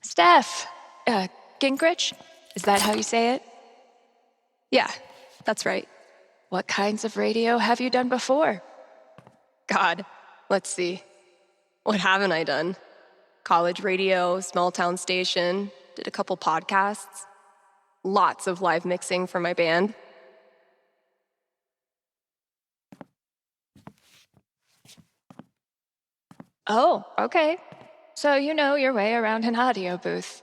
Steph, Gingrich? Is that how you say it? Yeah, that's right. What kinds of radio have you done before? God, let's see. What haven't I done? College radio, small town station, did a couple podcasts. Lots of live mixing for my band. Oh, okay. So you know your way around an audio booth.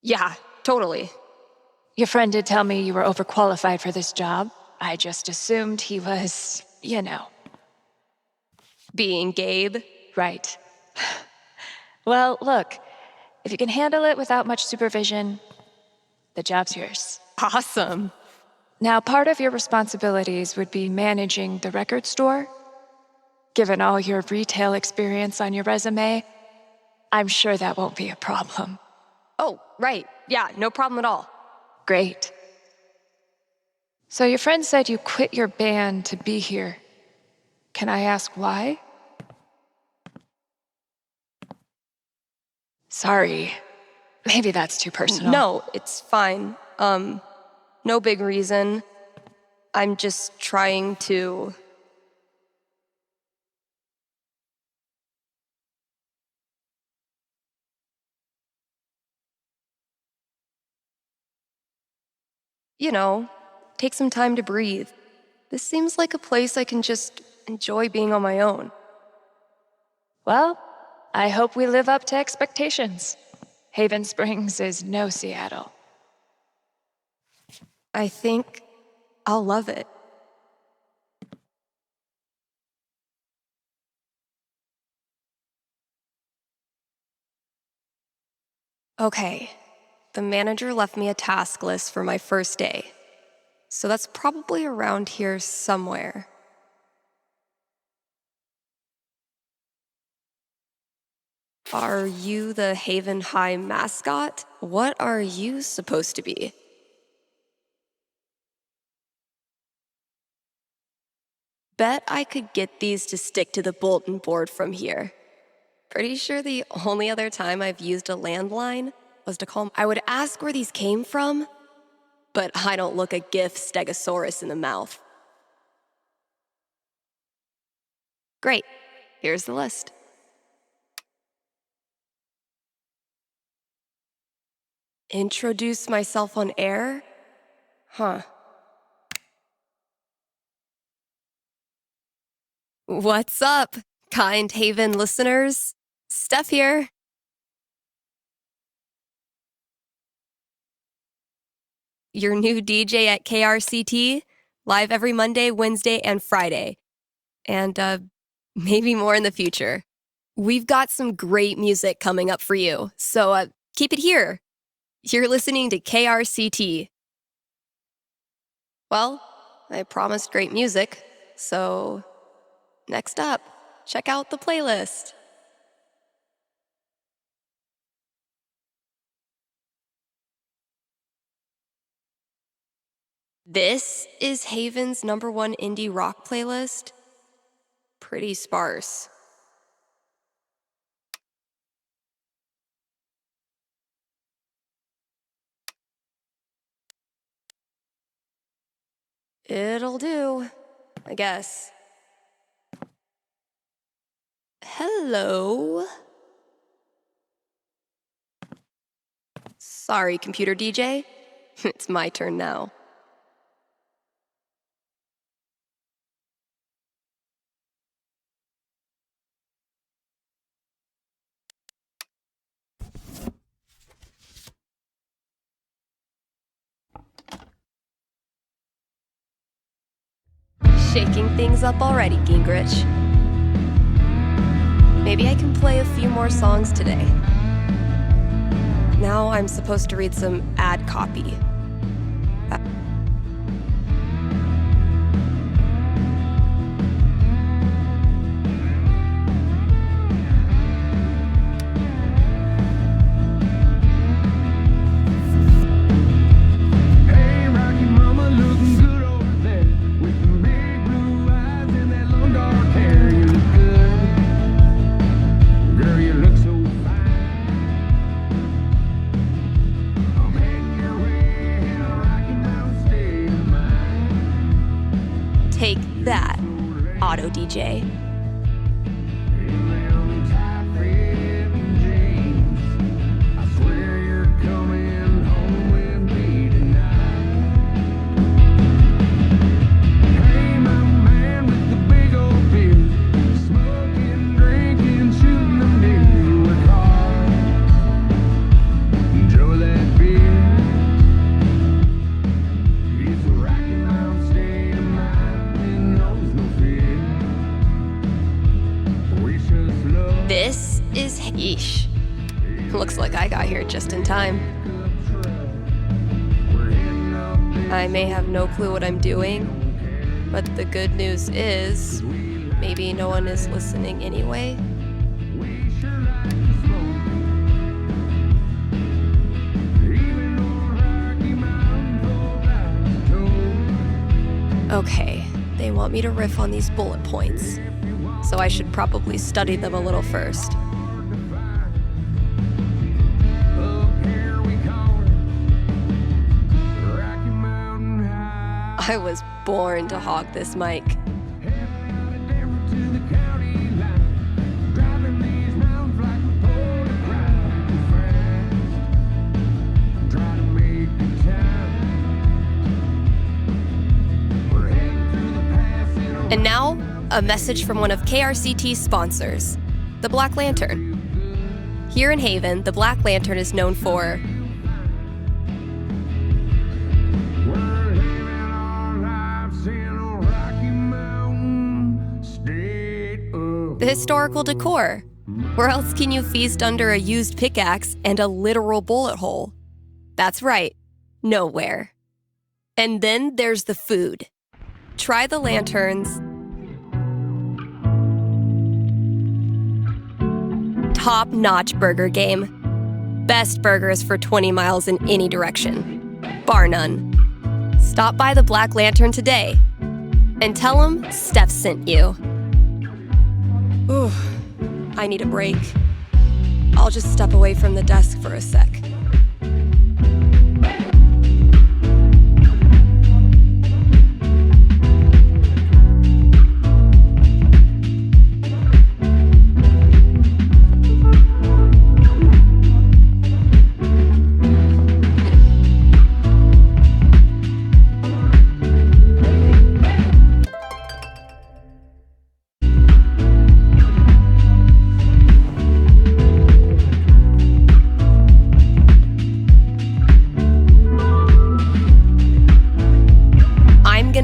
Yeah, totally. Your friend did tell me you were overqualified for this job. I just assumed he was, Being Gabe? Right. Well, look, if you can handle it without much supervision, the job's yours. Awesome. Now, part of your responsibilities would be managing the record store. Given all your retail experience on your resume, I'm sure that won't be a problem. Oh, right. Yeah, no problem at all. Great. So your friend said you quit your band to be here. Can I ask why? Sorry. Maybe that's too personal. No, it's fine. No big reason. I'm just trying to... take some time to breathe. This seems like a place I can just enjoy being on my own. Well, I hope we live up to expectations. Haven Springs is no Seattle. I think I'll love it. Okay, the manager left me a task list for my first day. So that's probably around here somewhere. Are you the Haven High mascot? What are you supposed to be? Bet I could get these to stick to the bulletin board from here. Pretty sure the only other time I've used a landline was to call. I would ask where these came from, but I don't look a GIF stegosaurus in the mouth. Great, here's the list. Introduce myself on air? Huh. What's up, kind Haven listeners? Steph here. Your new DJ at KRCT, live every Monday, Wednesday, and Friday. And maybe more in the future. We've got some great music coming up for you, so keep it here. You're listening to KRCT. Well, I promised great music, so next up, check out the playlist. This is Haven's #1 indie rock playlist. Pretty sparse. It'll do, I guess. Hello? Sorry, computer DJ. It's my turn now. Shaking things up already, Gingrich. Maybe I can play a few more songs today. Now I'm supposed to read some ad copy. This is yeesh. Looks like I got here just in time. I may have no clue what I'm doing, but the good news is maybe no one is listening anyway. Okay, they want me to riff on these bullet points, so I should probably study them a little first. I was born to hog this mic. And now, a message from one of KRCT's sponsors, the Black Lantern. Here in Haven, the Black Lantern is known for the historical decor. Where else can you feast under a used pickaxe and a literal bullet hole? That's right, nowhere. And then there's the food. Try the lanterns. Top-notch burger game. Best burgers for 20 miles in any direction. Bar none. Stop by the Black Lantern today and tell them Steph sent you. Ooh, I need a break. I'll just step away from the desk for a sec.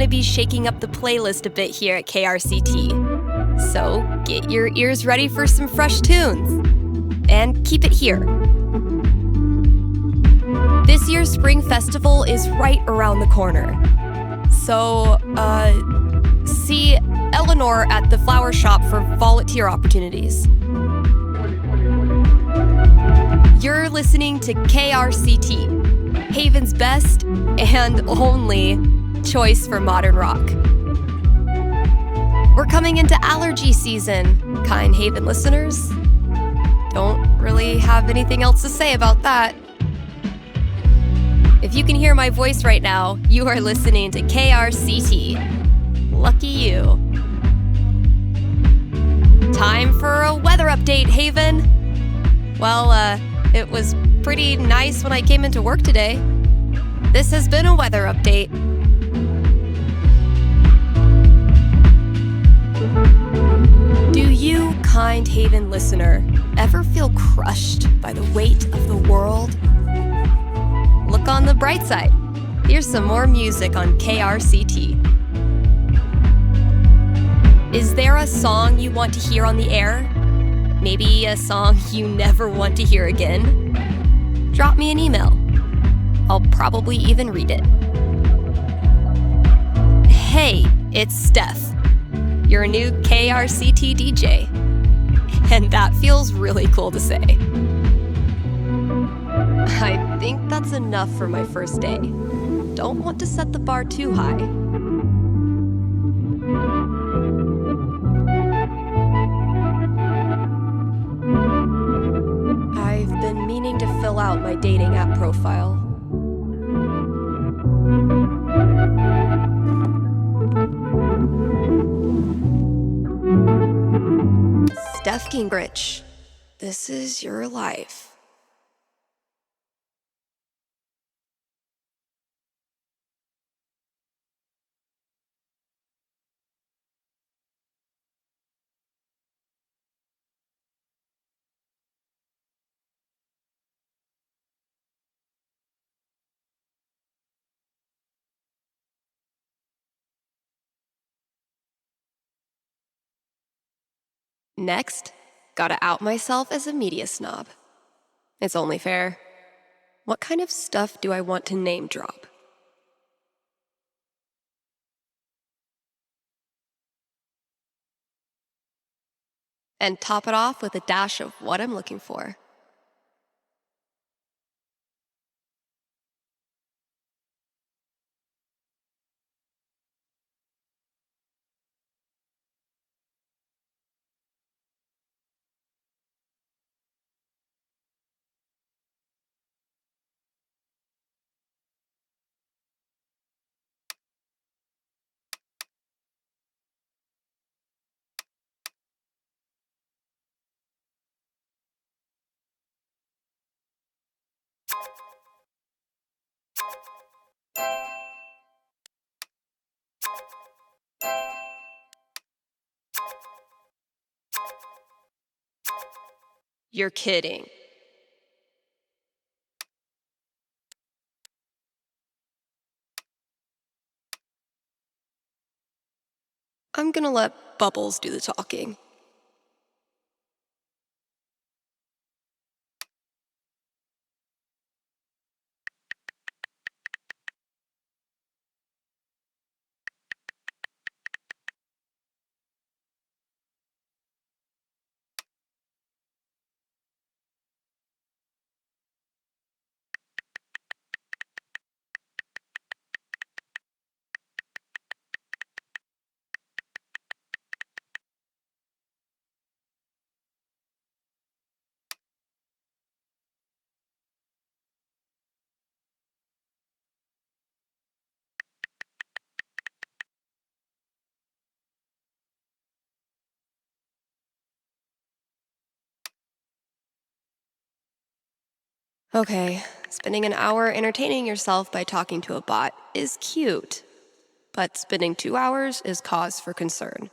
Be shaking up the playlist a bit here at KRCT. So get your ears ready for some fresh tunes. And keep it here. This year's Spring Festival is right around the corner. So, see Eleanor at the flower shop for volunteer opportunities. You're listening to KRCT, Haven's best and only choice for modern rock. We're coming into allergy season, kind Haven listeners. Don't really have anything else to say about that. If you can hear my voice right now, you are listening to KRCT. Lucky you. Time for a weather update, Haven. Well, it was pretty nice when I came into work today. This has been a weather update. Do you, kind Haven listener, ever feel crushed by the weight of the world? Look on the bright side. Here's some more music on KRCT. Is there a song you want to hear on the air? Maybe a song you never want to hear again? Drop me an email. I'll probably even read it. Hey, it's Steph, your new KRCT DJ. And that feels really cool to say. I think that's enough for my first day. Don't want to set the bar too high. I've been meaning to fill out my dating app profile. Steph Gingrich, this is your life. Next, Gotta out myself as a media snob. It's only fair. What kind of stuff do I want to name drop? And top it off with a dash of what I'm looking for. You're kidding. I'm gonna let Bubbles do the talking. Okay, spending an hour entertaining yourself by talking to a bot is cute, but spending 2 hours is cause for concern.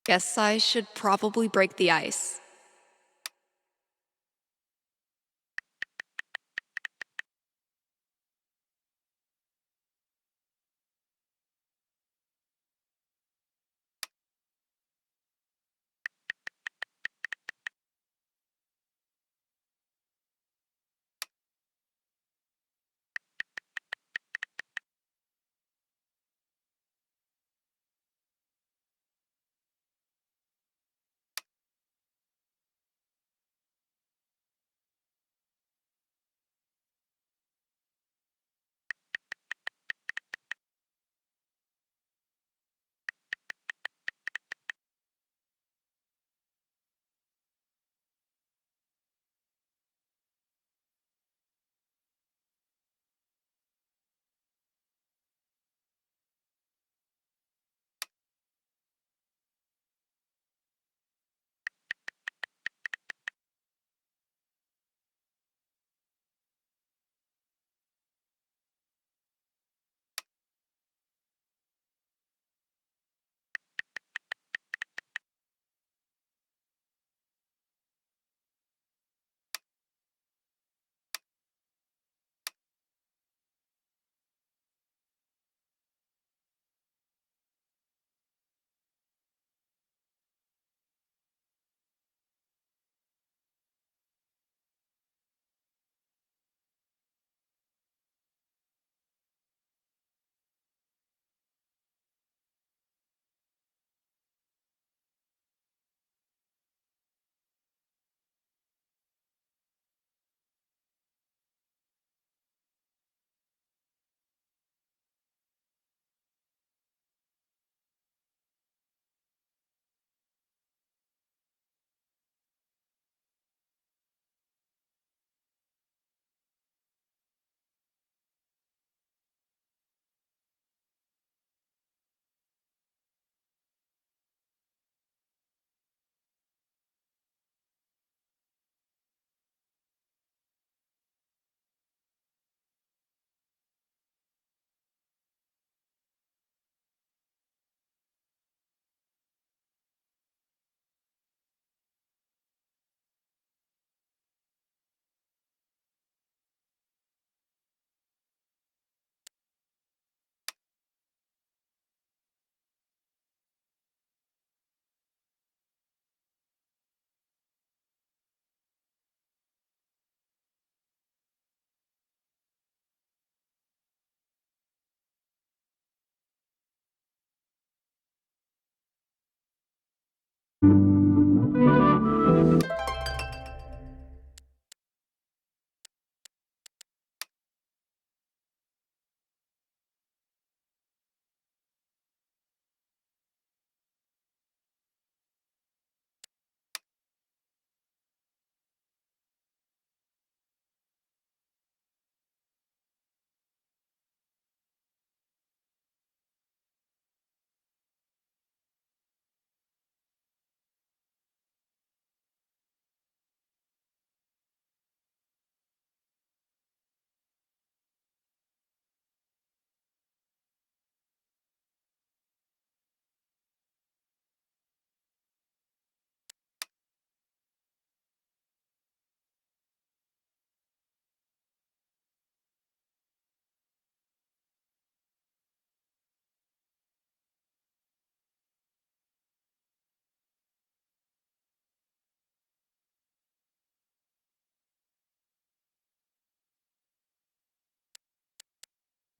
Guess I should probably break the ice.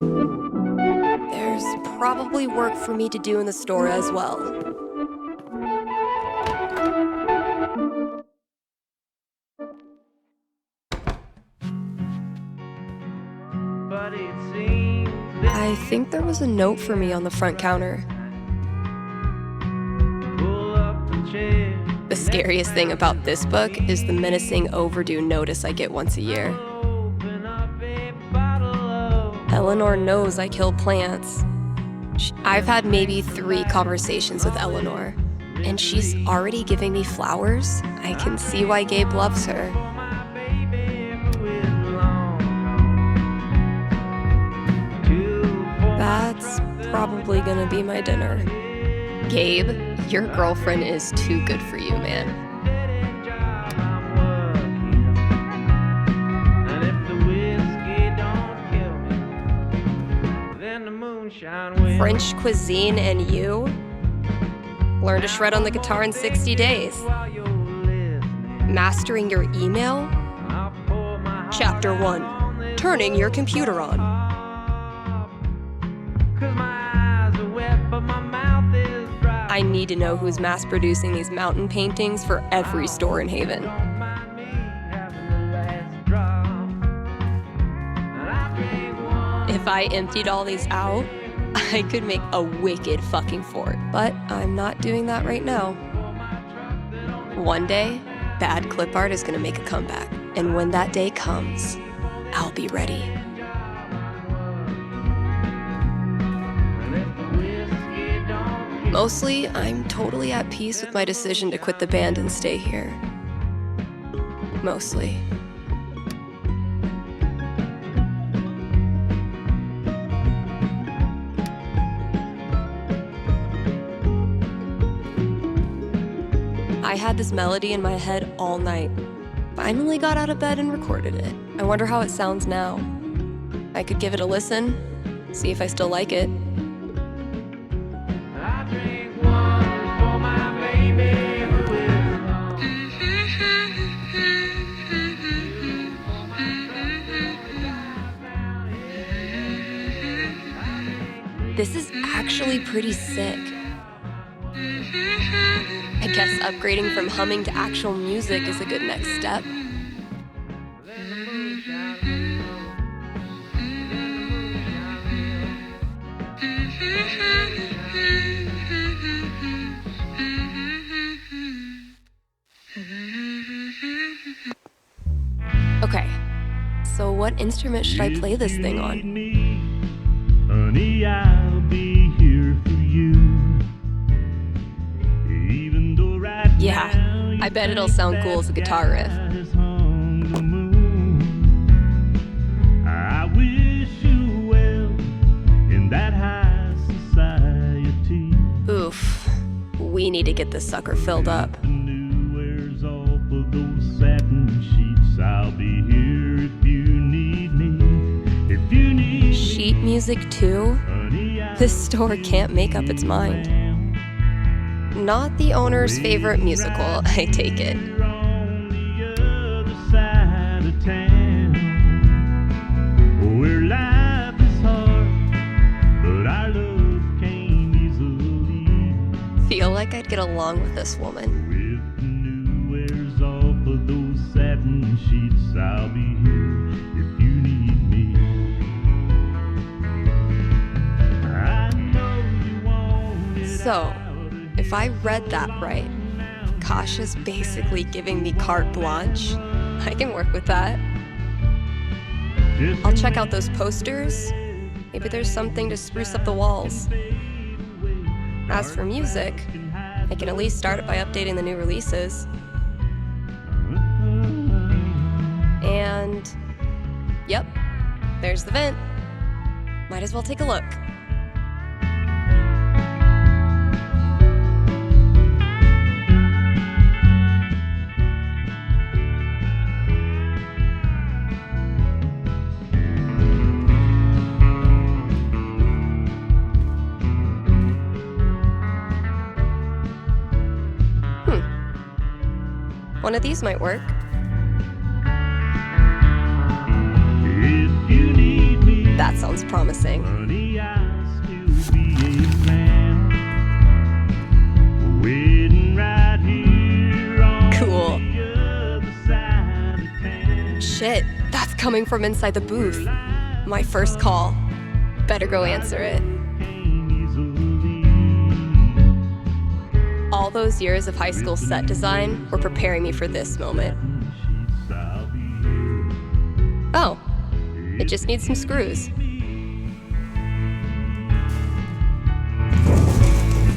There's probably work for me to do in the store as well. I think there was a note for me on the front counter. The scariest thing about this book is the menacing overdue notice I get once a year. Eleanor knows I kill plants. I've had maybe 3 conversations with Eleanor, and she's already giving me flowers. I can see why Gabe loves her. That's probably gonna be my dinner. Gabe, your girlfriend is too good for you, man. French cuisine and you? Learn to shred on the guitar in 60 days. Mastering your email? Chapter 1. Turning your computer on. I need to know who's mass-producing these mountain paintings for every store in Haven. If I emptied all these out, I could make a wicked fucking fort. But I'm not doing that right now. One day, bad clip art is gonna make a comeback. And when that day comes, I'll be ready. Mostly, I'm totally at peace with my decision to quit the band and stay here. Mostly. I had this melody in my head all night. Finally got out of bed and recorded it. I wonder how it sounds now. I could give it a listen, see if I still like it. This is actually pretty sick. I guess upgrading from humming to actual music is a good next step. Okay, so what instrument should I play this thing on? Honey, I'll be here for you. Even though right Yeah, now I bet it'll sound cool as a guitar riff. eyes on the moon. I wish you well in that high society. Oof, we need to get this sucker filled up. The new wears off of those satin sheets. I'll be here if you need me. If you need Sheet music too? honey, I'll This store can't make up its mind. Not the owner's favorite musical, I take it. You're on the other side of town, where life is hard, but our love came easily. Feel like I'd get along with this woman. If the new wears off of those satin sheets, I'll be here if you need me. I know you want it. So, if I read that right, Kasha's basically giving me carte blanche. I can work with that. I'll check out those posters. Maybe there's something to spruce up the walls. As for music, I can at least start it by updating the new releases. And, yep, there's the vent. Might as well take a look. One of these might work. If you need me, That sounds promising. Honey, I'll still be around, waiting right here on Cool. the other side of town. Shit, that's coming from inside the booth. My first call. Better go answer it. All those years of high school set design were preparing me for this moment. Oh, it just needs some screws.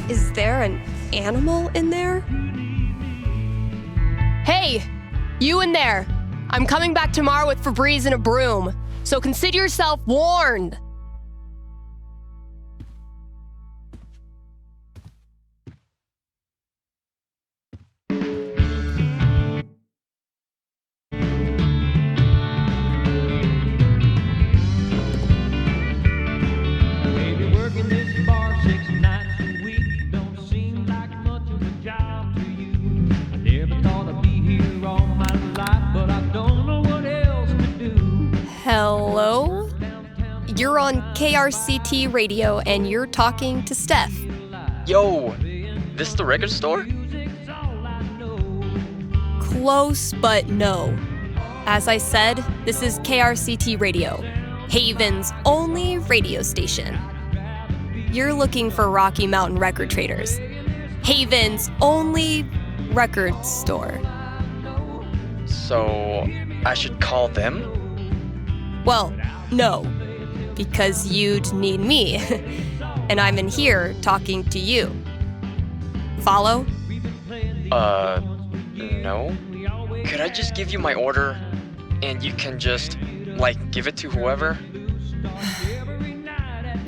Is there an animal in there? Hey, you in there! I'm coming back tomorrow with Febreze and a broom, so consider yourself warned! Maybe working this bar 6 nights a week don't seem like much of a job to you. I never thought I'd be here all my life, but I don't know what else to do. Hello? You're on KRCT radio and you're talking to Steph. Yo, this the record store? Close, but no. As I said, this is KRCT Radio, Haven's only radio station. You're looking for Rocky Mountain Record Traders, Haven's only record store. So, I should call them? Well, no, because you'd need me, and I'm in here talking to you. Follow? No. Could I just give you my order, and you can just, give it to whoever?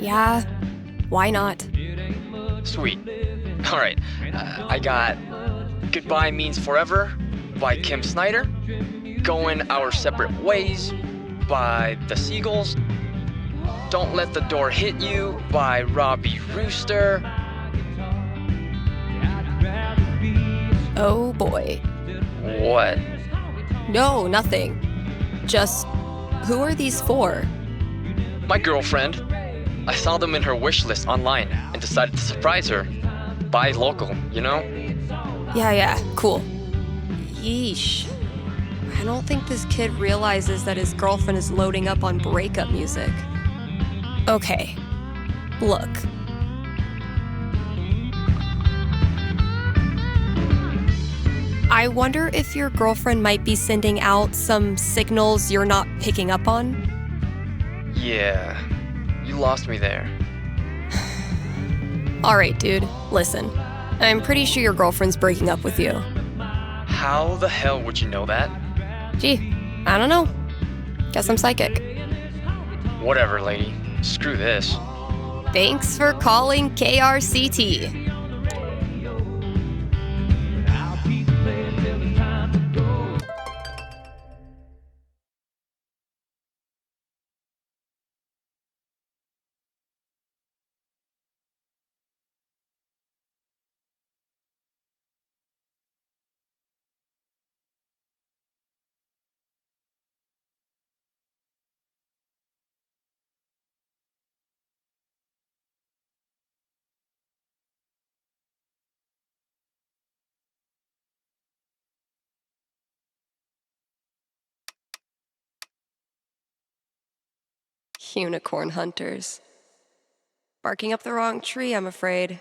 Yeah, why not? Sweet. Alright, I got Goodbye Means Forever by Kim Snyder, Going Our Separate Ways by The Seagulls, Don't Let the Door Hit You by Robbie Rooster. Oh boy. What? No, nothing. Just, who are these for? My girlfriend. I saw them in her wish list online and decided to surprise her. Buy local, you know? Yeah, cool. Yeesh. I don't think this kid realizes that his girlfriend is loading up on breakup music. Okay, look. I wonder if your girlfriend might be sending out some signals you're not picking up on? Yeah, you lost me there. Alright, dude, listen. I'm pretty sure your girlfriend's breaking up with you. How the hell would you know that? Gee, I don't know. Guess I'm psychic. Whatever, lady. Screw this. Thanks for calling KRCT. Unicorn hunters. Barking up the wrong tree, I'm afraid.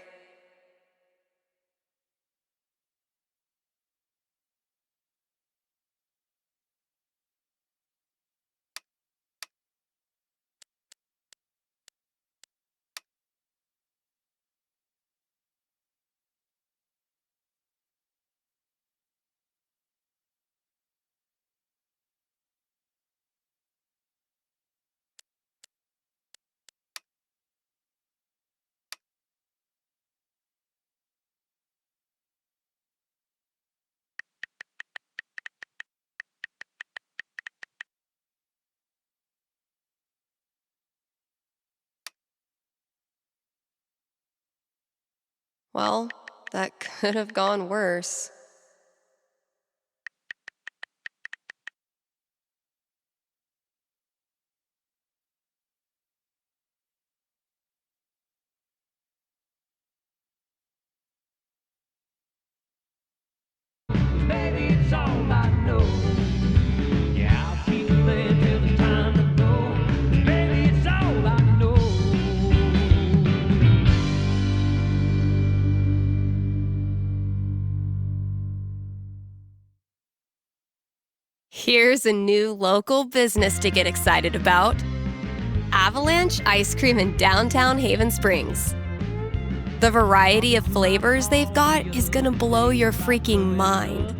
Well, that could have gone worse. Here's a new local business to get excited about. Avalanche Ice Cream in downtown Haven Springs. The variety of flavors they've got is gonna blow your freaking mind.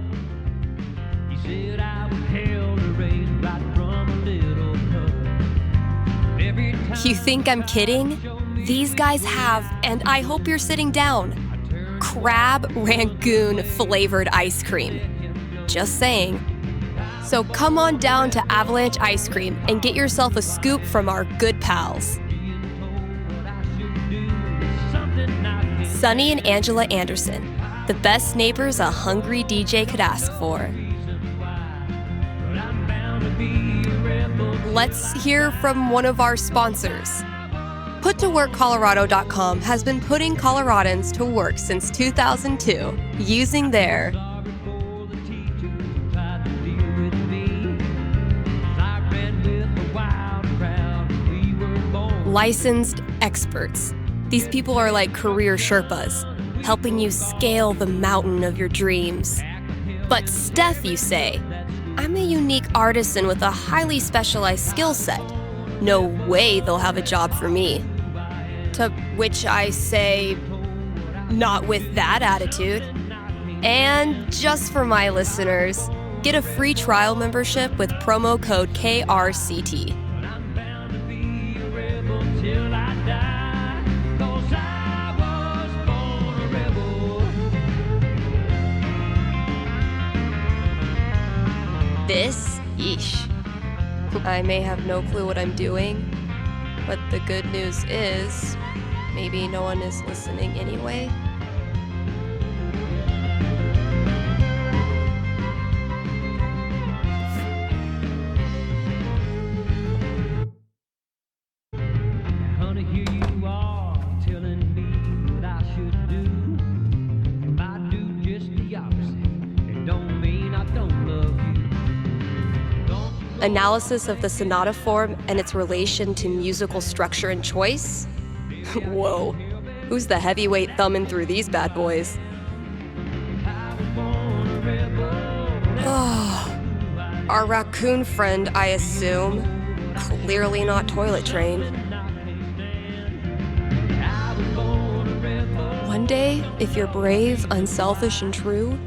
He said I was hell to raise right from a little cub. Every time You think I'm kidding? These guys have, and I hope you're sitting down, crab rangoon flavored ice cream. Just saying. So come on down to Avalanche Ice Cream and get yourself a scoop from our good pals. Sunny and Angela Anderson, the best neighbors a hungry DJ could ask for. Let's hear from one of our sponsors. PutToWorkColorado.com has been putting Coloradans to work since 2002 using their licensed experts. These people are like career Sherpas, helping you scale the mountain of your dreams. But Steph, you say, I'm a unique artisan with a highly specialized skill set. No way they'll have a job for me. To which I say, not with that attitude. And just for my listeners, get a free trial membership with promo code KRCT. till I die, 'cause I was born a rebel. This? Yeesh. I may have no clue what I'm doing, but the good news is, maybe no one is listening anyway. Honey, here you are telling me what I should do. If I do just the opposite, it don't mean I don't love you. Analysis of the sonata form and its relation to musical structure and choice? Whoa, who's the heavyweight thumbing through these bad boys? Oh, our raccoon friend, I assume. Clearly not toilet trained. One day, if you're brave, unselfish, and true,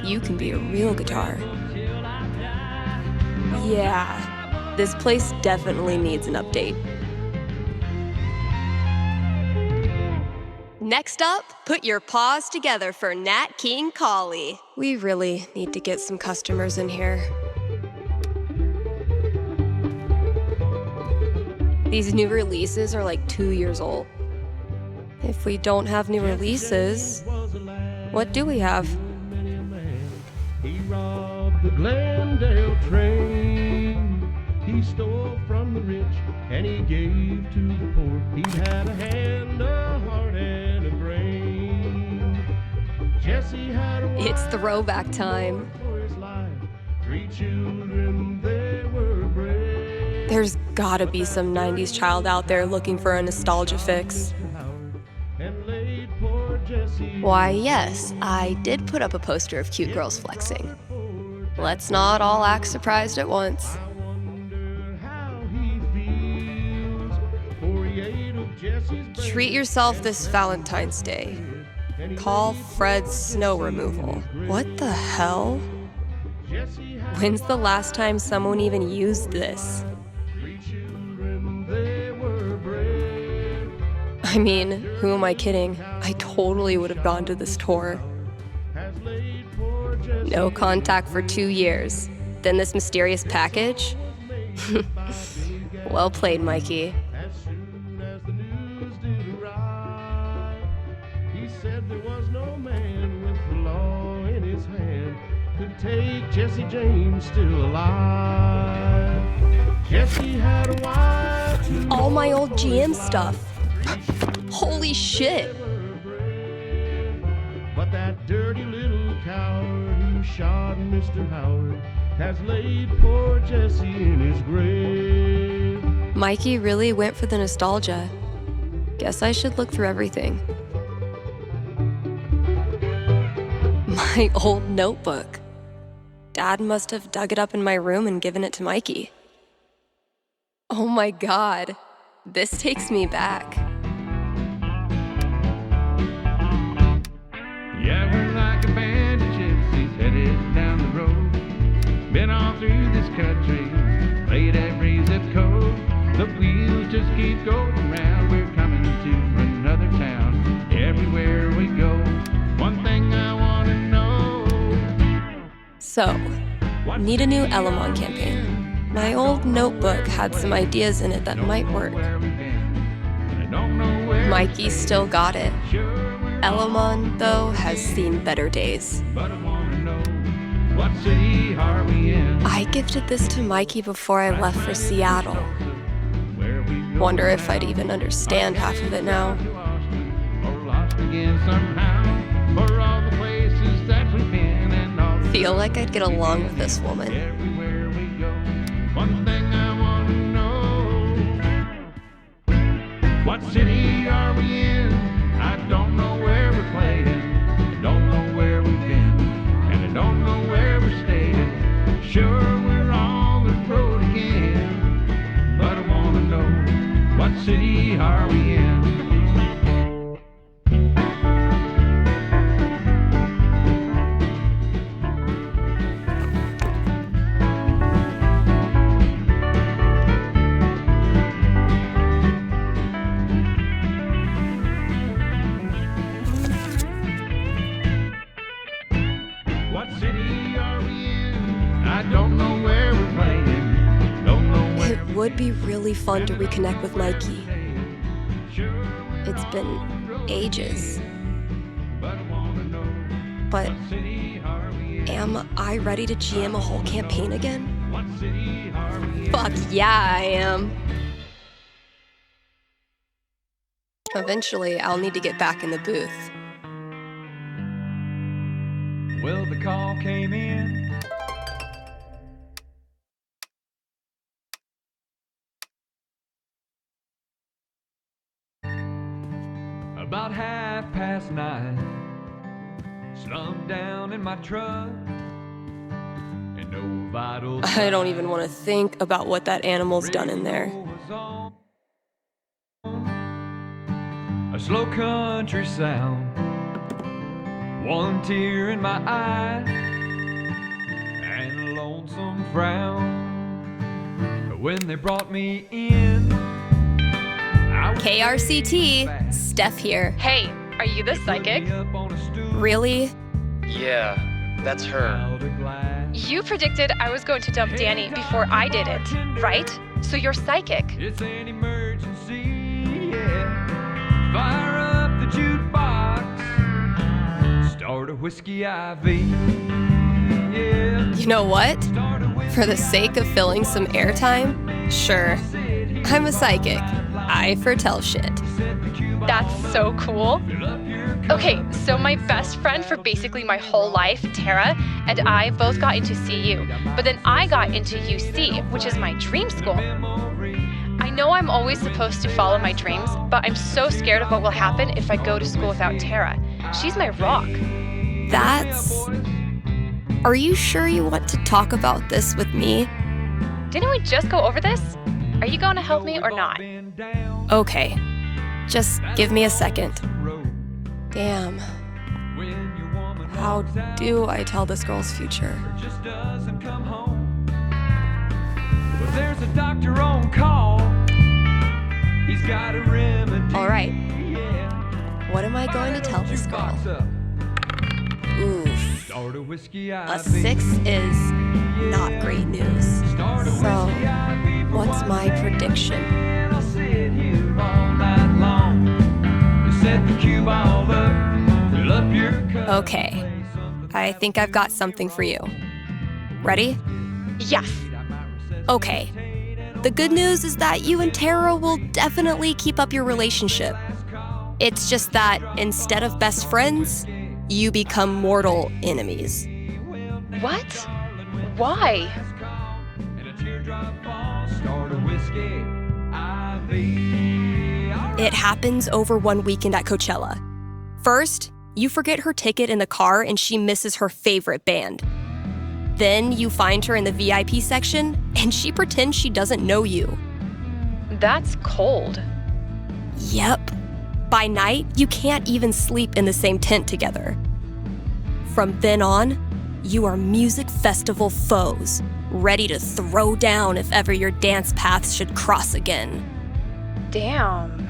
you can be a real guitar. Yeah, this place definitely needs an update. Next up, put your paws together for Nat King Cole. We really need to get some customers in here. These new releases are like 2 years old. If we don't have new releases, what do we have? He robbed the Glendale train. He stole from the rich and he gave to the poor. He had a hand, a heart, and a brain. Jesse had a It's wife throwback time. for his life. 3 children, they were brave. There's gotta be some 90s child out there looking for a nostalgia fix. And laid poor Jesse. Why, yes, I did put up a poster of cute girls flexing. Let's not all act surprised at once. I wonder how he feels. 48 of Jesse's Treat yourself this Valentine's Day. Call Fred snow removal. What the hell? Jesse had When's the last time someone even used this? 3 children, they were brave. I mean, who am I kidding? I totally would have gone to this tour. Has laid poor Jesse. No contact for 2 years. Then this mysterious package? Well played, Mikey. As soon as the news did arrive, he said there was no man with the law in his hand could take Jesse James still alive. Jesse had a wife who All my old GM stuff. Holy shit. were brave. But that dirty little coward who shot Mr. Howard has laid poor Jesse in his grave. Mikey really went for the nostalgia. Guess I should look through everything. My old notebook. Dad must have dug it up in my room and given it to Mikey. Oh my God, this takes me back. Yeah, we're like a band of gypsies headed down the road. Been all through this country, played every zip code. The wheels just keep going round. We're coming to another town. Everywhere we go, one thing I want to know. So, need a new Elamon campaign. My old notebook had some ideas in it that might work. Mikey still got it. Elamon, though, has seen better days. But I want to know, what city are we in? I gifted this to Mikey before I left for Seattle. Where we go. Wonder if I'd even understand half of it now. Or lost again somehow. For all the places that we've been and all the Feel like I'd get along with this woman. everywhere we go. One thing I want to know. What city are we in? I don't know where we're playing. I don't know where we've been. And I don't know where we're staying. Sure, we're on the road again. But I want to know, what city are we in? What city are we in? I don't know where we're playing. Don't know where It would be really fun to reconnect with Mikey. It's been ages. But am I ready to GM a whole campaign again? Fuck yeah, I am. Eventually, I'll need to get back in the booth. Well, the call came in. About 9:30, slumped down in my truck, and no vital I don't even want to think about what that animal's done in there. was on. A slow country sound, one tear in my eye, and a lonesome frown. But when they brought me in, I was KRCT, Steph here. Hey, are you the psychic? up on a stool, Really? Yeah, that's her. out of glass. You predicted I was going to dump Danny before I did it, right? So you're psychic. It's an emergency, yeah. Fire up the jukebox, start a whiskey IV, yeah. You know what? Start a whiskey For the sake of filling some airtime, sure. I'm a psychic. I foretell shit. That's so cool. Okay, so my best friend for basically my whole life, Tara, and I both got into CU, but then I got into UC, which is my dream school. I know I'm always supposed to follow my dreams, but I'm so scared of what will happen if I go to school without Tara. She's my rock. That's... Are you sure you want to talk about this with me? Didn't we just go over this? Are you going to help me or not? Okay. Just give me a second. Damn. How do I tell this girl's future? Just doesn't come home. Well, there's a doctor on call. He's got a remedy. All right. Yeah. What am I going to tell this girl? Box up, Oof. start a whiskey A IV. 6 is not great news. Start a So, whiskey IV what's my prediction? and I'll sit here all night long. You set the cue ball up, fill up your cup. Okay. I think I've got something for you. Ready? Yes. Okay. The good news is that you and Tara will definitely keep up your relationship. It's just that instead of best friends, you become mortal enemies. What? Why? And a teardrop falls, start a whiskey IV. It happens over one weekend at Coachella. First, you forget her ticket in the car and she misses her favorite band. Then you find her in the VIP section, and she pretends she doesn't know you. That's cold. Yep. By night, you can't even sleep in the same tent together. From then on, you are music festival foes, ready to throw down if ever your dance paths should cross again. Damn.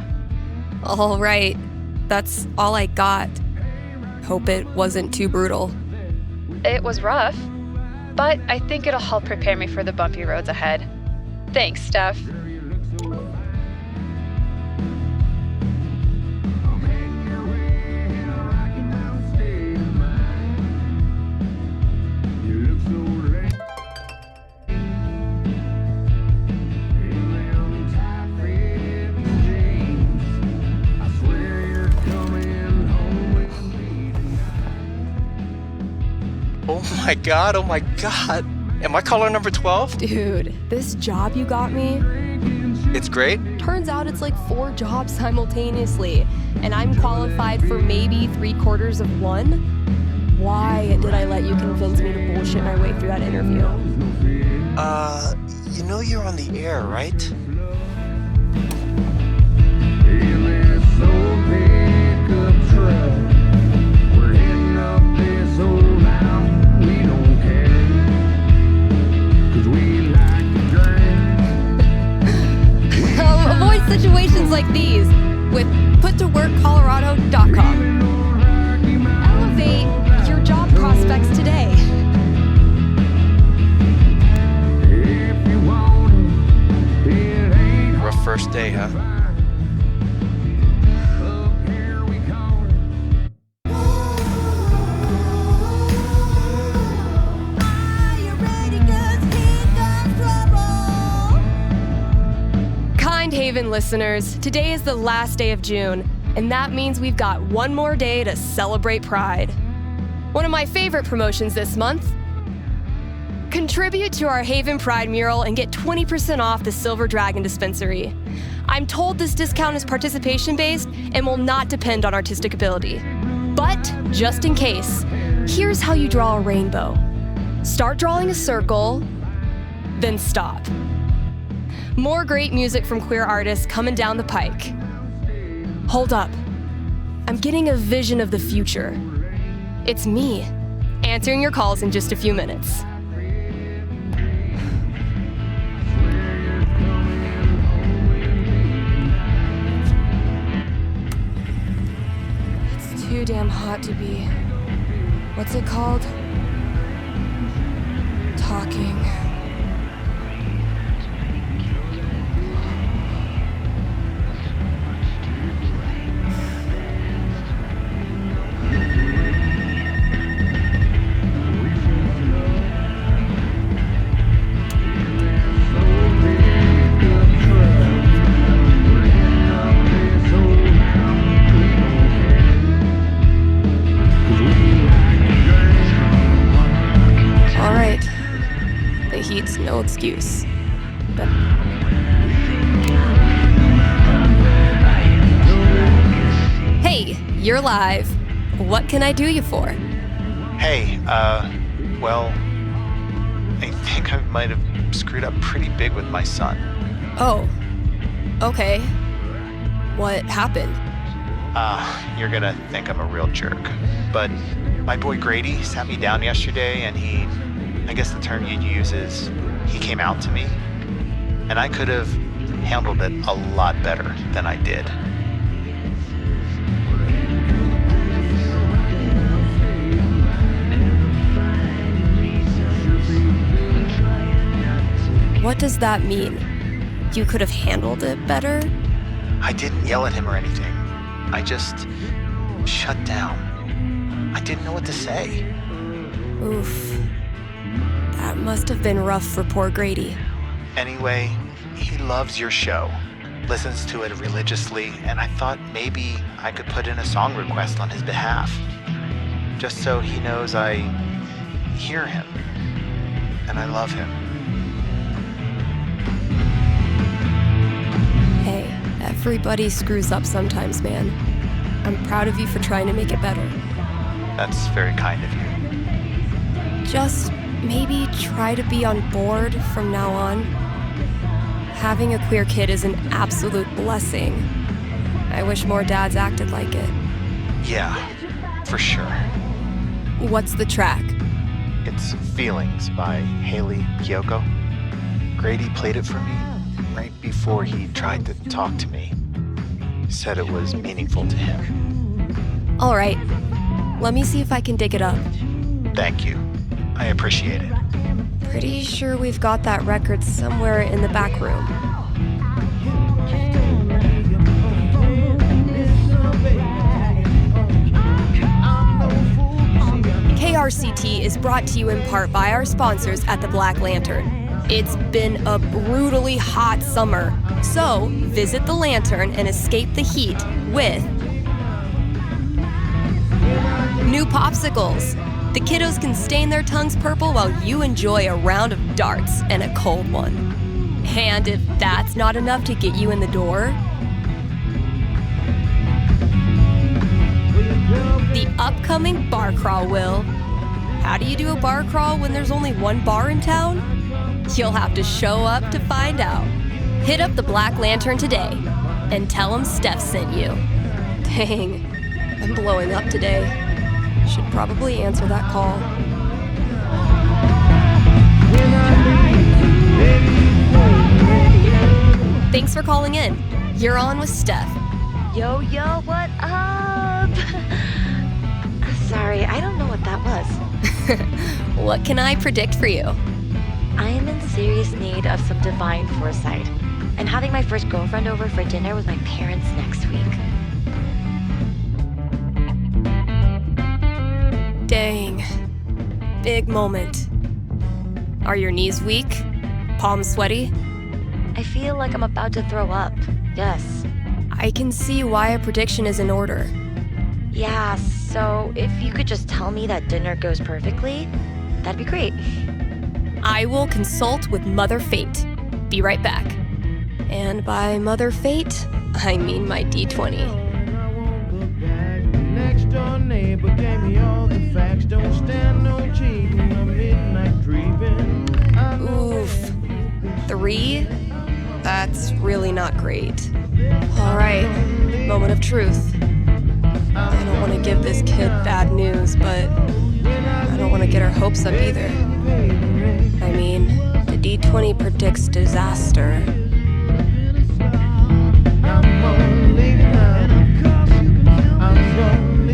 All right, that's all I got. Hope it wasn't too brutal. It was rough, but I think it'll help prepare me for the bumpy roads ahead. Thanks, Steph. Oh my god. Am I caller number 12? Dude, this job you got me, It's great. turns out it's like 4 jobs simultaneously, and I'm qualified for maybe 3/4 of one? Why did I let you convince me to bullshit my way through that interview? You know you're on the air, right? Avoid situations like these with puttoworkcolorado.com. Elevate your job prospects today. Rough first day, huh? Kind Haven listeners, today is the last day of June, and that means we've got one more day to celebrate Pride. One of my favorite promotions this month. Contribute to our Haven Pride mural and get 20% off the Silver Dragon dispensary. I'm told this discount is participation-based and will not depend on artistic ability. But, just in case, here's how you draw a rainbow. Start drawing a circle, then stop. More great music from queer artists coming down the pike. Hold up. I'm getting a vision of the future. It's me, answering your calls in just a few minutes. It's too damn hot to be... what's it called? Talking. Heat's no excuse. But hey, you're live. What can I do you for? Hey, well, I think I might have screwed up pretty big with my son. Oh, okay. What happened? You're gonna think I'm a real jerk. But my boy Grady sat me down yesterday and I guess the term you'd use is, he came out to me, and I could have handled it a lot better than I did. What does that mean? You could have handled it better? I didn't yell at him or anything. I just shut down. I didn't know what to say. Oof. That must have been rough for poor Grady. Anyway, he loves your show, listens to it religiously, and I thought maybe I could put in a song request on his behalf, just so he knows I hear him and I love him. Hey, everybody screws up sometimes, man. I'm proud of you for trying to make it better. That's very kind of you. Just maybe try to be on board from now on. Having a queer kid is an absolute blessing. I wish more dads acted like it. Yeah, for sure. What's the track? It's Feelings by Haley Kiyoko. Grady played it for me right before he tried to talk to me. He said it was meaningful to him. All right, let me see if I can dig it up. Thank you. I appreciate it. Pretty sure we've got that record somewhere in the back room. KRCT is brought to you in part by our sponsors at the Black Lantern. It's been a brutally hot summer, so visit the Lantern and escape the heat with new popsicles. The kiddos can stain their tongues purple while you enjoy a round of darts and a cold one. And if that's not enough to get you in the door, the upcoming bar crawl will. How do you do a bar crawl when there's only one bar in town? You'll have to show up to find out. Hit up the Black Lantern today and tell them Steph sent you. Dang, I'm blowing up today. Should probably answer that call. Thanks for calling in. You're on with Steph. Yo, what up? Sorry, I don't know what that was. What can I predict for you? I am in serious need of some divine foresight, and having my first girlfriend over for dinner with my parents next week. Dang. Big moment. Are your knees weak? Palms sweaty? I feel like I'm about to throw up. Yes. I can see why a prediction is in order. Yeah, so if you could just tell me that dinner goes perfectly, that'd be great. I will consult with Mother Fate. Be right back. And by Mother Fate, I mean my D20. Next door neighbor gave me all the facts. Don't stand no cheating or midnight creeping. Oof. 3? That's really not great. All right, moment of truth. I don't want to give this kid bad news, but I don't want to get her hopes up either. I mean, the D20 predicts disaster.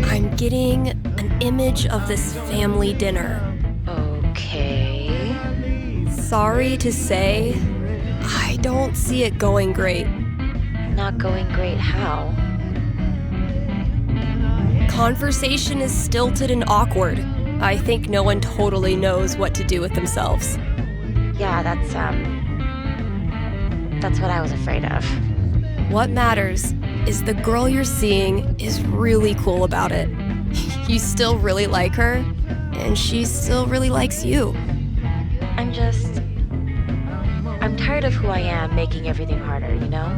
I'm getting an image of this family dinner. Okay. Sorry to say, I don't see it going great. Not going great how? Conversation is stilted and awkward. I think no one totally knows what to do with themselves. Yeah, that's what I was afraid of. What matters is the girl you're seeing is really cool about it. You still really like her, and she still really likes you. I'm tired of who I am making everything harder, you know?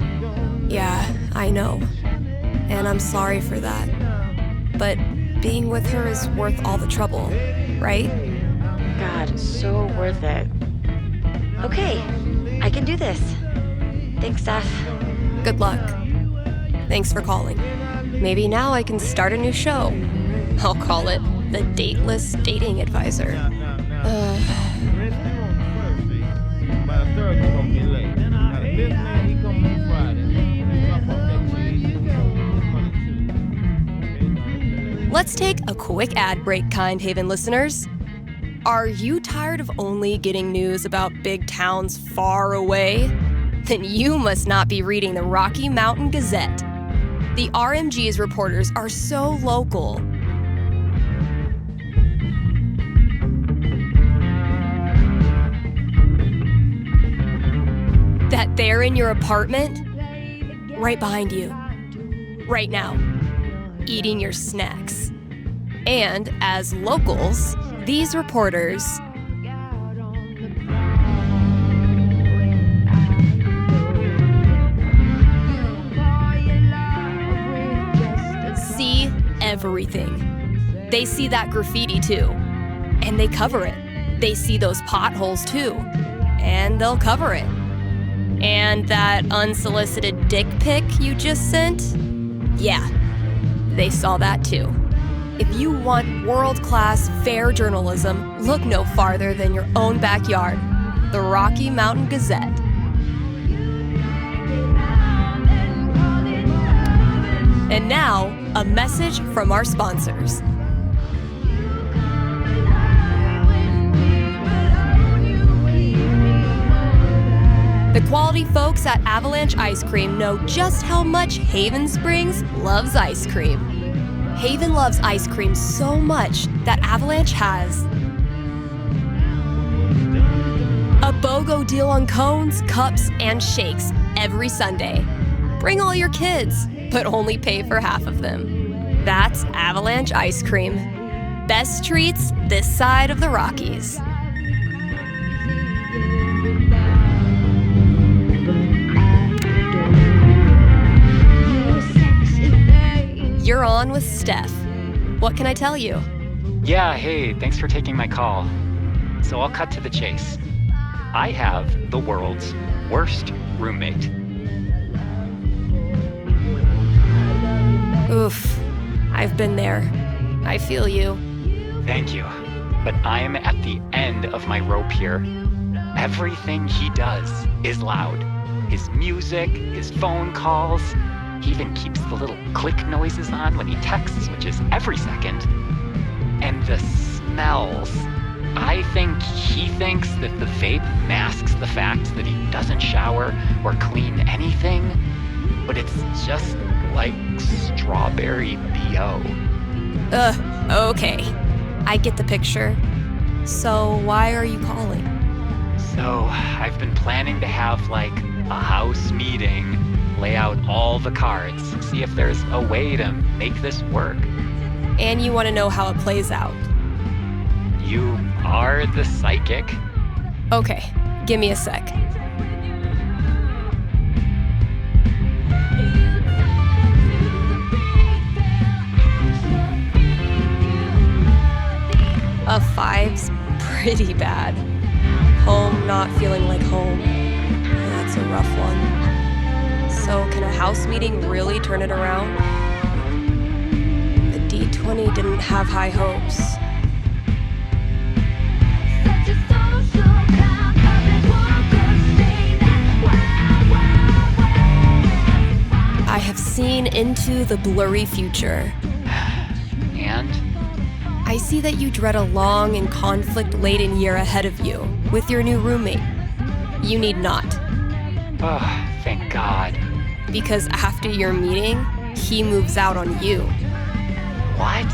Yeah, I know. And I'm sorry for that. But being with her is worth all the trouble, right? God, so worth it. Okay, I can do this. Thanks, Steph. Good luck. Thanks for calling. Maybe now I can start a new show. I'll call it the Dateless Dating Advisor. By the third, you're gonna get late. Now the fifth man, he come on Friday. He drop off that cheese, he get money too. Let's take a quick ad break, Kind Haven listeners. Are you tired of only getting news about big towns far away? Then you must not be reading the Rocky Mountain Gazette. The RMG's reporters are so local. That they're in your apartment, right behind you, right now, eating your snacks. And as locals, these reporters see everything. They see that graffiti too, and they cover it. They see those potholes too, and they'll cover it. And that unsolicited dick pic you just sent? Yeah, they saw that too. If you want world-class, fair journalism, look no farther than your own backyard, the Rocky Mountain Gazette. And now, a message from our sponsors. The quality folks at Avalanche Ice Cream know just how much Haven Springs loves ice cream. Haven loves ice cream so much that Avalanche has a BOGO deal on cones, cups, and shakes every Sunday. Bring all your kids, but only pay for half of them. That's Avalanche Ice Cream. Best treats this side of the Rockies. You're on with Steph. What can I tell you? Yeah, hey, thanks for taking my call. So I'll cut to the chase. I have the world's worst roommate. Oof, I've been there. I feel you. Thank you. But I'm at the end of my rope here. Everything he does is loud. His music, his phone calls. He even keeps the little click noises on when he texts, which is every second. And the smells. I think he thinks that the vape masks the fact that he doesn't shower or clean anything, but it's just like strawberry BO. Okay. I get the picture. So why are you calling? So I've been planning to have like a house meeting, lay out all the cards, see if there's a way to make this work. And you want to know how it plays out. You are the psychic? Okay, give me a sec. A 5's pretty bad. Home not feeling like home. That's a rough one. So can a house meeting really turn it around? The D20 didn't have high hopes. I have seen into the blurry future. And? I see that you dread a long and conflict-laden year ahead of you with your new roommate. You need not. Oh, thank God. Because after your meeting, he moves out on you. What?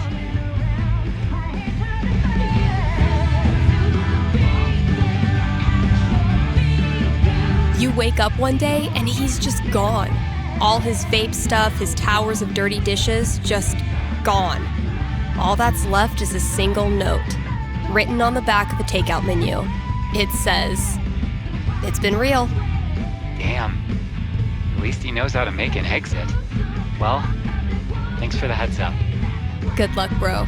You wake up one day and he's just gone. All his vape stuff, his towers of dirty dishes, just gone. All that's left is a single note, written on the back of the takeout menu. It says, "It's been real." Damn. At least he knows how to make an exit. Well, thanks for the heads up. Good luck, bro.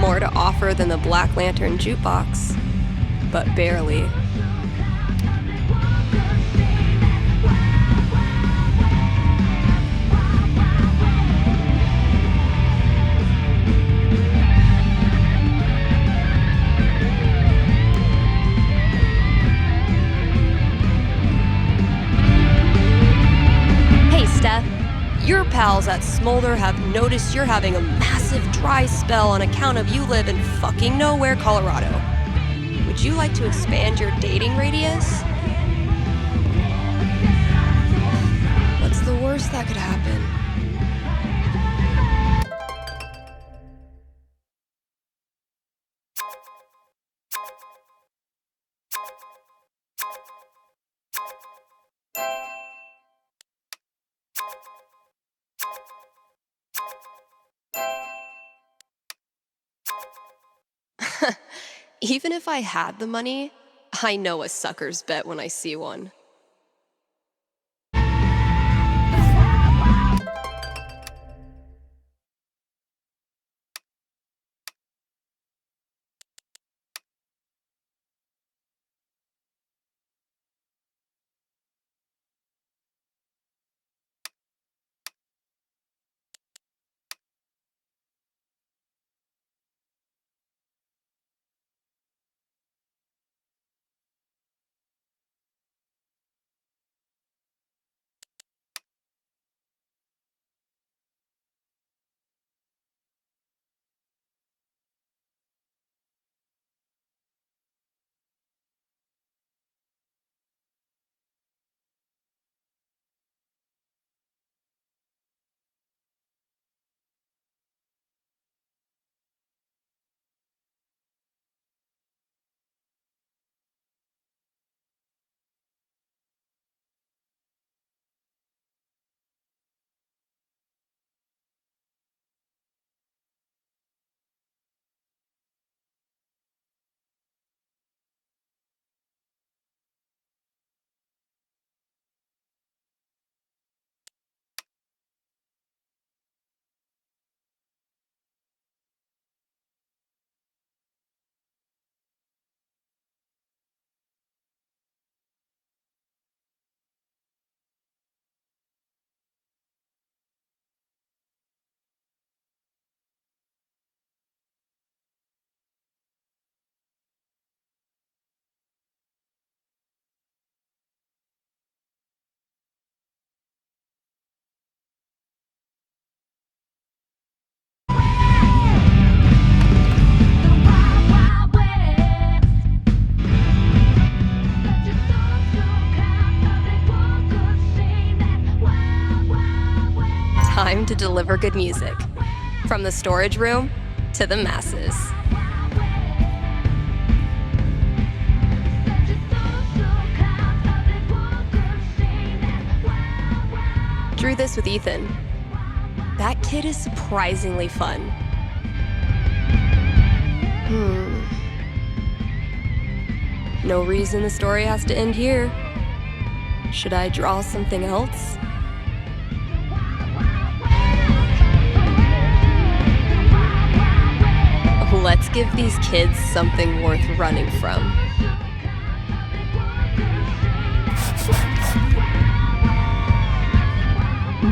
More to offer than the Black Lantern jukebox, but barely. Your pals at Smolder have noticed you're having a massive dry spell on account of you live in fucking nowhere, Colorado. Would you like to expand your dating radius? What's the worst that could happen? Even if I had the money, I know a sucker's bet when I see one. deliver good music, from the storage room to the masses. Drew this with Ethan. That kid is surprisingly fun. No reason the story has to end here. Should I draw something else? Let's give these kids something worth running from.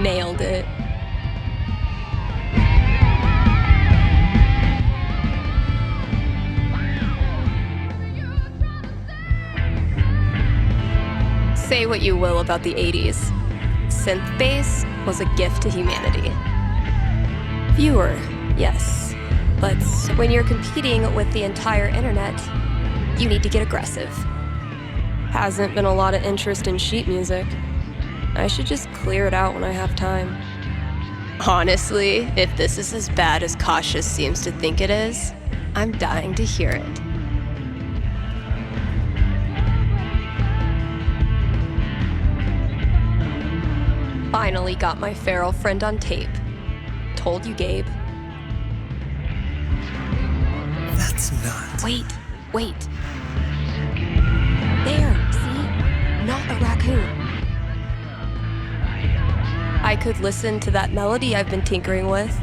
Nailed it. Say what you will about the 80s. Synth bass was a gift to humanity. Fewer, yes. But when you're competing with the entire internet, you need to get aggressive. Hasn't been a lot of interest in sheet music. I should just clear it out when I have time. Honestly, if this is as bad as Cautious seems to think it is, I'm dying to hear it. Finally got my feral friend on tape. Told you, Gabe. That's not... Wait. There, see? Not a raccoon. I could listen to that melody I've been tinkering with.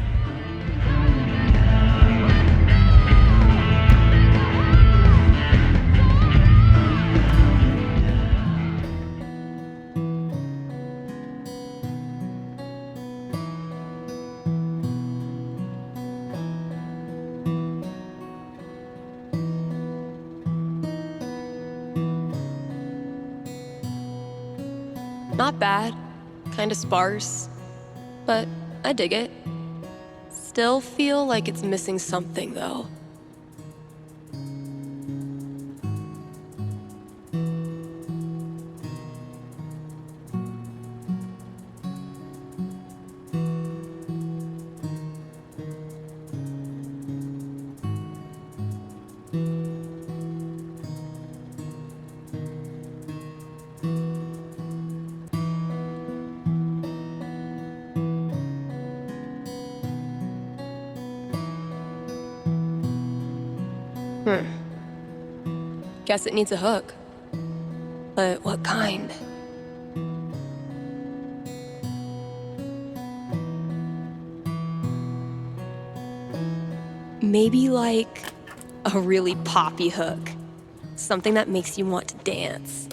Not bad, kinda sparse, but I dig it. Still feel like it's missing something though. Guess it needs a hook. But what kind? Maybe like a really poppy hook. Something that makes you want to dance.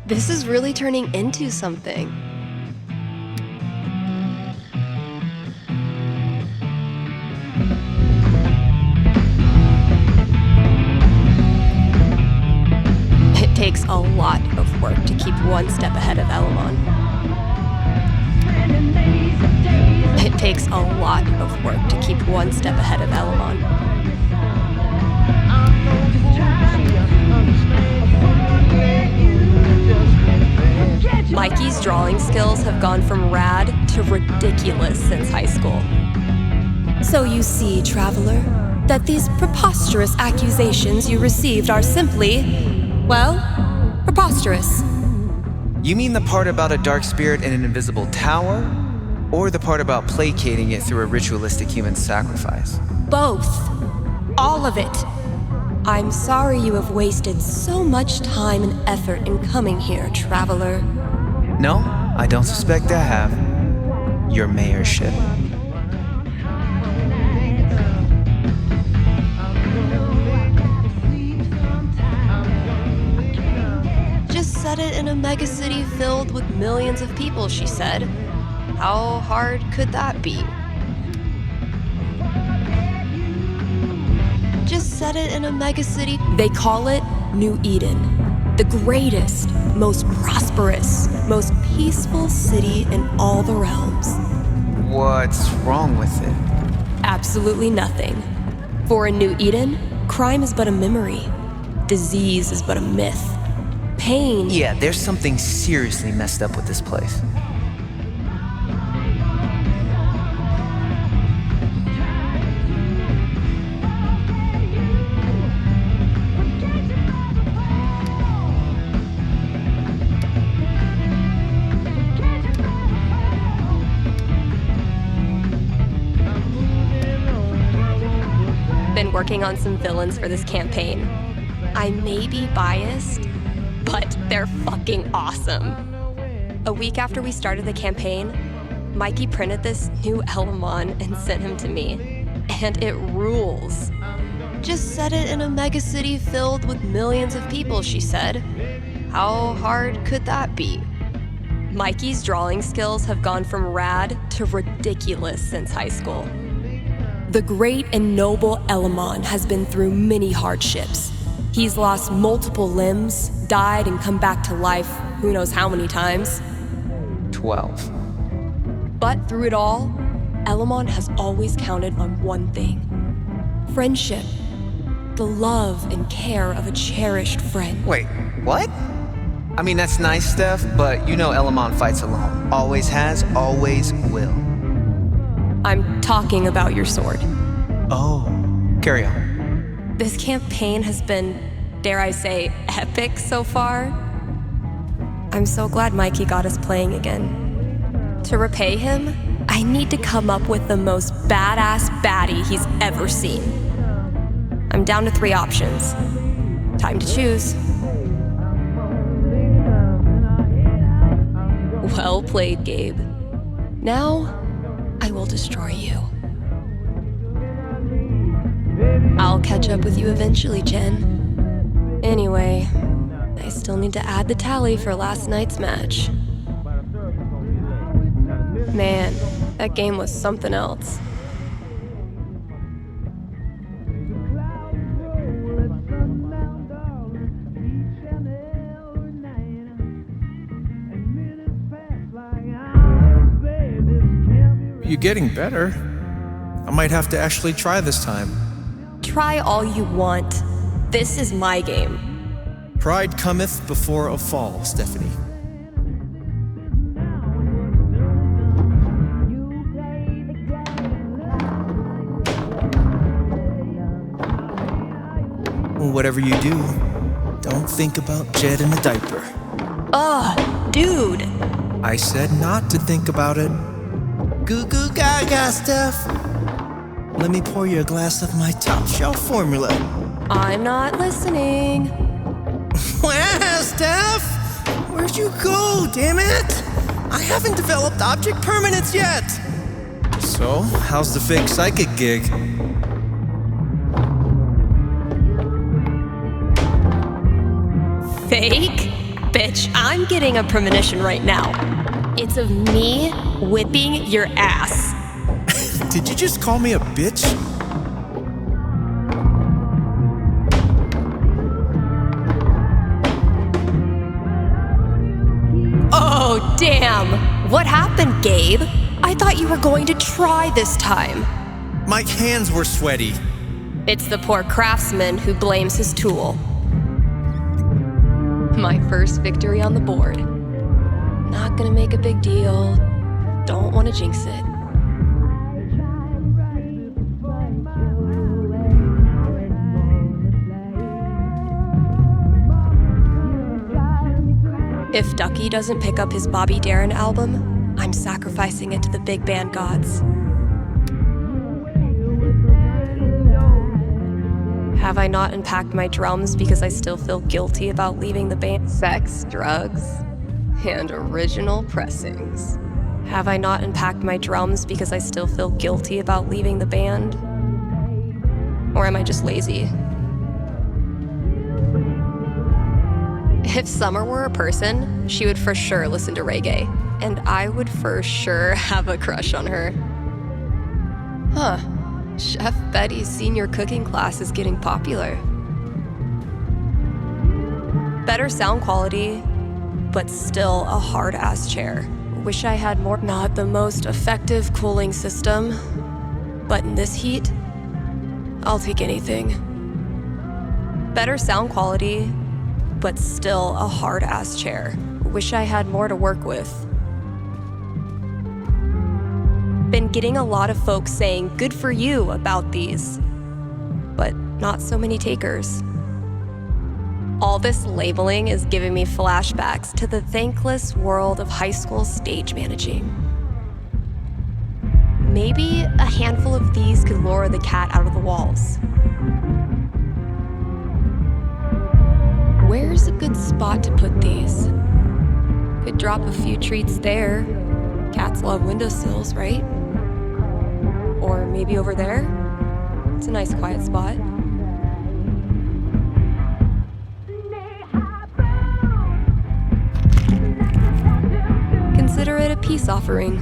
This is really turning into something. It takes a lot of work to keep one step ahead of Elamon. It takes a lot of work to keep one step ahead of Elamon. Mikey's drawing skills have gone from rad to ridiculous since high school. So you see, traveler, that these preposterous accusations you received are simply, well, preposterous. You mean the part about a dark spirit in an invisible tower? Or the part about placating it through a ritualistic human sacrifice? Both. All of it. I'm sorry you have wasted so much time and effort in coming here, traveler. No, I don't suspect I have. Your mayorship. Just set it in a megacity filled with millions of people, she said. How hard could that be? Just set it in a megacity. They call it New Eden. The greatest, most prosperous, most peaceful city in all the realms. What's wrong with it? Absolutely nothing. For a New Eden, crime is but a memory. Disease is but a myth. Pain. Yeah, there's something seriously messed up with this place. Been working on some villains for this campaign. I may be biased, but they're fucking awesome. A week after we started the campaign, Mikey printed this new Elamon and sent him to me. And it rules. Just set it in a megacity filled with millions of people, she said. How hard could that be? Mikey's drawing skills have gone from rad to ridiculous since high school. The great and noble Elamon has been through many hardships. He's lost multiple limbs, died and come back to life who knows how many times. 12. But through it all, Elamon has always counted on one thing: friendship. The love and care of a cherished friend. Wait, what? I mean, that's nice stuff, but you know Elamon fights alone. Always has, always will. I'm talking about your sword. Oh, carry on. This campaign has been, dare I say, epic so far. I'm so glad Mikey got us playing again. To repay him, I need to come up with the most badass baddie he's ever seen. I'm down to 3 options. Time to choose. Well played, Gabe. Now, I will destroy you. I'll catch up with you eventually, Jen. Anyway, I still need to add the tally for last night's match. Man, that game was something else. You're getting better. I might have to actually try this time. Try all you want. This is my game. Pride cometh before a fall, Stephanie. Whatever you do, don't think about Jed in a diaper. Ugh, dude. I said not to think about it. Goo goo gaga, Steph. Let me pour you a glass of my top shelf formula. I'm not listening. Wow, Steph! Where'd you go, damn it? I haven't developed object permanence yet. So, how's the fake psychic gig? Fake? Bitch, I'm getting a premonition right now. It's of me whipping your ass. Did you just call me a bitch? Oh, damn. What happened, Gabe? I thought you were going to try this time. My hands were sweaty. It's the poor craftsman who blames his tool. My first victory on the board. Not gonna make a big deal. Don't want to jinx it. If Ducky doesn't pick up his Bobby Darin album, I'm sacrificing it to the big band gods. Have I not unpacked my drums because I still feel guilty about leaving the band? Sex, drugs, and original pressings. Have I not unpacked my drums because I still feel guilty about leaving the band? Or am I just lazy? If Summer were a person, she would for sure listen to reggae, and I would for sure have a crush on her. Huh. Chef Betty's senior cooking class is getting popular. Better sound quality, but still a hard-ass chair. Wish I had more. Not the most effective cooling system, but in this heat, I'll take anything. Better sound quality, but still a hard-ass chair. Wish I had more to work with. Been getting a lot of folks saying good for you about these, but not so many takers. All this labeling is giving me flashbacks to the thankless world of high school stage managing. Maybe a handful of these could lure the cat out of the walls. Where's a good spot to put these? Could drop a few treats there. Cats love windowsills, right? Or maybe over there? It's a nice quiet spot. Consider it a peace offering.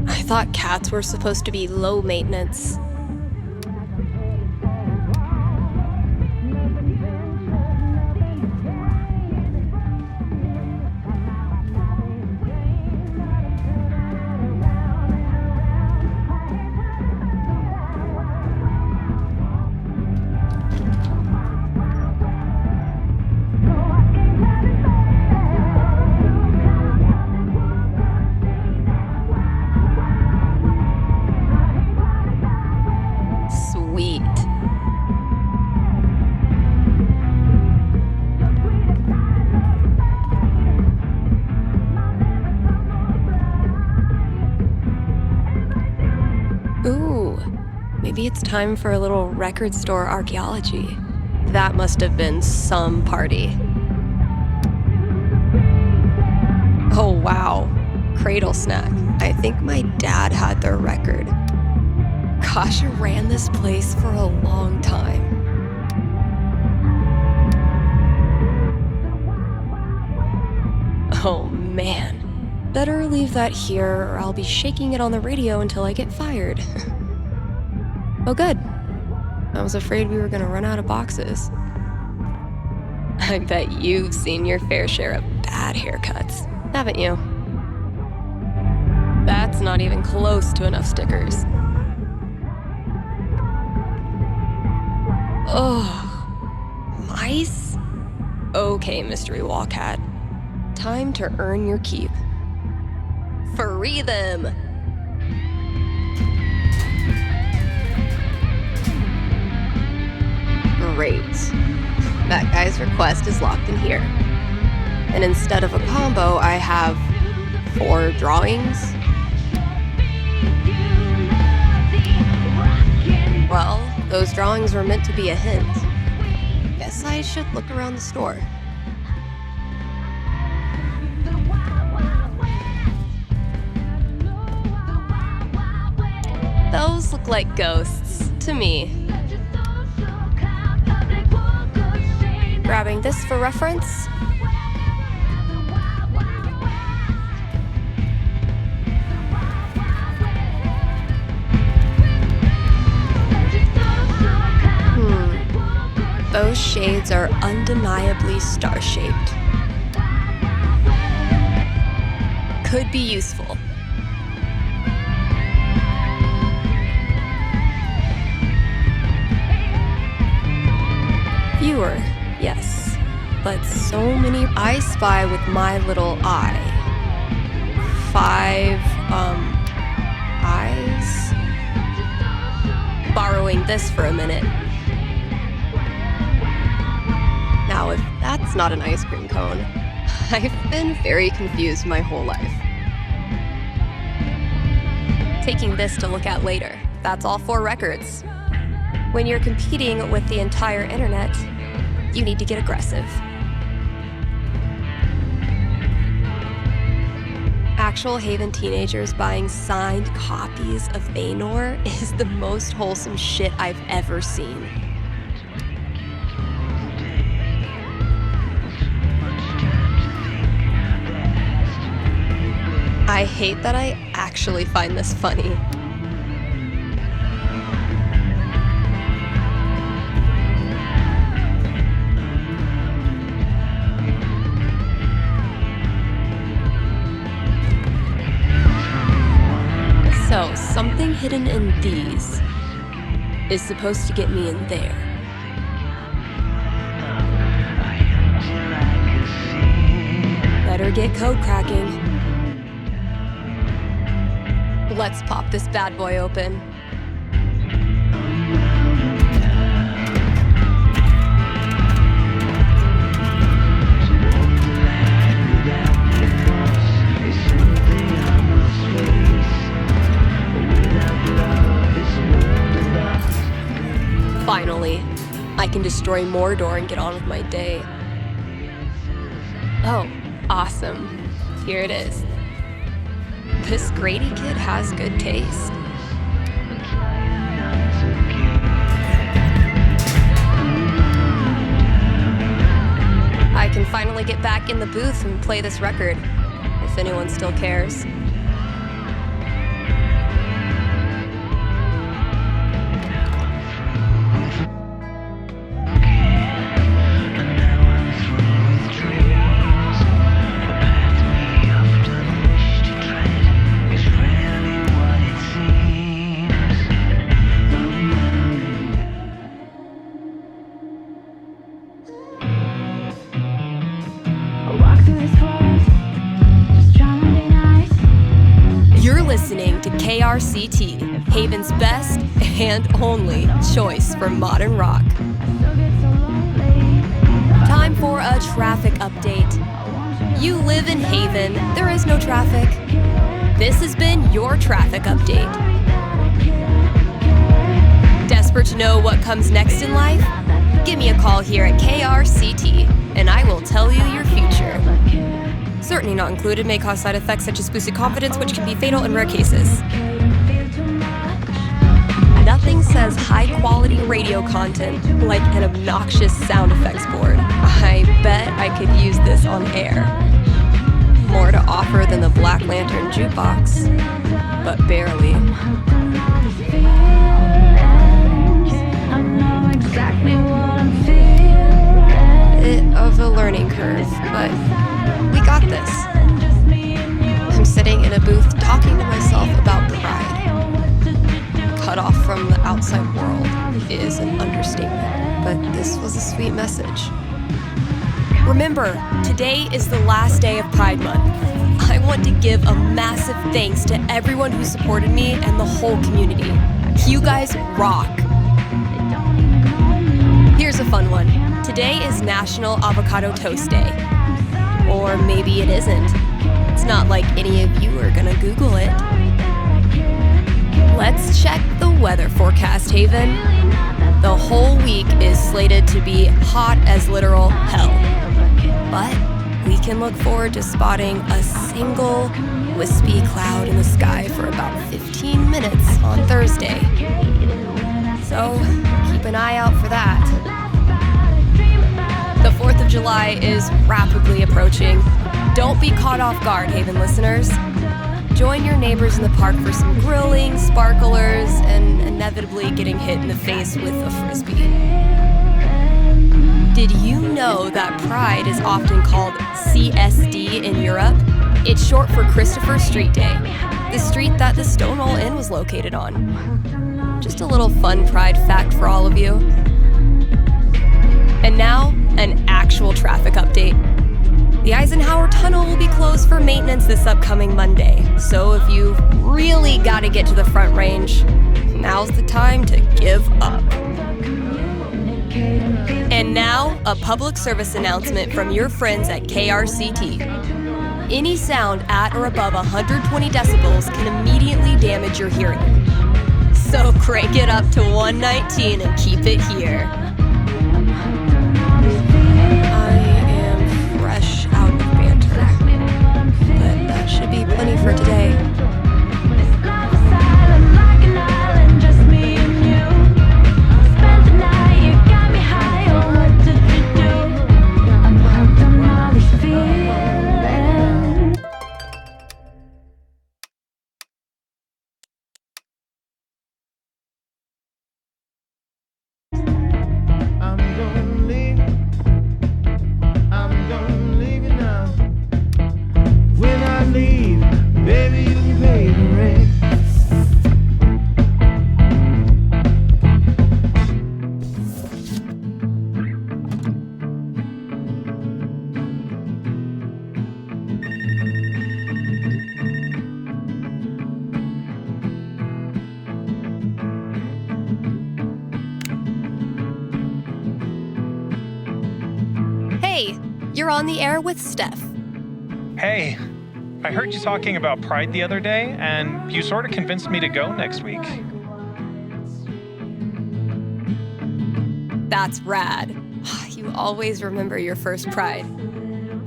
I thought cats were supposed to be low maintenance. Maybe it's time for a little record store archaeology. That must have been some party. Oh wow, cradle snack. I think my dad had their record. Gosh, I ran this place for a long time. Oh man. Better leave that here or I'll be shaking it on the radio until I get fired. Oh good. I was afraid we were gonna run out of boxes. I bet you've seen your fair share of bad haircuts, haven't you? That's not even close to enough stickers. Ugh. Mice? Okay, mystery wall cat. Time to earn your keep. Free them! Great. That guy's request is locked in here. And instead of a combo, I have 4 drawings. Well, those drawings were meant to be a hint. Guess I should look around the store. Those look like ghosts to me. Grabbing this for reference. Those shades are undeniably star-shaped. Could be useful. Fewer, yes, but so many. I spy with my little eye. 5, eyes. Borrowing this for a minute. Now, if that's not an ice cream cone, I've been very confused my whole life. Taking this to look at later. That's all 4 records. When you're competing with the entire internet, you need to get aggressive. Actual Haven teenagers buying signed copies of Baynor is the most wholesome shit I've ever seen. I hate that I actually find this funny. hidden in these is supposed to get me in there. Better get code cracking. Let's pop this bad boy open. Finally, I can destroy Mordor and get on with my day. Oh, awesome. Here it is. This Grady kid has good taste. I can finally get back in the booth and play this record, if anyone still cares. You're listening to KRCT, Haven's best and only choice for modern rock. Time for a traffic update. You live in Haven, there is no traffic. This has been your traffic update. Desperate to know what comes next in life? Give me a call here at KRCT, and I will tell you your future. Certainly not included may cause side effects such as boosted confidence, which can be fatal in rare cases. Nothing says high-quality radio content like an obnoxious sound effects board. I bet I could use this on air. More to offer than the Black Lantern jukebox, but barely. Bit of a learning curve, but we got this. I'm sitting in a booth talking to myself about pride. Cut off from the outside world is an understatement, but this was a sweet message. Remember, today is the last day of Pride Month. I want to give a massive thanks to everyone who supported me and the whole community. You guys rock. Here's a fun one. Today is National Avocado Toast Day. Or maybe it isn't. It's not like any of you are gonna Google it. Let's check the weather forecast, Haven. The whole week is slated to be hot as literal hell. But we can look forward to spotting a single wispy cloud in the sky for about 15 minutes on Thursday. So keep an eye out for that. The 4th of July is rapidly approaching. Don't be caught off guard, Haven listeners. Join your neighbors in the park for some grilling, sparklers, and inevitably getting hit in the face with a frisbee. Did you know that Pride is often called CSD in Europe? It's short for Christopher Street Day, the street that the Stonewall Inn was located on. Just a little fun Pride fact for all of you. And now, an actual traffic update. The Eisenhower Tunnel will be closed for maintenance this upcoming Monday, so if you've really got to get to the Front Range, now's the time to give up. And now, a public service announcement from your friends at KRCT. Any sound at or above 120 decibels can immediately damage your hearing. So crank it up to 119 and keep it here. Should be plenty for today. You're on the air with Steph. Hey, I heard you talking about Pride the other day, and you sort of convinced me to go next week. That's rad. You always remember your first Pride.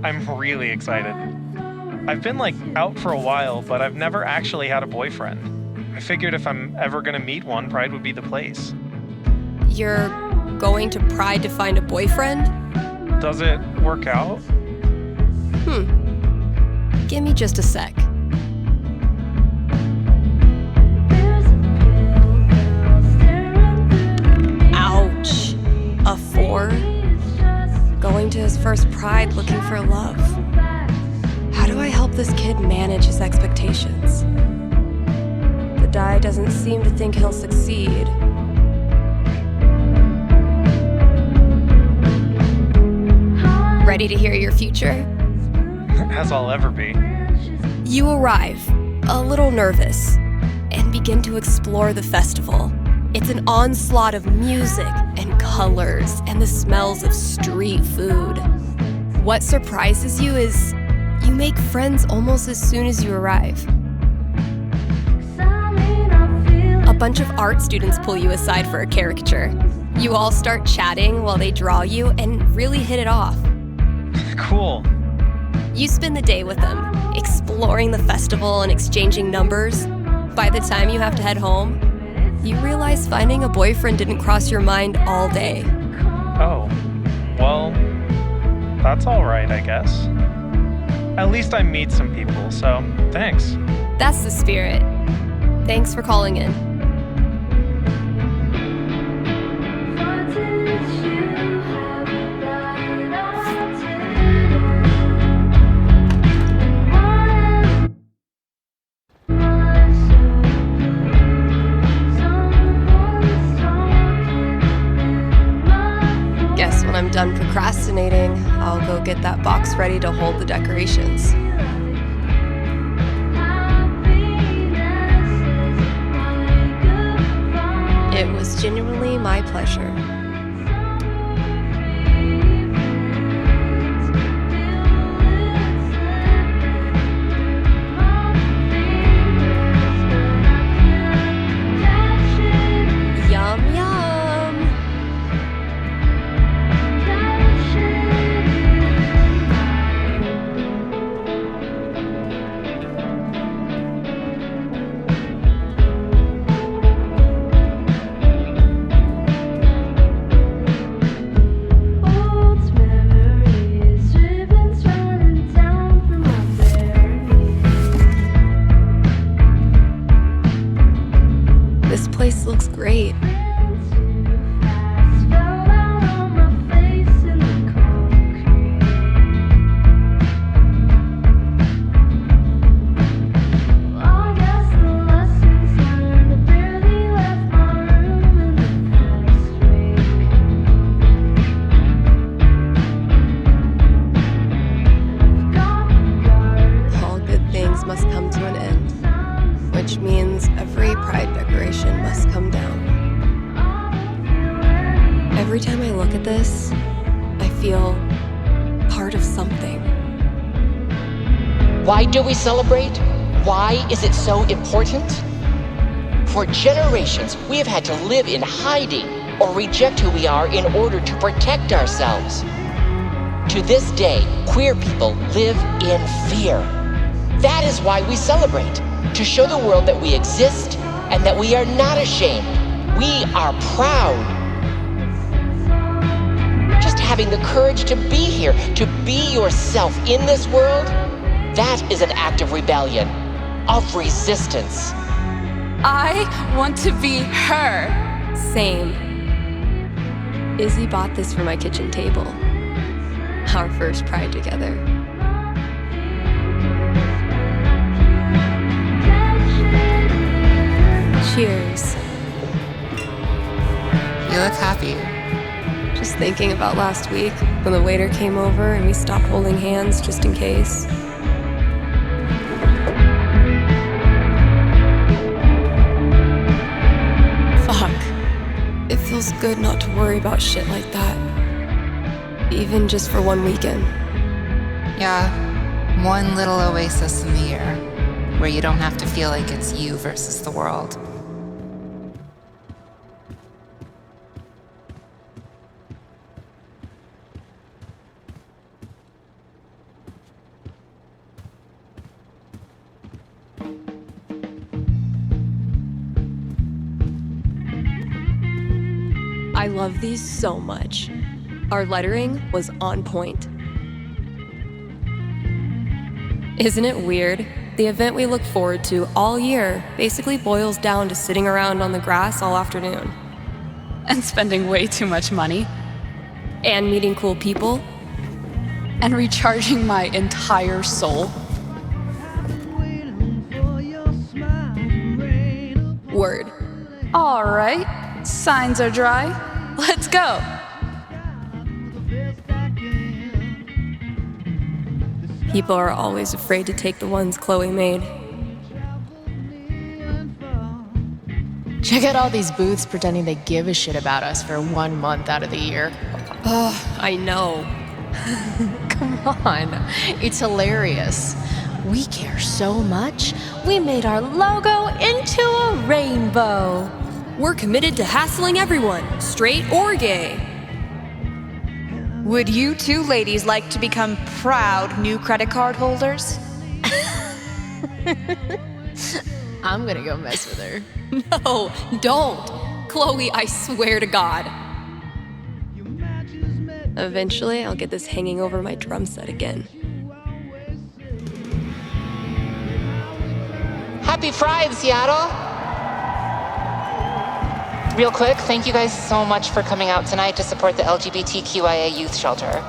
I'm really excited. I've been out for a while, but I've never actually had a boyfriend. I figured if I'm ever gonna meet one, Pride would be the place. You're going to Pride to find a boyfriend? Does it work out? Give me just a sec. Ouch. A 4? Going to his first Pride looking for love. How do I help this kid manage his expectations? The die doesn't seem to think he'll succeed. Ready to hear your future? As I'll ever be. You arrive, a little nervous, and begin to explore the festival. It's an onslaught of music and colors and the smells of street food. What surprises you is you make friends almost as soon as you arrive. A bunch of art students pull you aside for a caricature. You all start chatting while they draw you and really hit it off. Cool. You spend the day with them, exploring the festival and exchanging numbers. By the time you have to head home, you realize finding a boyfriend didn't cross your mind all day. Oh, well, that's all right, I guess. At least I meet some people, so thanks. That's the spirit. Thanks for calling in. Guess when I'm done procrastinating, I'll go get that box ready to hold the decorations. It was genuinely my pleasure. Yum, yum. This place looks great. All good things must come to an end, which means every Pride decoration must come down. Every time I look at this, I feel part of something. Why do we celebrate? Why is it so important? For generations, we have had to live in hiding or reject who we are in order to protect ourselves. To this day, queer people live in fear. That is why we celebrate, to show the world that we exist and that we are not ashamed. We are proud. Just having the courage to be here, to be yourself in this world, that is an act of rebellion, of resistance. I want to be her. Same. Izzy bought this for my kitchen table. Our first Pride together. Cheers. You look happy. Just thinking about last week when the waiter came over and we stopped holding hands just in case. Fuck. It feels good not to worry about shit like that. Even just for one weekend. Yeah, one little oasis in the year where you don't have to feel like it's you versus the world. I love these so much. Our lettering was on point. Isn't it weird? The event we look forward to all year basically boils down to sitting around on the grass all afternoon. And spending way too much money. And meeting cool people. And recharging my entire soul. Word. All right, signs are dry. Let's go. People are always afraid to take the ones Chloe made. Check out all these booths pretending they give a shit about us for 1 month out of the year. Oh, I know. Come on, it's hilarious. We care so much, we made our logo into a rainbow. We're committed to hassling everyone, straight or gay. Would you two ladies like to become proud new credit card holders? I'm gonna go mess with her. No, don't. Chloe, I swear to God. Eventually, I'll get this hanging over my drum set again. Happy Pride, Seattle! Real quick, thank you guys so much for coming out tonight to support the LGBTQIA youth shelter.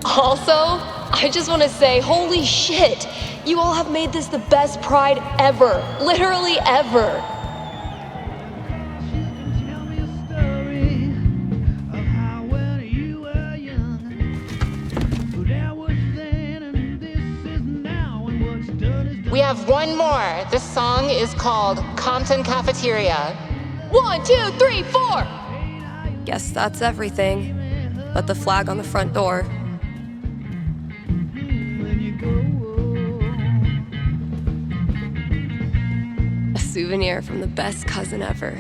Also, I just want to say, holy shit! You all have made this the best Pride ever. Literally ever. We have one more. This song is called Compton Cafeteria. 1, 2, 3, 4! Guess that's everything. But the flag on the front door. A souvenir from the best cousin ever.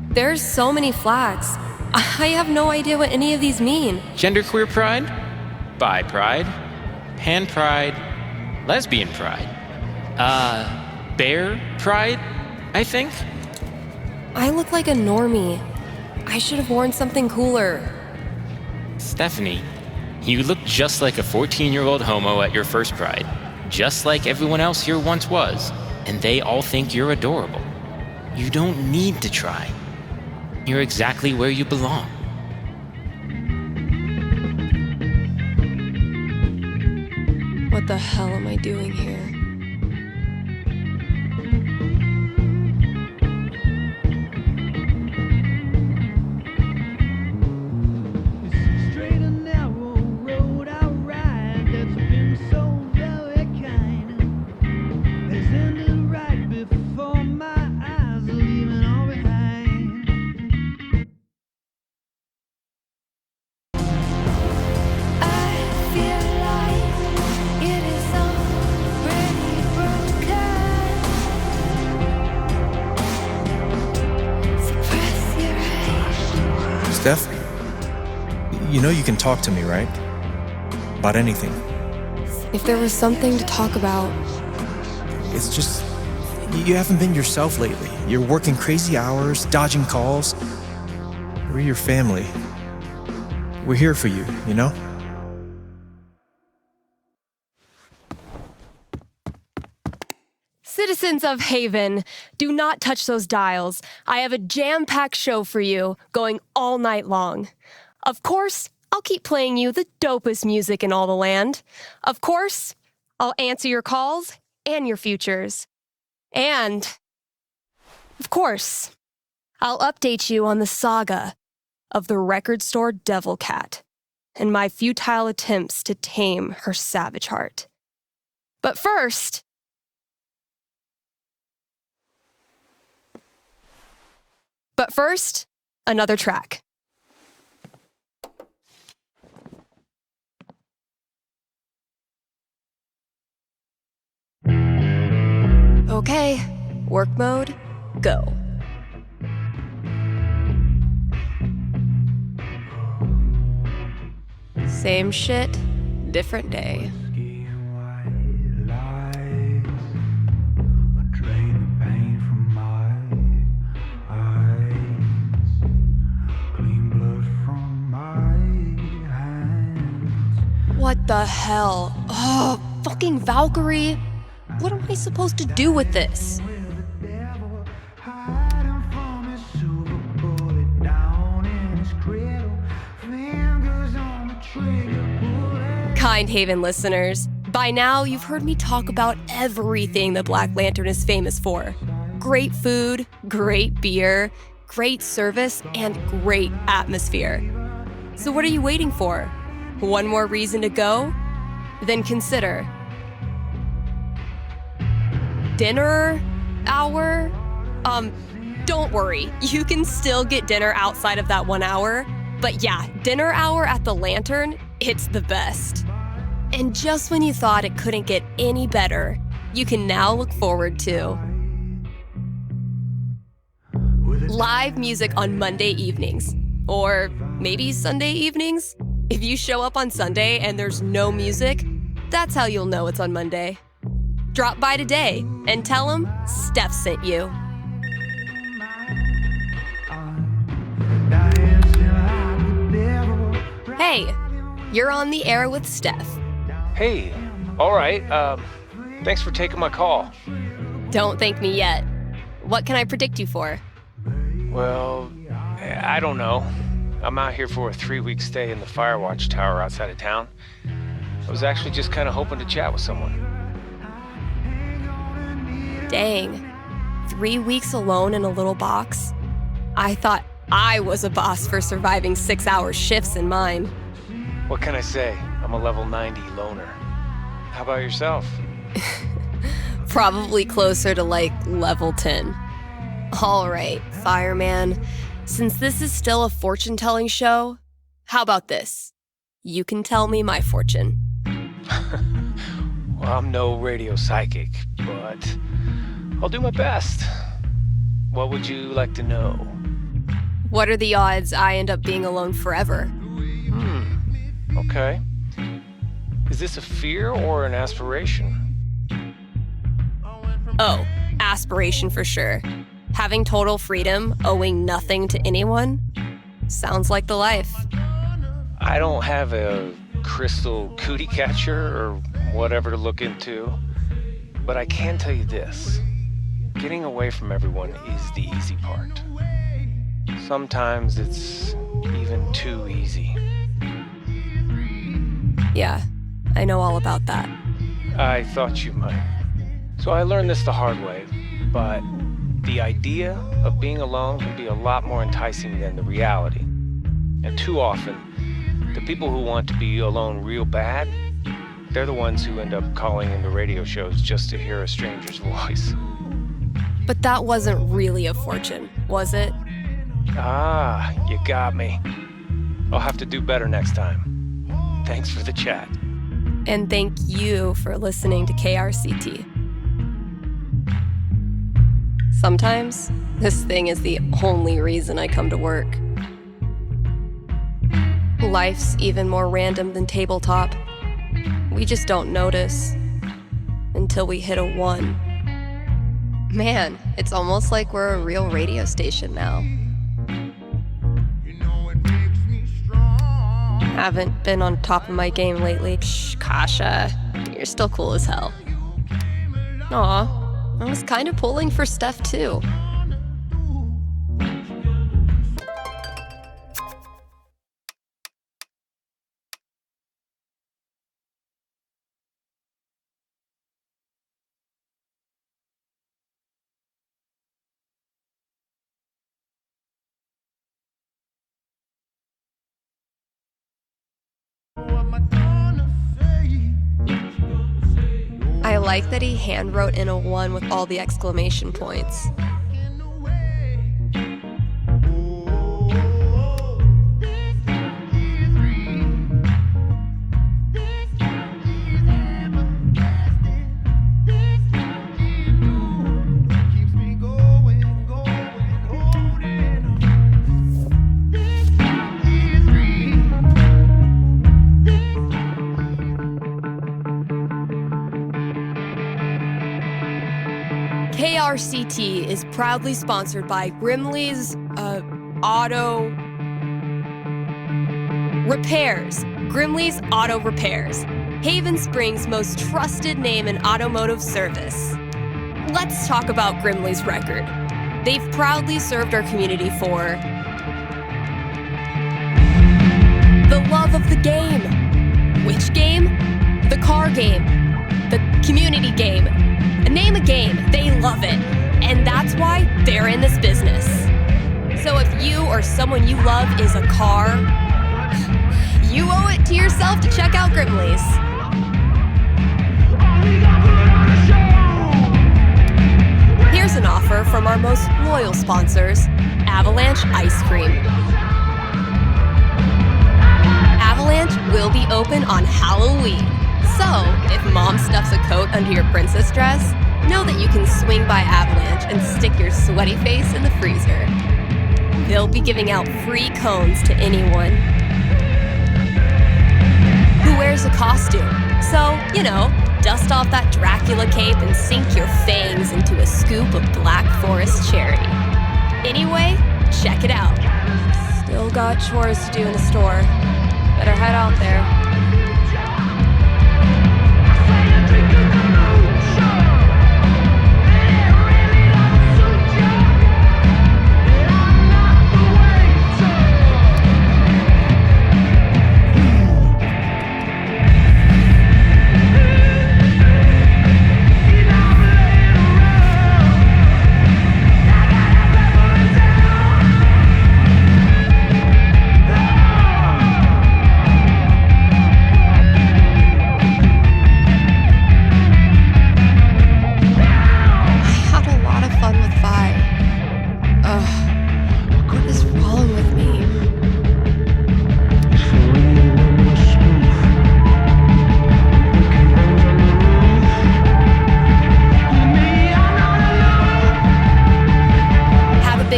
There's so many flags. I have no idea what any of these mean. Genderqueer pride, bi pride, pan pride, lesbian pride, bear pride, I think. I look like a normie. I should have worn something cooler. Stephanie, you look just like a 14-year-old homo at your first pride, just like everyone else here once was, and they all think you're adorable. You don't need to try. You're exactly where you belong. What the hell am I doing here? Steph, you know you can talk to me, right? About anything. If there was something to talk about. It's just, you haven't been yourself lately. You're working crazy hours, dodging calls. We're your family. We're here for you, you know? Citizens of Haven, do not touch those dials. I have a jam-packed show for you, going all night long. Of course, I'll keep playing you the dopest music in all the land. Of course, I'll answer your calls and your futures. And, of course, I'll update you on the saga of the record store Devil Cat and my futile attempts to tame her savage heart. But first, another track. Okay, work mode, go. Same shit, different day. What the hell? Oh, fucking Valkyrie! What am I supposed to do with this? Kind Haven listeners, by now you've heard me talk about everything the Black Lantern is famous for. Great food, great beer, great service, and great atmosphere. So what are you waiting for? One more reason to go? Then consider dinner hour? Don't worry, you can still get dinner outside of that 1 hour. But yeah, dinner hour at the Lantern, it's the best. And just when you thought it couldn't get any better, you can now look forward to live music on Monday evenings, or maybe Sunday evenings. If you show up on Sunday and there's no music, that's how you'll know it's on Monday. Drop by today and tell them Steph sent you. Hey, you're on the air with Steph. Hey, all right. Thanks for taking my call. Don't thank me yet. What can I predict you for? Well, I don't know. I'm out here for a 3-week stay in the Firewatch Tower outside of town. I was actually just kind of hoping to chat with someone. Dang. 3 weeks alone in a little box? I thought I was a boss for surviving 6-hour shifts in mine. What can I say? I'm a level 90 loner. How about yourself? Probably closer to like level 10. All right, fireman. Since this is still a fortune-telling show, how about this? You can tell me my fortune. Well, I'm no radio psychic, but I'll do my best. What would you like to know? What are the odds I end up being alone forever? Okay. Is this a fear or an aspiration? Oh, aspiration for sure. Having total freedom, owing nothing to anyone, sounds like the life. I don't have a crystal cootie catcher or whatever to look into, but I can tell you this. Getting away from everyone is the easy part. Sometimes it's even too easy. Yeah, I know all about that. I thought you might. So I learned this the hard way, but the idea of being alone can be a lot more enticing than the reality. And too often, the people who want to be alone real bad, they're the ones who end up calling into radio shows just to hear a stranger's voice. But that wasn't really a fortune, was it? Ah, you got me. I'll have to do better next time. Thanks for the chat. And thank you for listening to KRCT. Sometimes, this thing is the only reason I come to work. Life's even more random than tabletop. We just don't notice until we hit a 1. Man, it's almost like we're a real radio station now. Haven't been on top of my game lately. Shh, Kasha, you're still cool as hell. Aw, I was kind of pulling for Steph too. I like that he handwrote in a 1 with all the exclamation points. KRCT is proudly sponsored by Grimley's Auto Repairs. Grimley's Auto Repairs, Haven Springs' most trusted name in automotive service. Let's talk about Grimley's record. They've proudly served our community for the love of the game. Which game? The car game. The community game. Name a game, they love it. And that's why they're in this business. So if you or someone you love is a car, you owe it to yourself to check out Grimley's. Here's an offer from our most loyal sponsors, Avalanche Ice Cream. Avalanche will be open on Halloween. So, if mom stuffs a coat under your princess dress, know that you can swing by Avalanche and stick your sweaty face in the freezer. They'll be giving out free cones to anyone who wears a costume. So, dust off that Dracula cape and sink your fangs into a scoop of Black Forest cherry. Anyway, check it out. Still got chores to do in the store. Better head out there.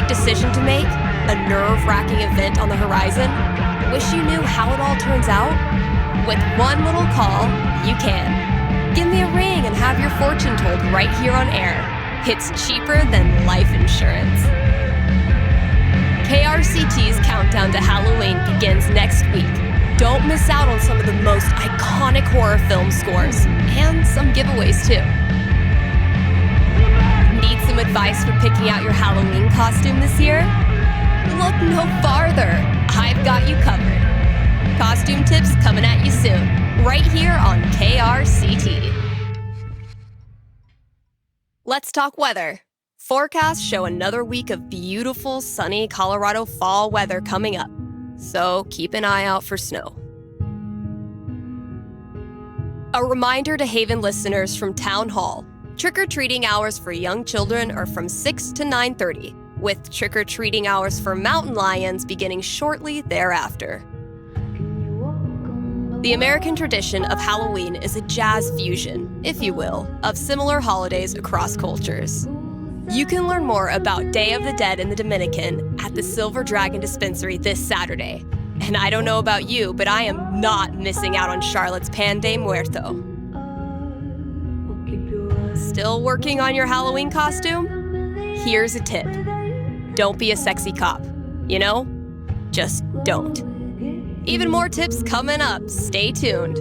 Decision to make? A nerve-wracking event on the horizon? Wish you knew how it all turns out? With one little call, you can. Give me a ring and have your fortune told right here on air. It's cheaper than life insurance. KRCT's countdown to Halloween begins next week. Don't miss out on some of the most iconic horror film scores, and some giveaways too. Need some advice for picking out your Halloween costume this year? Look no farther. I've got you covered. Costume tips coming at you soon, right here on KRCT. Let's talk weather. Forecasts show another week of beautiful, sunny Colorado fall weather coming up, so keep an eye out for snow. A reminder to Haven listeners from Town Hall. Trick-or-treating hours for young children are from 6 to 9:30, with trick-or-treating hours for mountain lions beginning shortly thereafter. The American tradition of Halloween is a jazz fusion, if you will, of similar holidays across cultures. You can learn more about Day of the Dead in the Dominican at the Silver Dragon Dispensary this Saturday. And I don't know about you, but I am not missing out on Charlotte's Pan de Muerto. Still working on your Halloween costume? Here's a tip. Don't be a sexy cop. Just don't. Even more tips coming up. Stay tuned.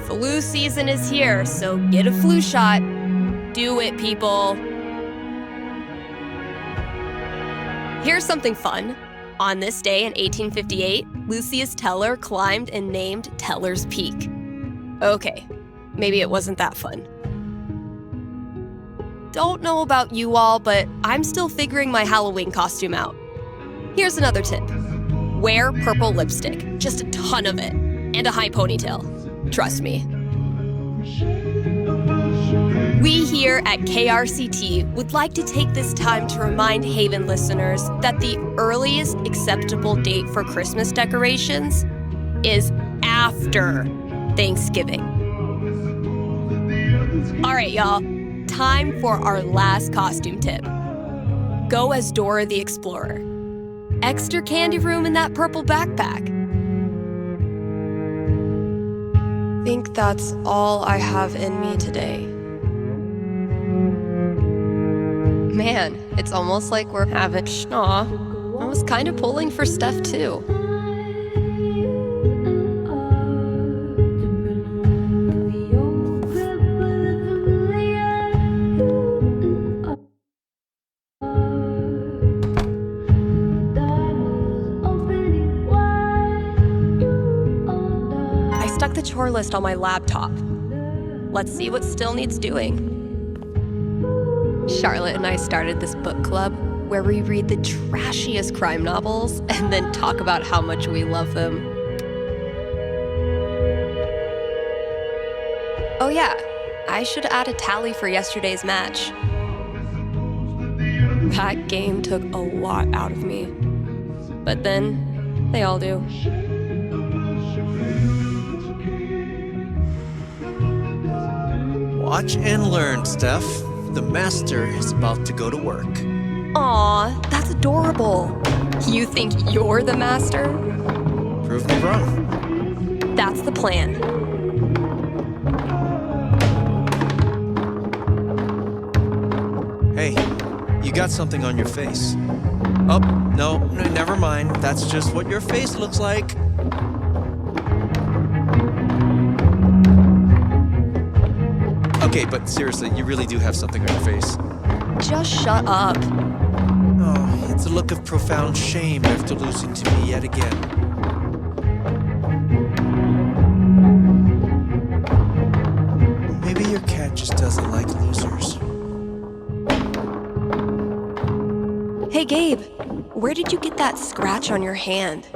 Flu season is here, so get a flu shot. Do it, people. Here's something fun. On this day in 1858, Lucius Teller climbed and named Teller's Peak. Okay, maybe it wasn't that fun. Don't know about you all, but I'm still figuring my Halloween costume out. Here's another tip. Wear purple lipstick, just a ton of it, and a high ponytail. Trust me. We here at KRCT would like to take this time to remind Haven listeners that the earliest acceptable date for Christmas decorations is after Thanksgiving. All right, y'all, time for our last costume tip. Go as Dora the Explorer. Extra candy room in that purple backpack. Think that's all I have in me today. Man, it's almost like we're having... Aw, I was kind of pulling for Steph, too. I stuck the chore list on my laptop. Let's see what still needs doing. Charlotte and I started this book club where we read the trashiest crime novels and then talk about how much we love them. Oh yeah, I should add a tally for yesterday's match. That game took a lot out of me. But then, they all do. Watch and learn, Steph. The master is about to go to work. Aw, that's adorable. You think you're the master? Prove me wrong. That's the plan. Hey, you got something on your face. Oh, no, never mind. That's just what your face looks like. Okay, but seriously, you really do have something on your face. Just shut up. Oh, it's a look of profound shame after losing to me yet again. Maybe your cat just doesn't like losers. Hey, Gabe, where did you get that scratch on your hand?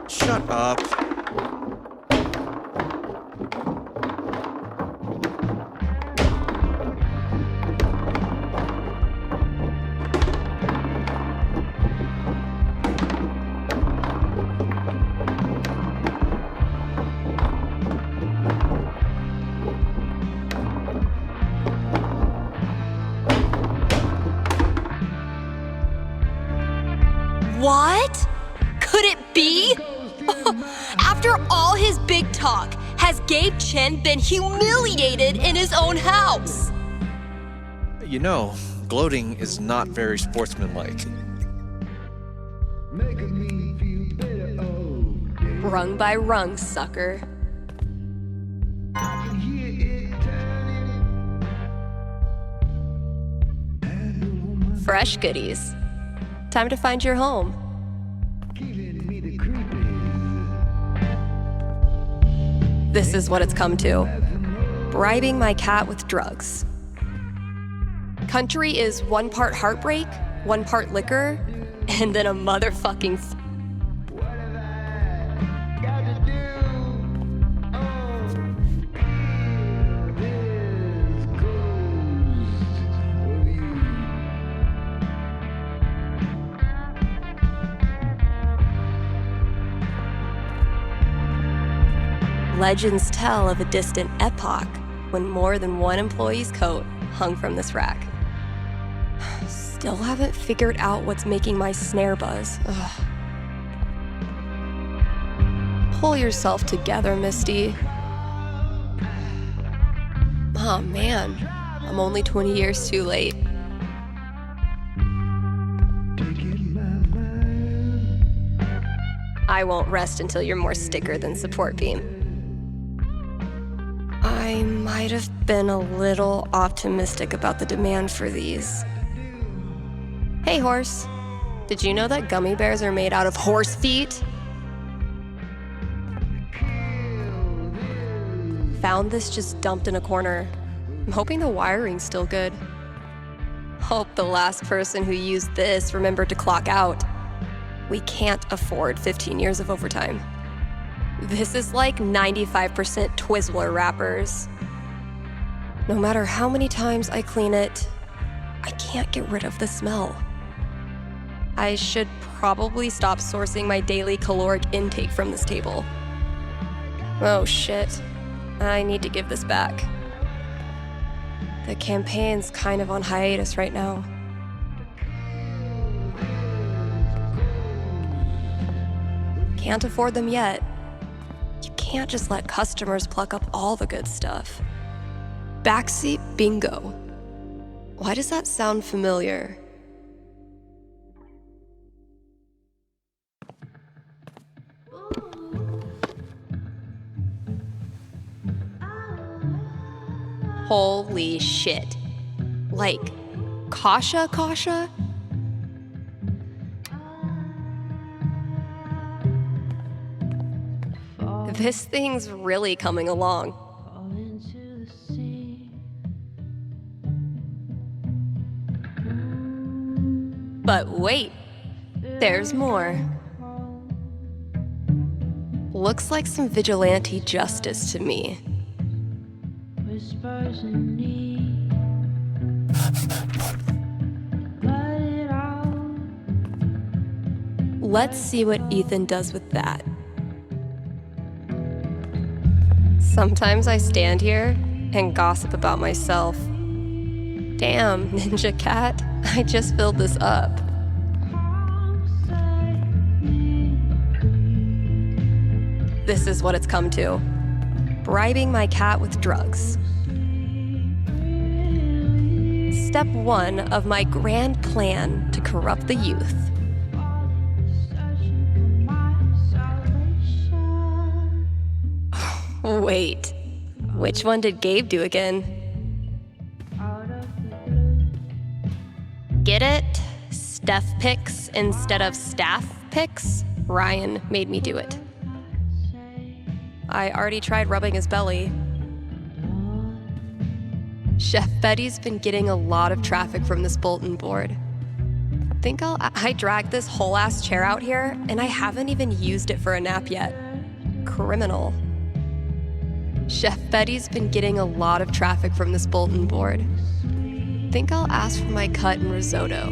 Shut up. What? Could it be? After all his big talk, has Gabe Chen been humiliated in his own house? You know, gloating is not very sportsmanlike. Rung by rung, sucker. Fresh goodies. Time to find your home. This is what it's come to. Bribing my cat with drugs. Country is 1 part heartbreak, 1 part liquor, and then a motherfucking... Legends tell of a distant epoch when more than one employee's coat hung from this rack. Still haven't figured out what's making my snare buzz. Ugh. Pull yourself together, Misty. Oh man, I'm only 20 years too late. I won't rest until you're more sticker than support beam. I might have been a little optimistic about the demand for these. Hey, horse. Did you know that gummy bears are made out of horse feet? Found this just dumped in a corner. I'm hoping the wiring's still good. Hope the last person who used this remembered to clock out. We can't afford 15 years of overtime. This is like 95% Twizzler wrappers. No matter how many times I clean it, I can't get rid of the smell. I should probably stop sourcing my daily caloric intake from this table. Oh shit, I need to give this back. The campaign's kind of on hiatus right now. Can't afford them yet. You can't just let customers pluck up all the good stuff. Backseat bingo. Why does that sound familiar? Holy shit. Like, Kasha? This thing's really coming along. But wait, there's more. Looks like some vigilante justice to me. Let's see what Ethan does with that. Sometimes I stand here and gossip about myself. Damn, Ninja Cat, I just filled this up. This is what it's come to. Bribing my cat with drugs. Step 1 of my grand plan to corrupt the youth. Wait, which one did Gabe do again? Get it? Steph picks instead of staff picks? Ryan made me do it. I already tried rubbing his belly. Chef Betty's been getting a lot of traffic from this bulletin board. I dragged this whole ass chair out here, and I haven't even used it for a nap yet. Criminal. Chef Betty's been getting a lot of traffic from this bulletin board. Think I'll ask for my cut and risotto.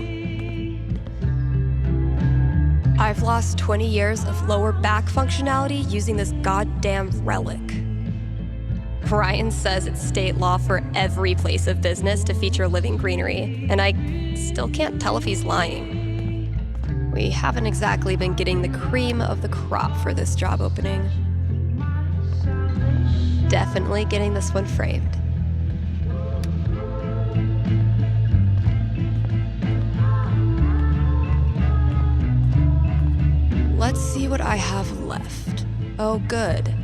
I've lost 20 years of lower back functionality using this goddamn relic. Ryan says it's state law for every place of business to feature living greenery, and I still can't tell if he's lying. We haven't exactly been getting the cream of the crop for this job opening. Definitely getting this one framed. Let's see what I have left. Oh, good.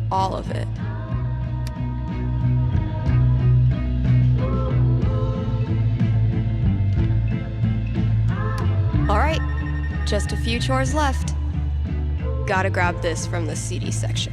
All of it. All right, just a few chores left. Gotta grab this from the CD section.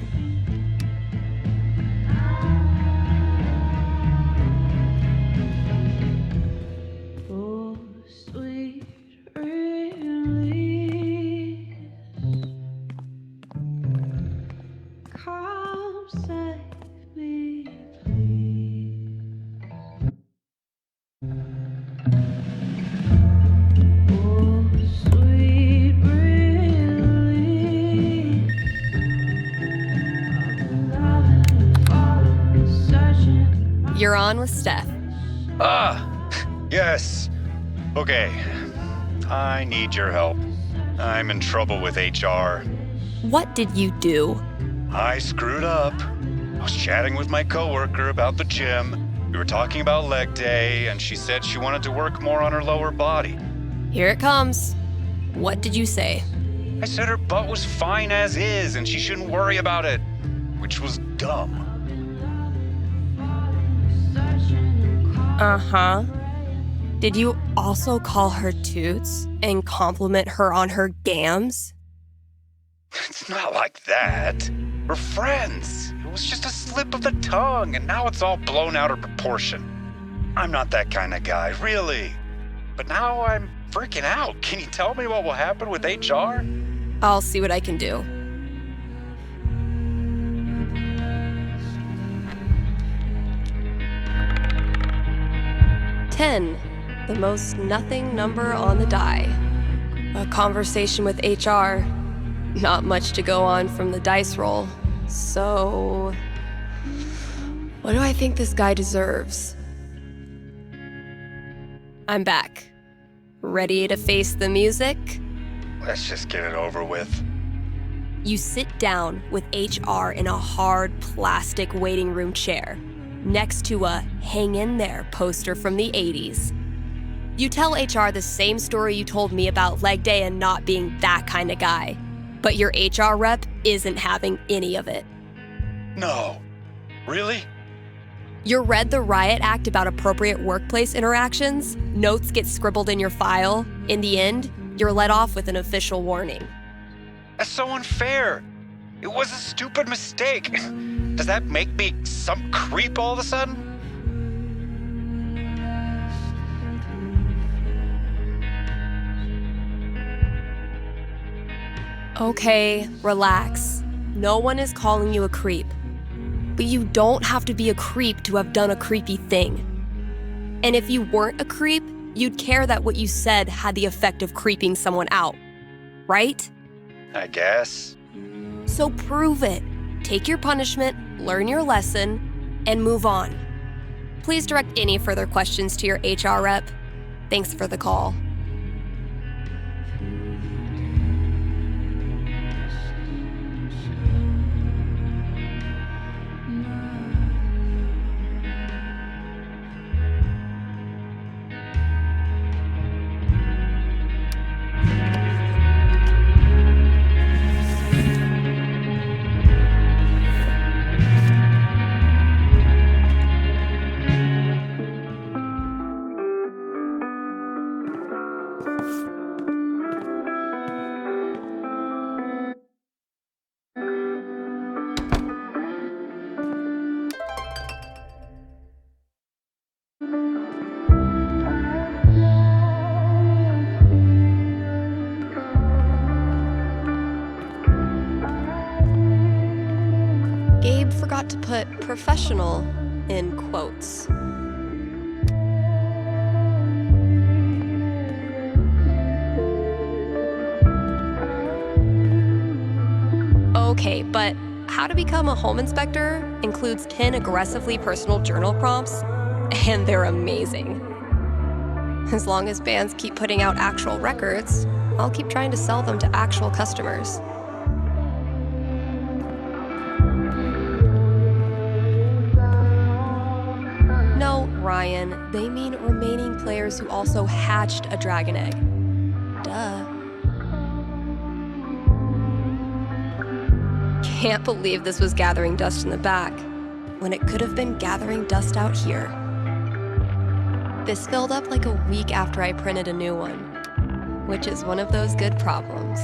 You're on with Steph. Yes. Okay. I need your help. I'm in trouble with HR. What did you do? I screwed up. I was chatting with my coworker about the gym. We were talking about leg day, and she said she wanted to work more on her lower body. Here it comes. What did you say? I said her butt was fine as is, and she shouldn't worry about it, which was dumb. Uh-huh. Did you also call her toots and compliment her on her gams? It's not like that. We're friends. It was just a slip of the tongue, and now it's all blown out of proportion. I'm not that kind of guy, really. But now I'm freaking out. Can you tell me what will happen with HR? I'll see what I can do. $10, the most nothing number on the die. A conversation with HR. Not much to go on from the dice roll. So, what do I think this guy deserves? I'm back. Ready to face the music? Let's just get it over with. You sit down with HR in a hard plastic waiting room chair. next to a "Hang in there" poster from the 80s. You tell HR the same story you told me about leg day and not being that kind of guy, but your HR rep isn't having any of it. No. Really? You're read the riot act about appropriate workplace interactions, notes get scribbled in your file. In the end, you're let off with an official warning. That's so unfair. It was a stupid mistake. Does that make me some creep all of a sudden? Okay, relax. No one is calling you a creep. But you don't have to be a creep to have done a creepy thing. And if you weren't a creep, you'd care that what you said had the effect of creeping someone out, right? I guess. So prove it. Take your punishment, learn your lesson, and move on. Please direct any further questions to your HR rep. Thanks for the call. Gabe forgot to put professional in quotes. Okay, but how to become a home inspector includes 10 aggressively personal journal prompts, and they're amazing. As long as bands keep putting out actual records, I'll keep trying to sell them to actual customers. No, Ryan, they mean remaining players who also hatched a dragon egg. Duh. Can't believe this was gathering dust in the back, when it could have been gathering dust out here. This filled up like a week after I printed a new one, which is one of those good problems.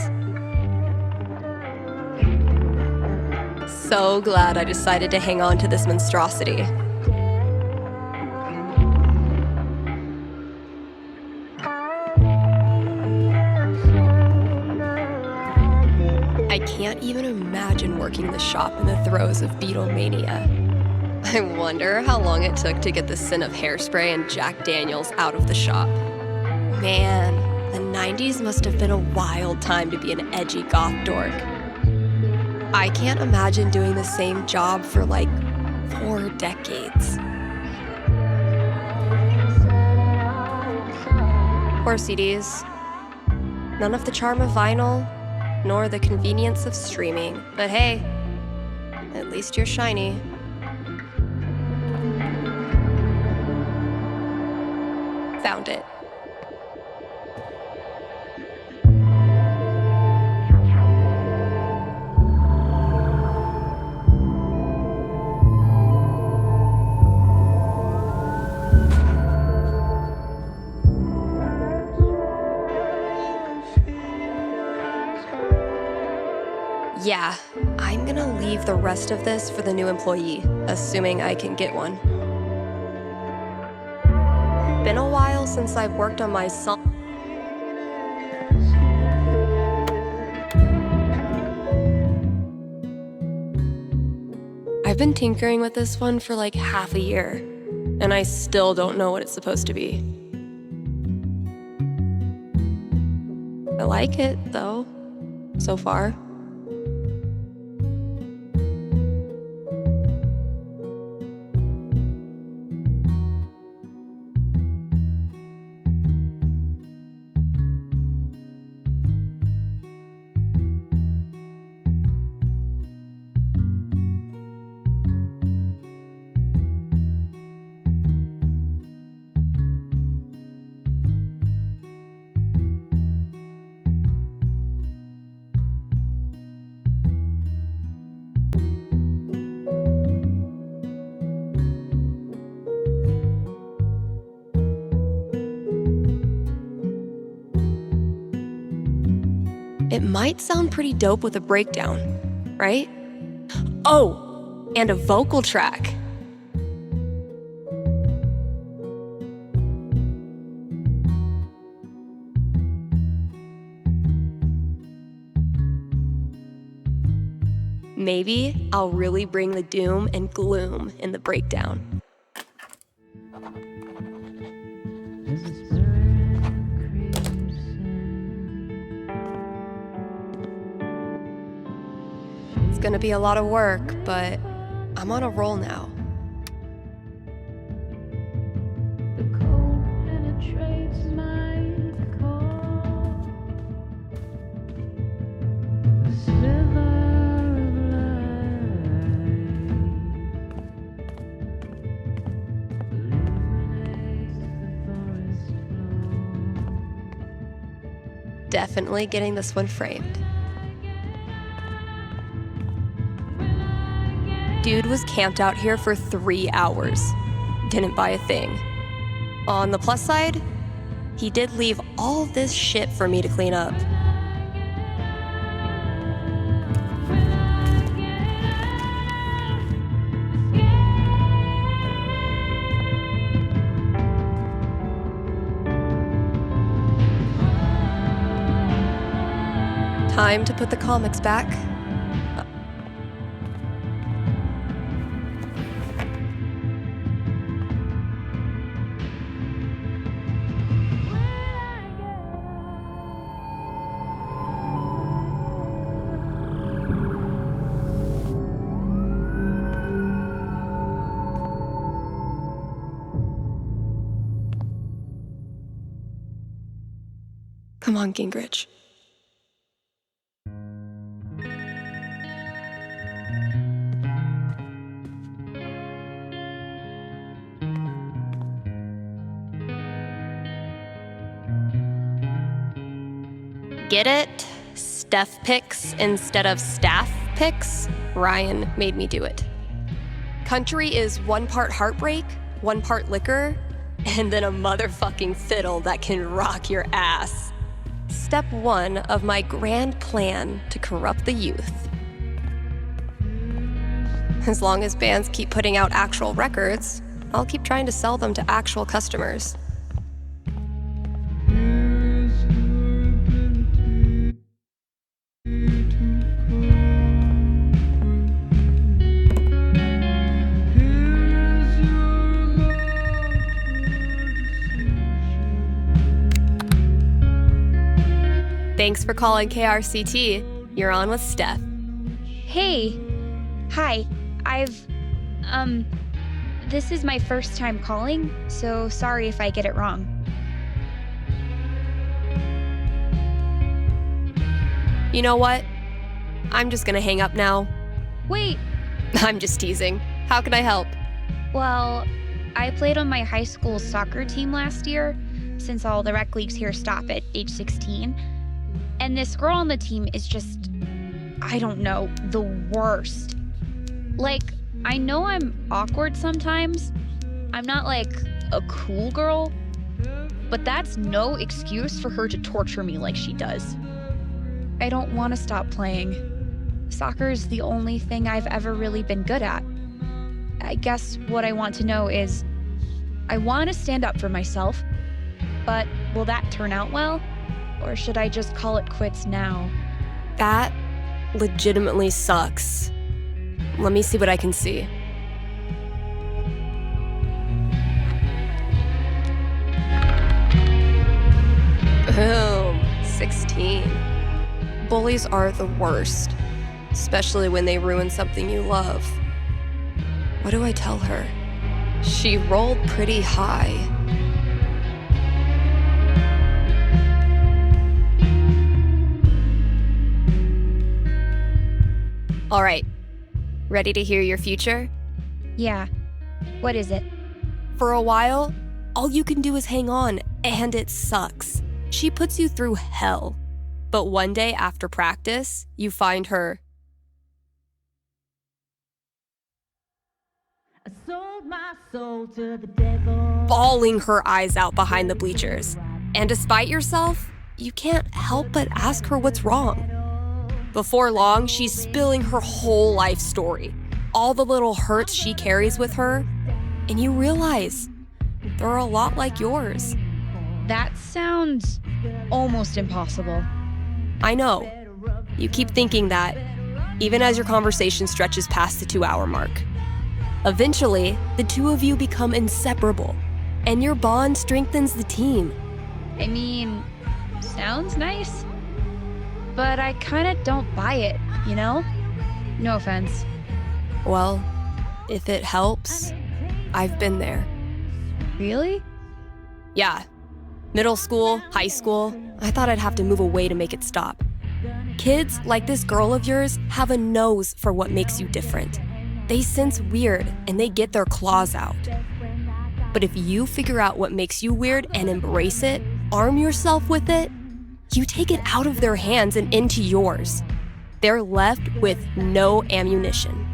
So glad I decided to hang on to this monstrosity. I can't even imagine working the shop in the throes of Beatlemania. I wonder how long it took to get the scent of hairspray and Jack Daniels out of the shop. Man, the 90s must have been a wild time to be an edgy goth dork. I can't imagine doing the same job for like 4 decades. Poor CDs. None of the charm of vinyl, nor the convenience of streaming. But hey, at least you're shiny. Found it. Yeah, I'm gonna leave the rest of this for the new employee, assuming I can get one. Been a while since I've worked on my song. I've been tinkering with this one for like half a year, and I still don't know what it's supposed to be. I like it, though, so far. It might sound pretty dope with a breakdown, right? Oh, and a vocal track. Maybe I'll really bring the doom and gloom in the breakdown. It's gonna be a lot of work, but I'm on a roll now. Definitely getting this one framed. Dude was camped out here for 3 hours. Didn't buy a thing. On the plus side, he did leave all this shit for me to clean up. Time to put the comics back. Come on, Gingrich. Get it? Steph picks instead of staff picks? Ryan made me do it. Country is 1 part heartbreak, 1 part liquor, and then a motherfucking fiddle that can rock your ass. Step 1 of my grand plan to corrupt the youth. As long as bands keep putting out actual records, I'll keep trying to sell them to actual customers. Thanks for calling KRCT. You're on with Steph. Hey. Hi. This is my first time calling, so sorry if I get it wrong. You know what? I'm just gonna hang up now. Wait. I'm just teasing. How can I help? Well, I played on my high school soccer team last year, since all the rec leagues here stop at age 16. And this girl on the team is just, I don't know, the worst. Like, I know I'm awkward sometimes. I'm not like a cool girl, but that's no excuse for her to torture me like she does. I don't want to stop playing. Soccer's the only thing I've ever really been good at. I guess what I want to know is, I want to stand up for myself, but will that turn out well? Or should I just call it quits now? That legitimately sucks. Let me see what I can see. Boom, 16. Bullies are the worst, especially when they ruin something you love. What do I tell her? She rolled pretty high. All right, ready to hear your future? Yeah. What is it? For a while, all you can do is hang on, and it sucks. She puts you through hell. But one day after practice, you find her. I sold my soul to the devil. Bawling her eyes out behind the bleachers. And despite yourself, you can't help but ask her what's wrong. Before long, she's spilling her whole life story, all the little hurts she carries with her, and you realize they're a lot like yours. That sounds almost impossible. I know. You keep thinking that, even as your conversation stretches past the 2-hour mark. Eventually, the two of you become inseparable, and your bond strengthens the team. I mean, sounds nice, but I kind of don't buy it, you know? No offense. Well, if it helps, I've been there. Really? Yeah. Middle school, high school, I thought I'd have to move away to make it stop. Kids like this girl of yours have a nose for what makes you different. They sense weird and they get their claws out. But if you figure out what makes you weird and embrace it, arm yourself with it, you take it out of their hands and into yours. They're left with no ammunition.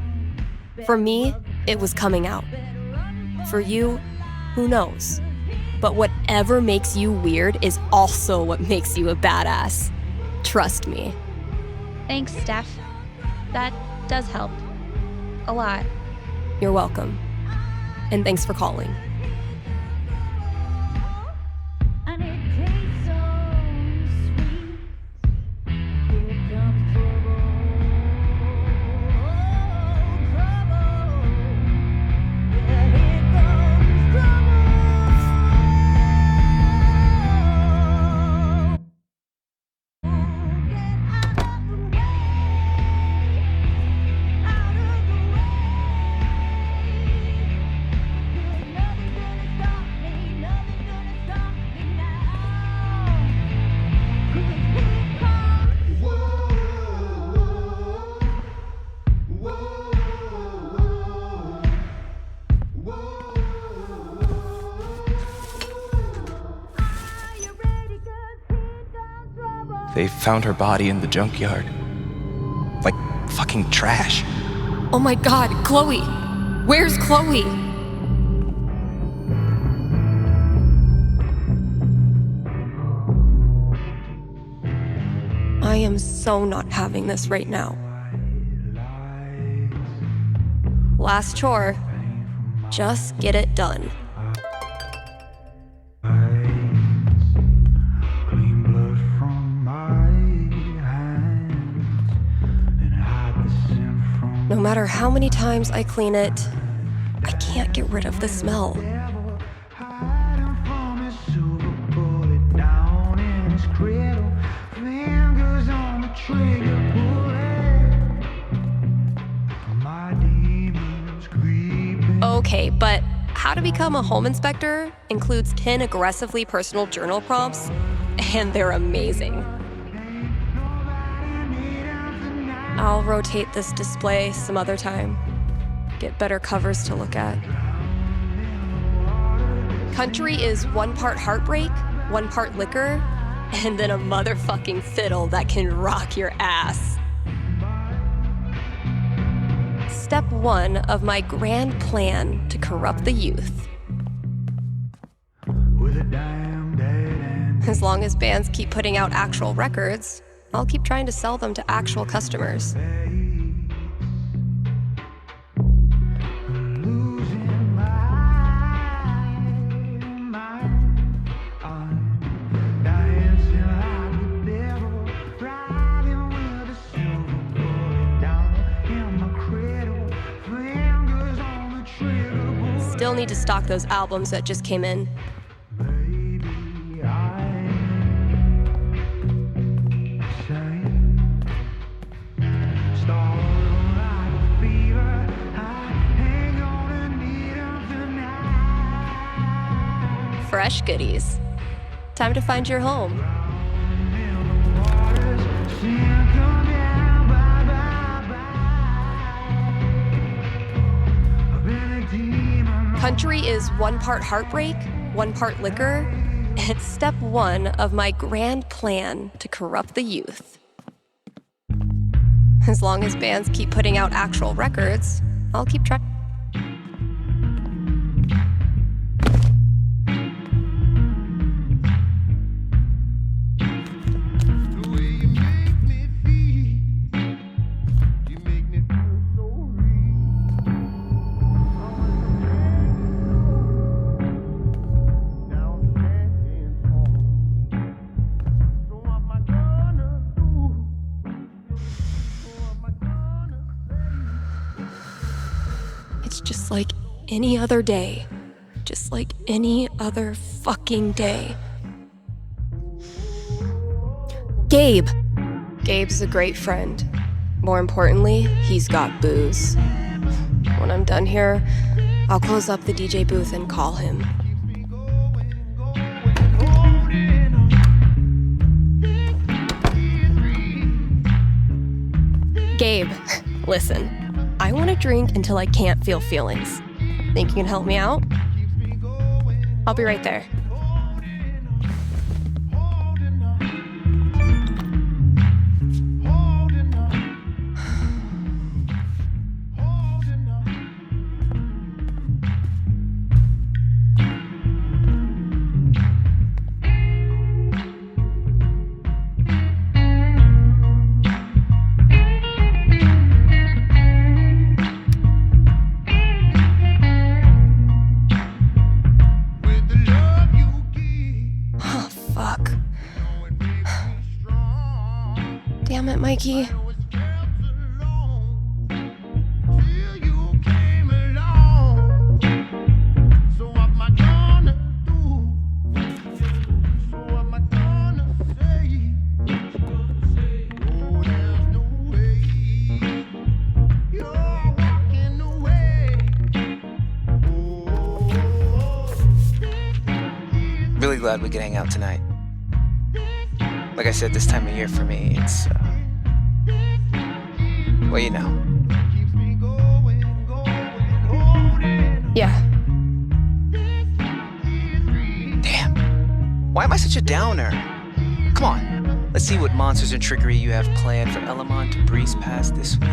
For me, it was coming out. For you, who knows? But whatever makes you weird is also what makes you a badass. Trust me. Thanks, Steph. That does help. A lot. You're welcome. And thanks for calling. They found her body in the junkyard. Like fucking trash. Oh my God, Chloe! Where's Chloe? I am so not having this right now. Last chore. Just get it done. No matter how many times I clean it, I can't get rid of the smell. Okay, but how to become a home inspector includes 10 aggressively personal journal prompts, and they're amazing. I'll rotate this display some other time. Get better covers to look at. Country is 1 part heartbreak, 1 part liquor, and then a motherfucking fiddle that can rock your ass. Step 1 of my grand plan to corrupt the youth. As long as bands keep putting out actual records, I'll keep trying to sell them to actual customers. Still need to stock those albums that just came in. Fresh goodies. Time to find your home. Country is 1 part heartbreak, 1 part liquor. It's step 1 of my grand plan to corrupt the youth. As long as bands keep putting out actual records, I'll keep trying. It's just like any other day. Just like any other fucking day. Gabe. Gabe's a great friend. More importantly, he's got booze. When I'm done here, I'll close up the DJ booth and call him. Gabe, listen. I want to drink until I can't feel feelings. Think you can help me out? I'll be right there. Damn it, Mikey. Really glad we could hang out tonight. Like I said, this time of year for me, it's, well, you know. Yeah. Damn. Why am I such a downer? Come on. Let's see what monsters and trickery you have planned for Elamon to breeze past this week.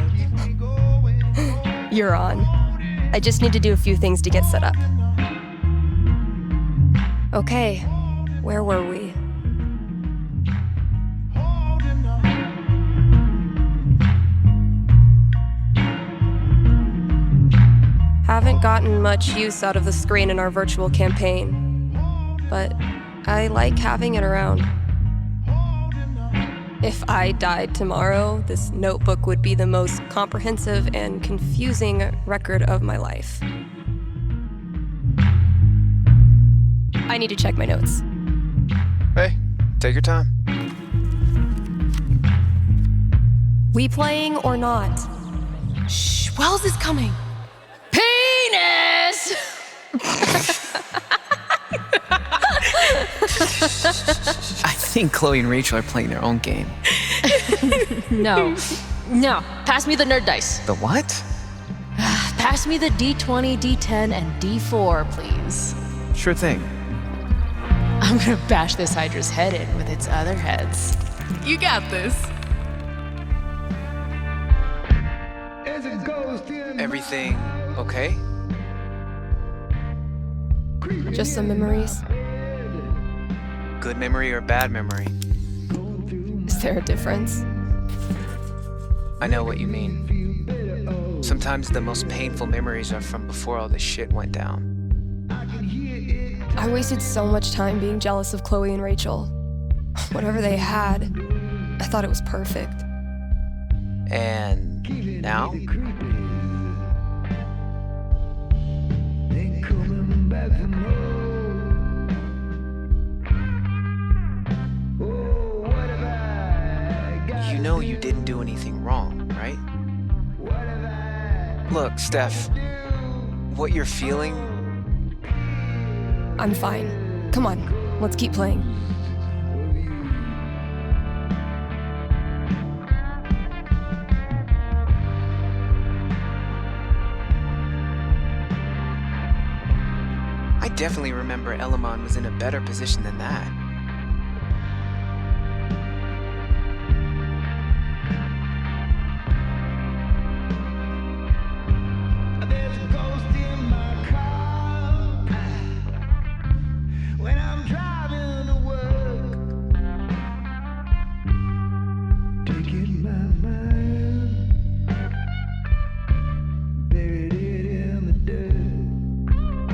You're on. I just need to do a few things to get set up. Okay, where were we? Haven't gotten much use out of the screen in our virtual campaign, but I like having it around. If I died tomorrow, this notebook would be the most comprehensive and confusing record of my life. I need to check my notes. Hey, take your time. We playing or not? Shh, Wells is coming. Penis! I think Chloe and Rachel are playing their own game. No. Pass me the nerd dice. The what? Pass me the D20, D10, and D4, please. Sure thing. I'm gonna bash this Hydra's head in with its other heads. You got this. Everything okay? Just some memories. Good memory or bad memory? Is there a difference? I know what you mean. Sometimes the most painful memories are from before all this shit went down. I wasted so much time being jealous of Chloe and Rachel. Whatever they had, I thought it was perfect. And now? You know you didn't do anything wrong, right? Look, Steph, what you're feeling... I'm fine. Come on, let's keep playing. I definitely remember Elamon was in a better position than that.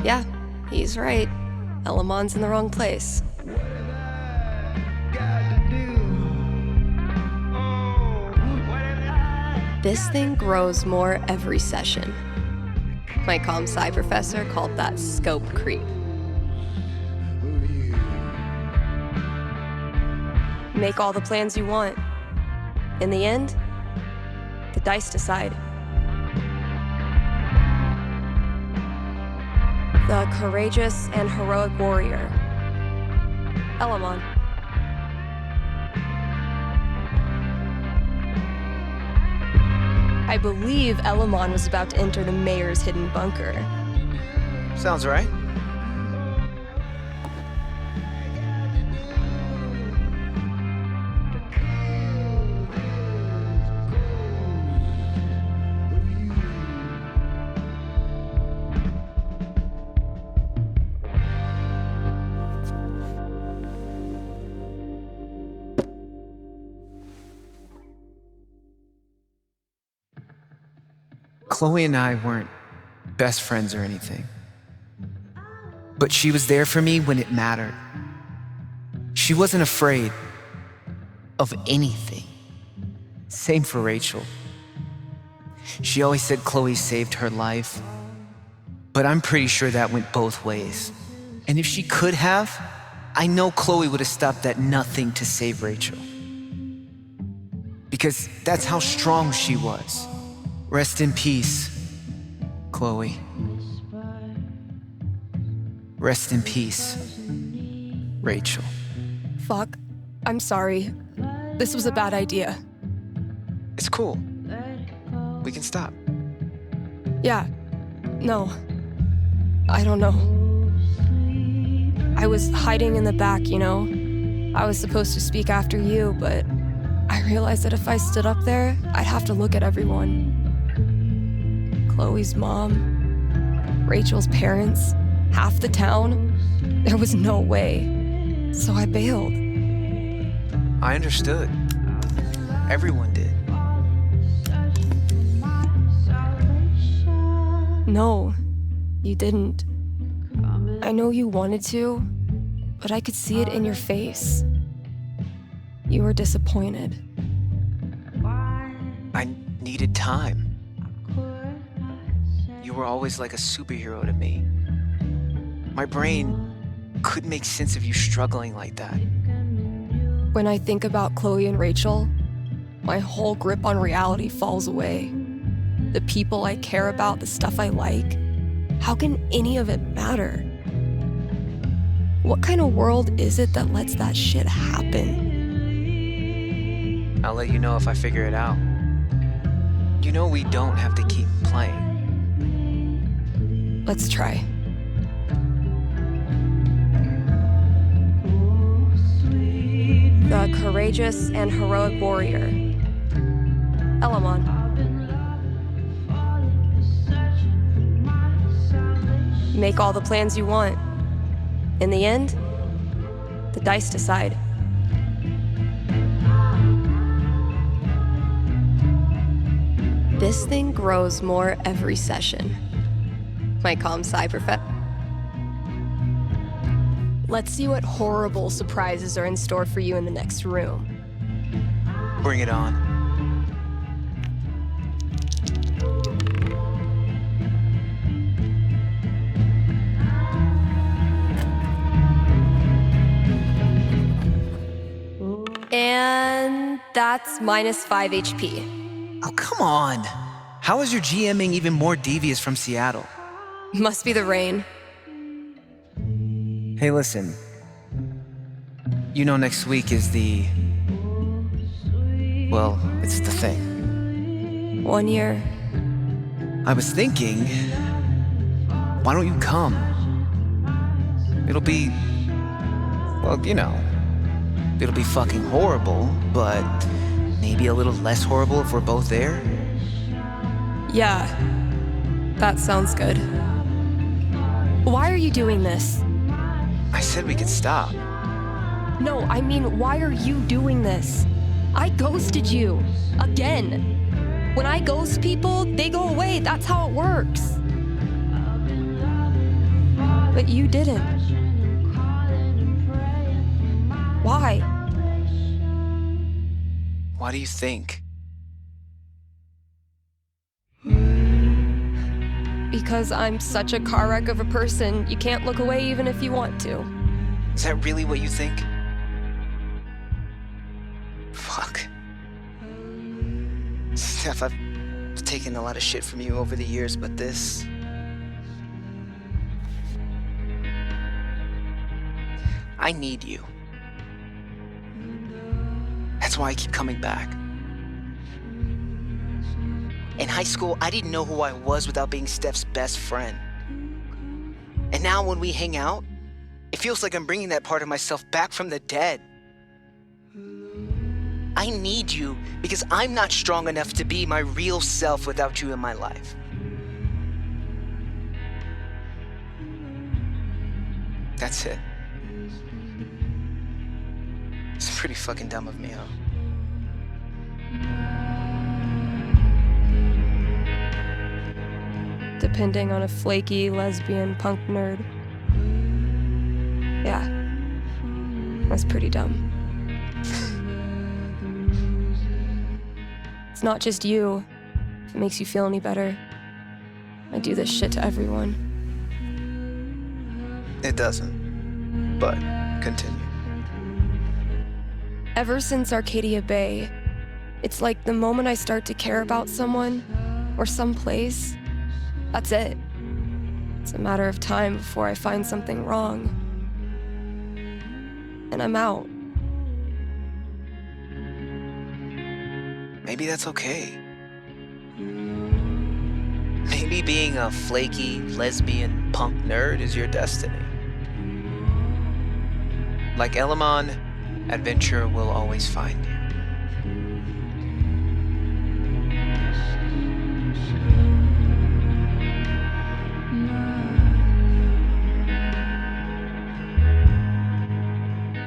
Yeah, he's right. Elamon's in the wrong place. This thing grows more every session. My comp-sci professor called that scope creep. Make all the plans you want. In the end, the dice decide. The courageous and heroic warrior, Elamon. I believe Elamon was about to enter the mayor's hidden bunker. Sounds right. Chloe and I weren't best friends or anything. But she was there for me when it mattered. She wasn't afraid of anything. Same for Rachel. She always said Chloe saved her life, but I'm pretty sure that went both ways. And if she could have, I know Chloe would have stopped at nothing to save Rachel. Because that's how strong she was. Rest in peace, Chloe. Rest in peace, Rachel. Fuck. I'm sorry. This was a bad idea. It's cool. We can stop. Yeah. No. I don't know. I was hiding in the back, you know? I was supposed to speak after you, but I realized that if I stood up there, I'd have to look at everyone. Chloe's mom, Rachel's parents, half the town. There was no way. So I bailed. I understood. Everyone did. No, you didn't. I know you wanted to, but I could see it in your face. You were disappointed. I needed time. You were always like a superhero to me. My brain couldn't make sense of you struggling like that. When I think about Chloe and Rachel, my whole grip on reality falls away. The people I care about, the stuff I like, how can any of it matter? What kind of world is it that lets that shit happen? I'll let you know if I figure it out. You know we don't have to keep playing. Let's try. The courageous and heroic warrior, Elamon. Make all the plans you want. In the end, the dice decide. This thing grows more every session. My comp-sci professor. Let's see what horrible surprises are in store for you in the next room. Bring it on. And that's -5 HP. Oh, come on. How is your GMing even more devious from Seattle? Must be the rain. Hey, listen. You know next week is well, it's the thing. 1 year. I was thinking, why don't you come? It'll be, well, you know, it'll be fucking horrible, but maybe a little less horrible if we're both there. Yeah, that sounds good. Why are you doing this? I said we could stop. No, I mean, why are you doing this? I ghosted you. Again. When I ghost people, they go away. That's how it works. But you didn't. Why? Why do you think? Because I'm such a car wreck of a person, you can't look away even if you want to. Is that really what you think? Fuck. Steph, I've taken a lot of shit from you over the years, but this... I need you. That's why I keep coming back. In high school, I didn't know who I was without being Steph's best friend. And now when we hang out, it feels like I'm bringing that part of myself back from the dead. I need you because I'm not strong enough to be my real self without you in my life. That's it. It's pretty fucking dumb of me, huh? Depending on a flaky, lesbian, punk nerd. Yeah. That's pretty dumb. It's not just you. If it makes you feel any better. I do this shit to everyone. It doesn't. But continue. Ever since Arcadia Bay, it's like the moment I start to care about someone or someplace, that's it. It's a matter of time before I find something wrong. And I'm out. Maybe that's okay. Maybe being a flaky, lesbian, punk nerd is your destiny. Like Elamon, adventure will always find you.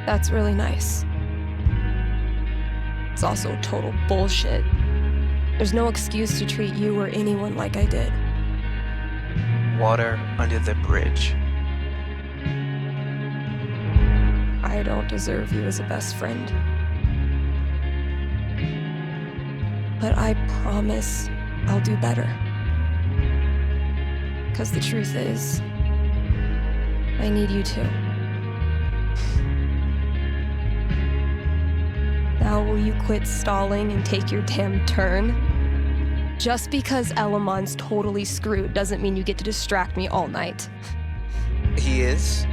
That's really nice. It's also total bullshit. There's no excuse to treat you or anyone like I did. Water under the bridge. I don't deserve you as a best friend. But I promise I'll do better. 'Cause the truth is, I need you too. Now will you quit stalling and take your damn turn? Just because Elamon's totally screwed doesn't mean you get to distract me all night. He is?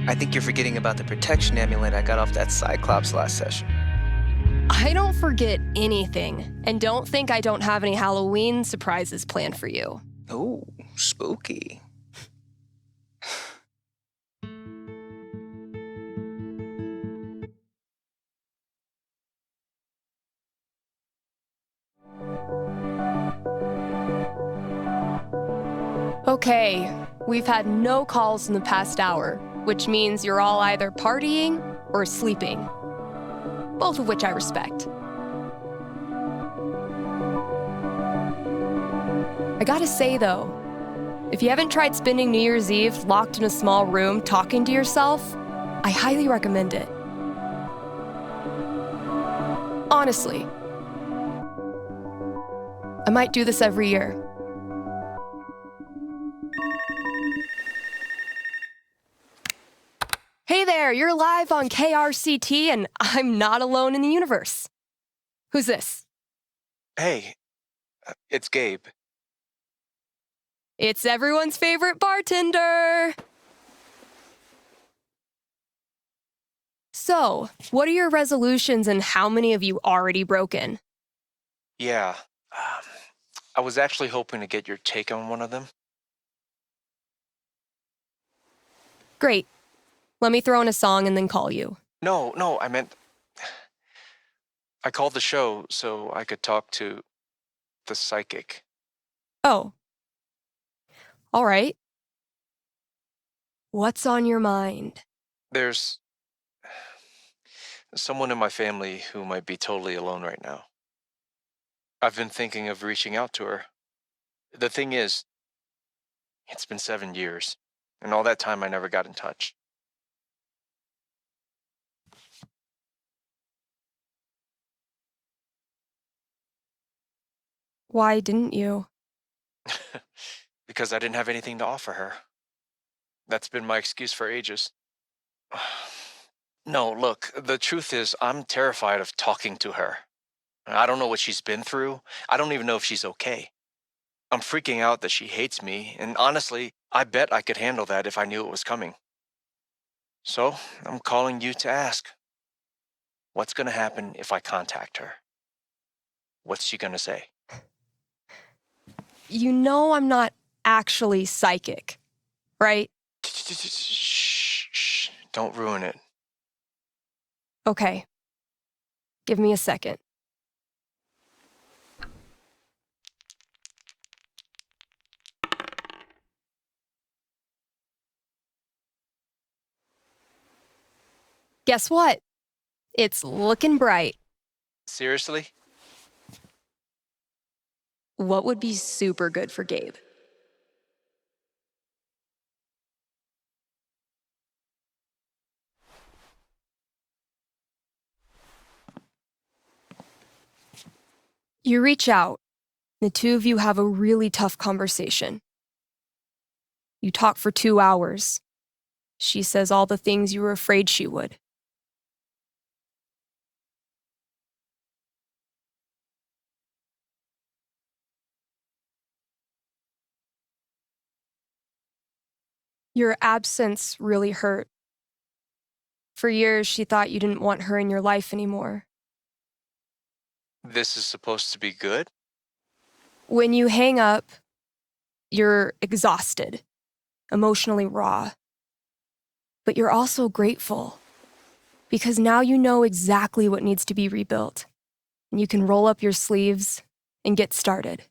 I think you're forgetting about the protection amulet I got off that Cyclops last session. I don't forget anything, and don't think I don't have any Halloween surprises planned for you. Ooh, spooky. Okay, we've had no calls in the past hour, which means you're all either partying or sleeping. Both of which I respect. I gotta say though, if you haven't tried spending New Year's Eve locked in a small room talking to yourself, I highly recommend it. Honestly. I might do this every year. Hey there, you're live on KRCT and I'm not alone in the universe. Who's this? Hey, it's Gabe. It's everyone's favorite bartender. So, what are your resolutions and how many have you already broken? Yeah, I was actually hoping to get your take on one of them. Great. Let me throw in a song and then call you. No, I meant... I called the show so I could talk to the psychic. Oh. All right. What's on your mind? There's someone in my family who might be totally alone right now. I've been thinking of reaching out to her. The thing is, it's been 7 years, and all that time I never got in touch. Why didn't you? because I didn't have anything to offer her. That's been my excuse for ages. No, look, the truth is I'm terrified of talking to her. I don't know what she's been through. I don't even know if she's okay. I'm freaking out that she hates me, and honestly, I bet I could handle that if I knew it was coming. So, I'm calling you to ask, what's going to happen if I contact her? What's she going to say? You know I'm not actually psychic, right? Shh. Don't ruin it. Okay. Give me a second. Guess what? It's looking bright. Seriously? What would be super good for Gabe? You reach out. The two of you have a really tough conversation. You talk for 2 hours. She says all the things you were afraid she would. Your absence really hurt. For years, she thought you didn't want her in your life anymore. This is supposed to be good? When you hang up, you're exhausted, emotionally raw. But you're also grateful, because now you know exactly what needs to be rebuilt, and you can roll up your sleeves and get started.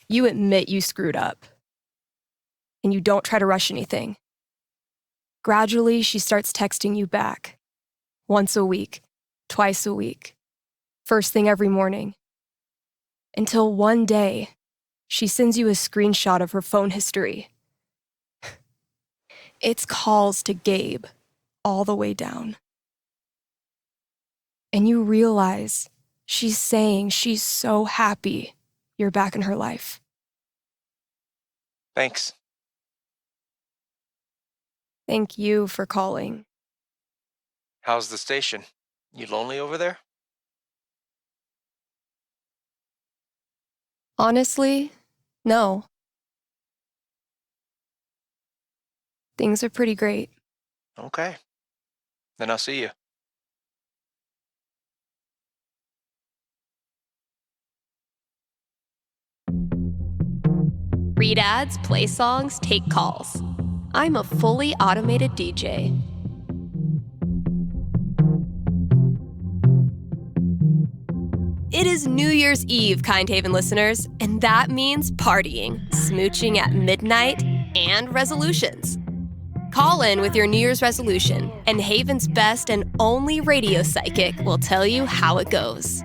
You admit you screwed up, and you don't try to rush anything. Gradually, she starts texting you back, once a week, twice a week, first thing every morning. Until one day, she sends you a screenshot of her phone history. It's calls to Gabe, all the way down. And you realize she's saying she's so happy you're back in her life. Thanks. Thank you for calling. How's the station? You lonely over there? Honestly, no. Things are pretty great. Okay. Then I'll see you. Read ads, play songs, take calls. I'm a fully automated DJ. It is New Year's Eve, Kind Haven listeners, and that means partying, smooching at midnight, and resolutions. Call in with your New Year's resolution, and Haven's best and only radio psychic will tell you how it goes.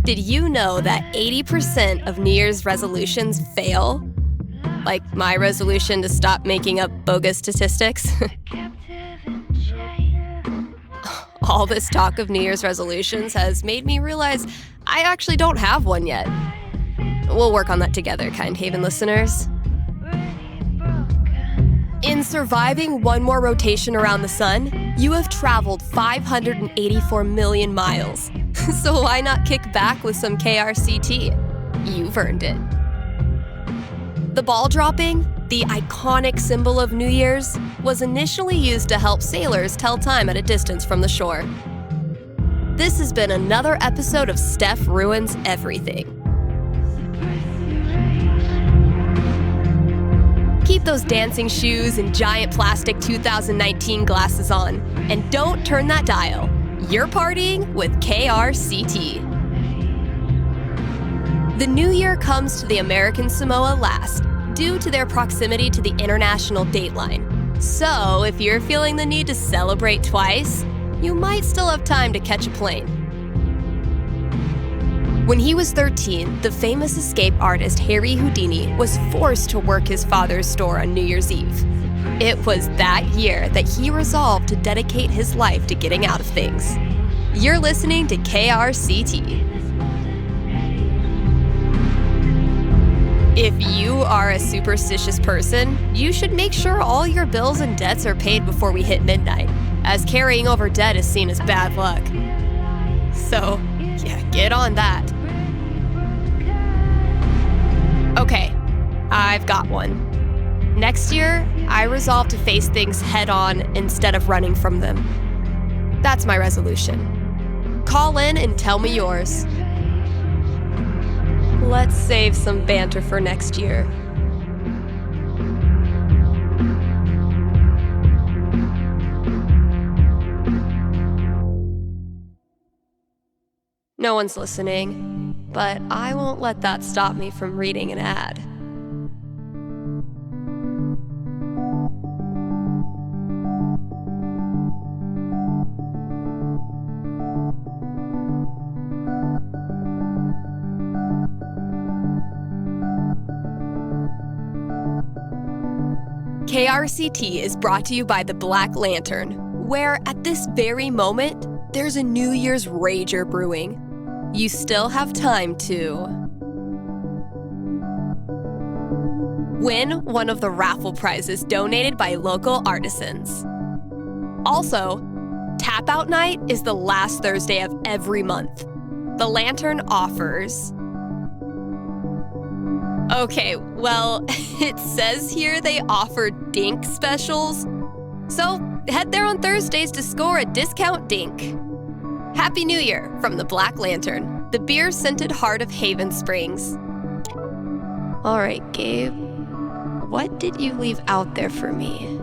Did you know that 80% of New Year's resolutions fail? Like my resolution to stop making up bogus statistics? All this talk of New Year's resolutions has made me realize I actually don't have one yet. We'll work on that together, Kind Haven listeners. In surviving one more rotation around the sun, you have traveled 584 million miles. So why not kick back with some KRCT? You've earned it. The ball dropping, the iconic symbol of New Year's, was initially used to help sailors tell time at a distance from the shore. This has been another episode of Steph Ruins Everything. Keep those dancing shoes and giant plastic 2019 glasses on, and don't turn that dial. You're partying with KRCT. The new year comes to the American Samoa last, due to their proximity to the international dateline. So, if you're feeling the need to celebrate twice, you might still have time to catch a plane. When he was 13, the famous escape artist Harry Houdini was forced to work his father's store on New Year's Eve. It was that year that he resolved to dedicate his life to getting out of things. You're listening to KRCT. If you are a superstitious person, you should make sure all your bills and debts are paid before we hit midnight, as carrying over debt is seen as bad luck. So, yeah, get on that. Okay, I've got one. Next year, I resolve to face things head-on instead of running from them. That's my resolution. Call in and tell me yours. Let's save some banter for next year. No one's listening, but I won't let that stop me from reading an ad. KRCT is brought to you by the Black Lantern, where at this very moment, there's a New Year's rager brewing. You still have time to win one of the raffle prizes donated by local artisans. Also, Tap Out Night is the last Thursday of every month. The Lantern offers... Okay, well, it says here they offer Dink specials. So head there on Thursdays to score a discount Dink. Happy New Year from the Black Lantern, the beer-scented heart of Haven Springs. All right, Gabe, what did you leave out there for me?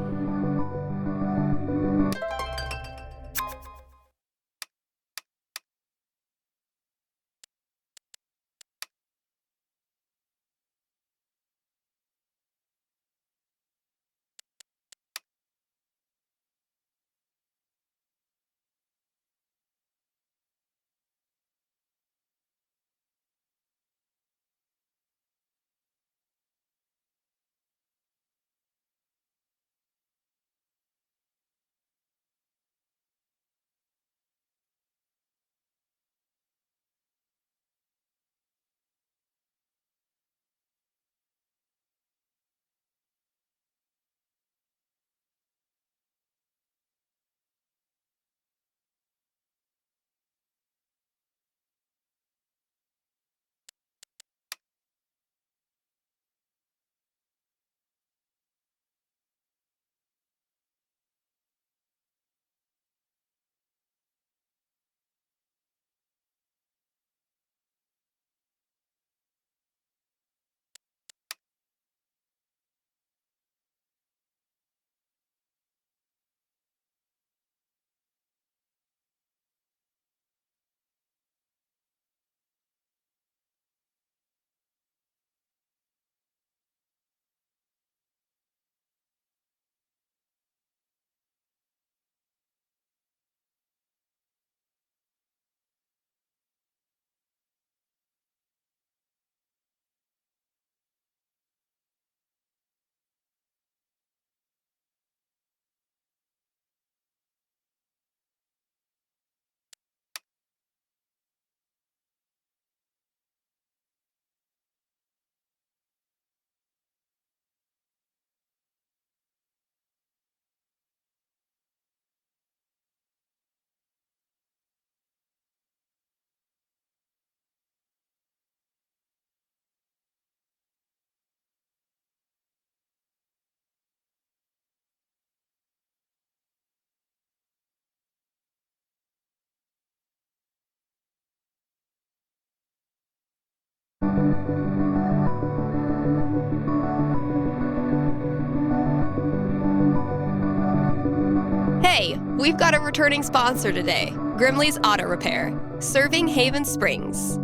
Hey, we've got a returning sponsor today, Grimley's Auto Repair, serving Haven Springs.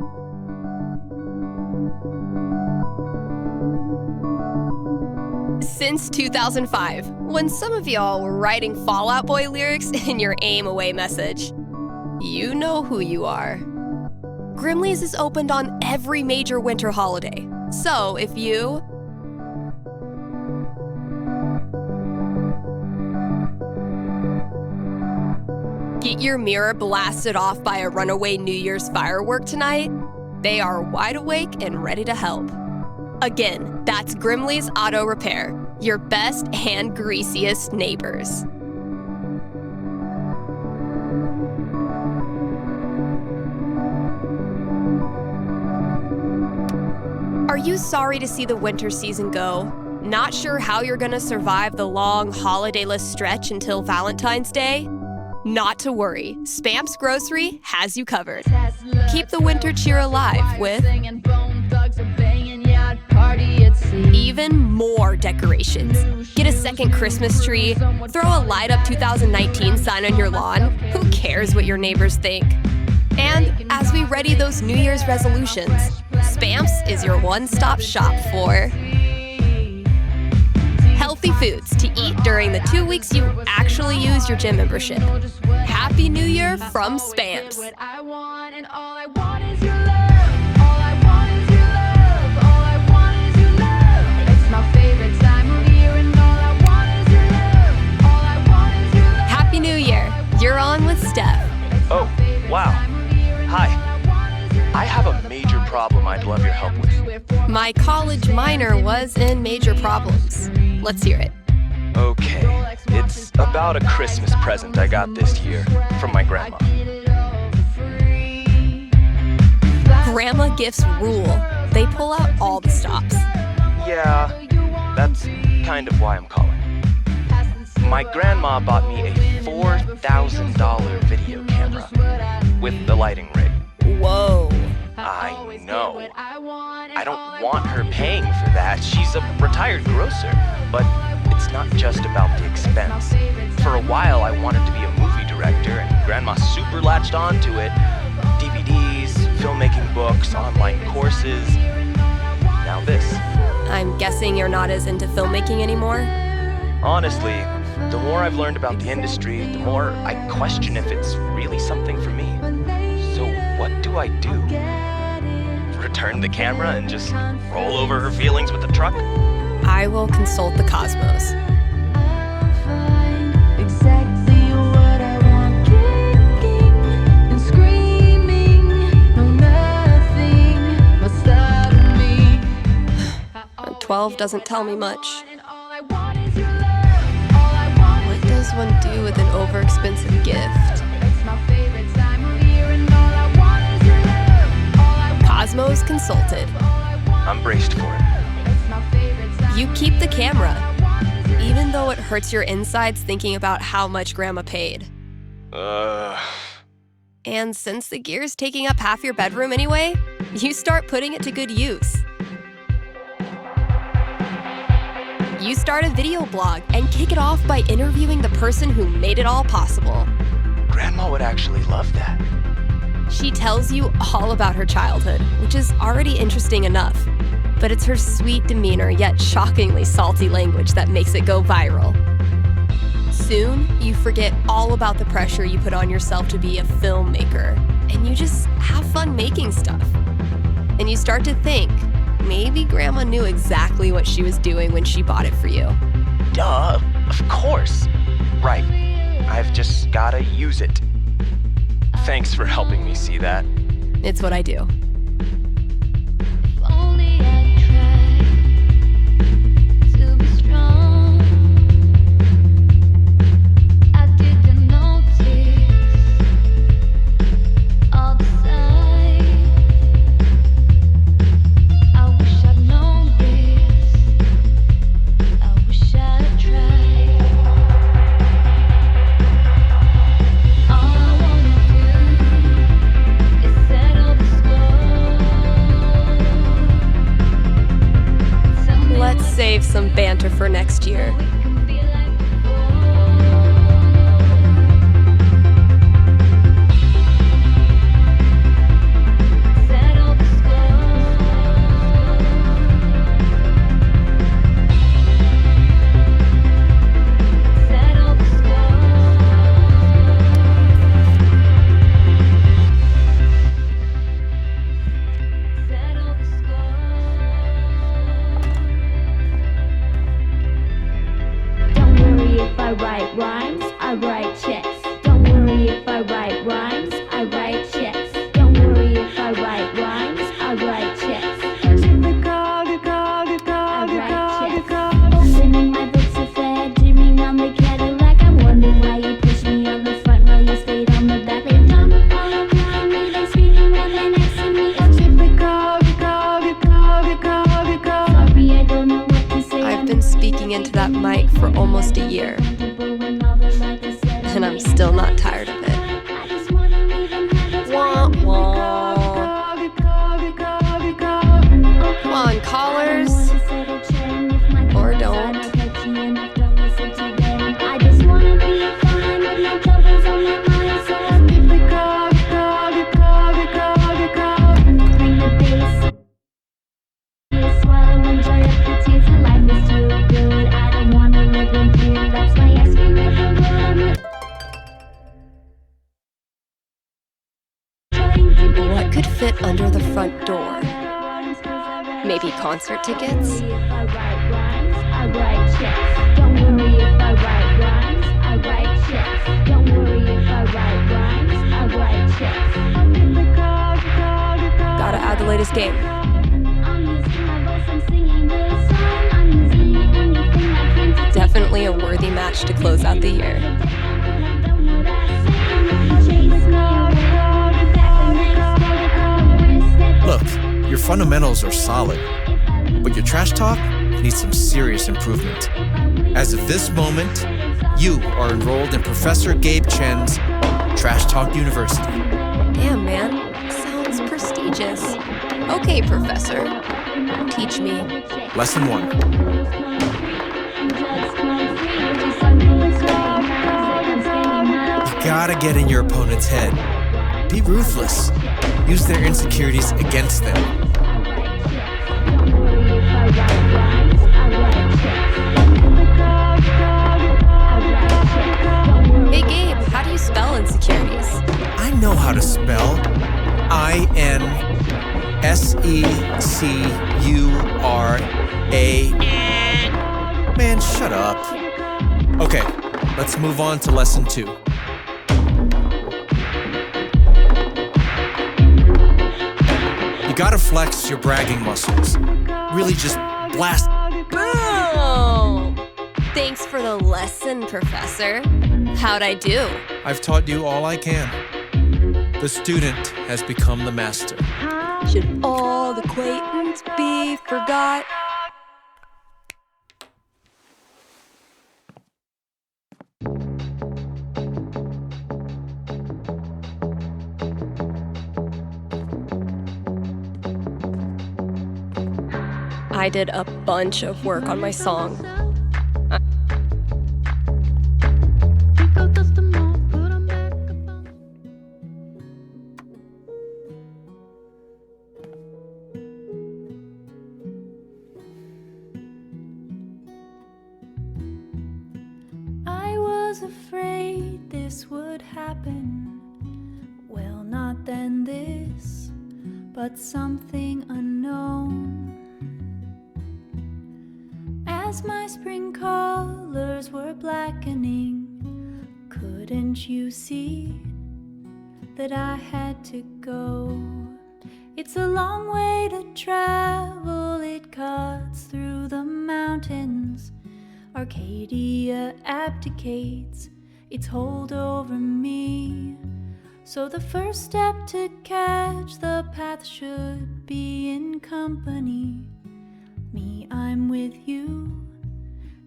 Since 2005, when some of y'all were writing Fall Out Boy lyrics in your aim away message. You know who you are. Grimley's is opened on every major winter holiday, so if you... get your mirror blasted off by a runaway New Year's firework tonight, they are wide awake and ready to help. Again, that's Grimley's Auto Repair, your best and greasiest neighbors. Are you sorry to see the winter season go? Not sure how you're gonna survive the long holidayless stretch until Valentine's Day? Not to worry, Spamps Grocery has you covered. Keep the winter cheer alive with even more decorations. Get a second Christmas tree, throw a Light Up 2019 sign on your lawn. Who cares what your neighbors think? And as we ready those New Year's resolutions, Spamps is your one-stop shop for healthy foods to eat during the 2 weeks you actually use your gym membership. Happy New Year from Spamps. Happy New Year. You're on with Steph. Oh, wow. Hi. I have a major problem I'd love your help with. My college minor was in major problems. Let's hear it. Okay, it's about a Christmas present I got this year from my grandma. Grandma gifts rule. They pull out all the stops. Yeah, that's kind of why I'm calling. My grandma bought me a $4,000 video camera with the lighting rig. Whoa. I know. I don't want her paying for that. She's a retired grocer. But it's not just about the expense. For a while, I wanted to be a movie director, and Grandma super latched onto it. DVDs, filmmaking books, online courses. Now this. I'm guessing you're not as into filmmaking anymore? Honestly, the more I've learned about the industry, the more I question if it's really something for me. So what do I do? Return the camera and just roll over her feelings with the truck? I will consult the cosmos. And 12 doesn't tell me much. What does one do with an overexpensive gift? Cosmos consulted. I'm braced for it. You keep the camera, even though it hurts your insides thinking about how much Grandma paid. And since the gear's taking up half your bedroom anyway, you start putting it to good use. You start a video blog and kick it off by interviewing the person who made it all possible. Grandma would actually love that. She tells you all about her childhood, which is already interesting enough. But it's her sweet demeanor yet shockingly salty language that makes it go viral. Soon, you forget all about the pressure you put on yourself to be a filmmaker, and you just have fun making stuff. And you start to think, maybe Grandma knew exactly what she was doing when she bought it for you. Duh, of course. Right, I've just gotta use it. Thanks for helping me see that. It's what I do. Save some banter for next year. into that mic for almost a year. And I'm still not tired of it. Wah, wah. Come on, callers. Or don't. What could fit under the front door? Maybe concert tickets? Gotta add the latest game. Definitely a worthy match to close out the year. Look, your fundamentals are solid, but your trash talk needs some serious improvement. As of this moment, you are enrolled in Professor Gabe Chen's Trash Talk University. Damn, man. Sounds prestigious. Okay, Professor. Teach me. Lesson 1. You gotta get in your opponent's head. Be ruthless. Use their insecurities against them. Hey Gabe, how do you spell insecurities? I know how to spell. I-N-S-E-C-U-R-A. Man, shut up. Okay, let's move on to lesson 2. You gotta flex your bragging muscles. Really just blast. Boom! Thanks for the lesson, Professor. How'd I do? I've taught you all I can. The student has become the master. Should all the acquaintance be forgot? I did a bunch of work on my song. I was afraid this would happen. Well, not then this, but something unknown. As my spring colors were blackening, couldn't you see that I had to go? It's a long way to travel, it cuts through the mountains. Arcadia abdicates its hold over me. So the first step to catch the path should be in company. Me, I'm with you.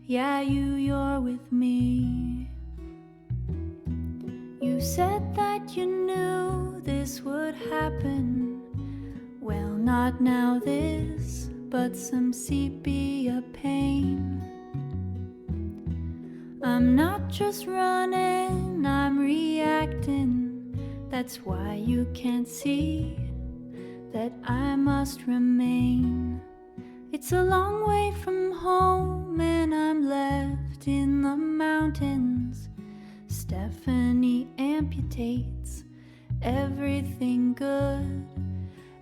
Yeah, you're with me. You said that you knew this would happen. Well, not now this, but some sepia pain. I'm not just running, I'm reacting. That's why you can't see that I must remain. It's a long way from home and I'm left in the mountains. Stephanie amputates everything good.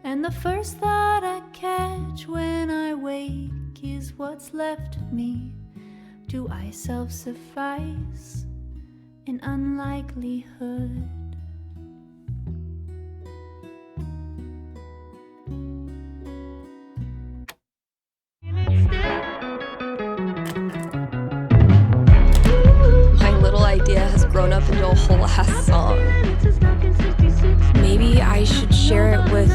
And the first thought I catch when I wake is what's left of me. Do I self-suffice in unlikelihood? My little idea has grown up into a whole ass song. Maybe I should share it with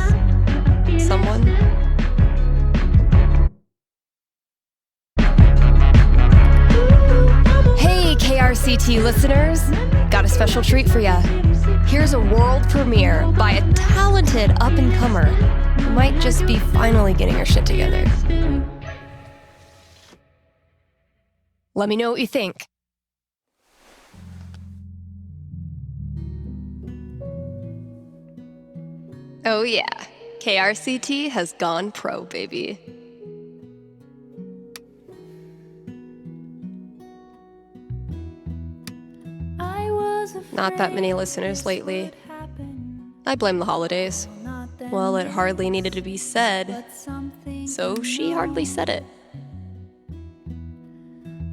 someone. KRCT listeners, got a special treat for ya. Here's a world premiere by a talented up-and-comer who might just be finally getting her shit together. Let me know what you think. Oh yeah, KRCT has gone pro, baby. Not that many listeners lately. I blame the holidays. Well, it hardly needed to be said, so she hardly said it.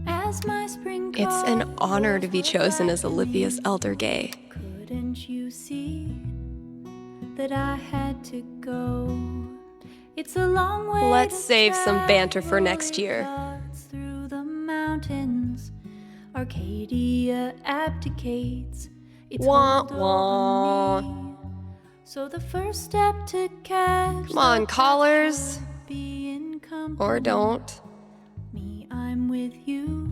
It's an honor to be chosen as Olivia's elder gay. Couldn't you see that I had to go? It's a long way. Let's save some banter for next year. Through the mountains, Arcadia abdicates. It's wah hold wah. over me. So the first step to catch. Come on, callers. Or don't. I'm with you.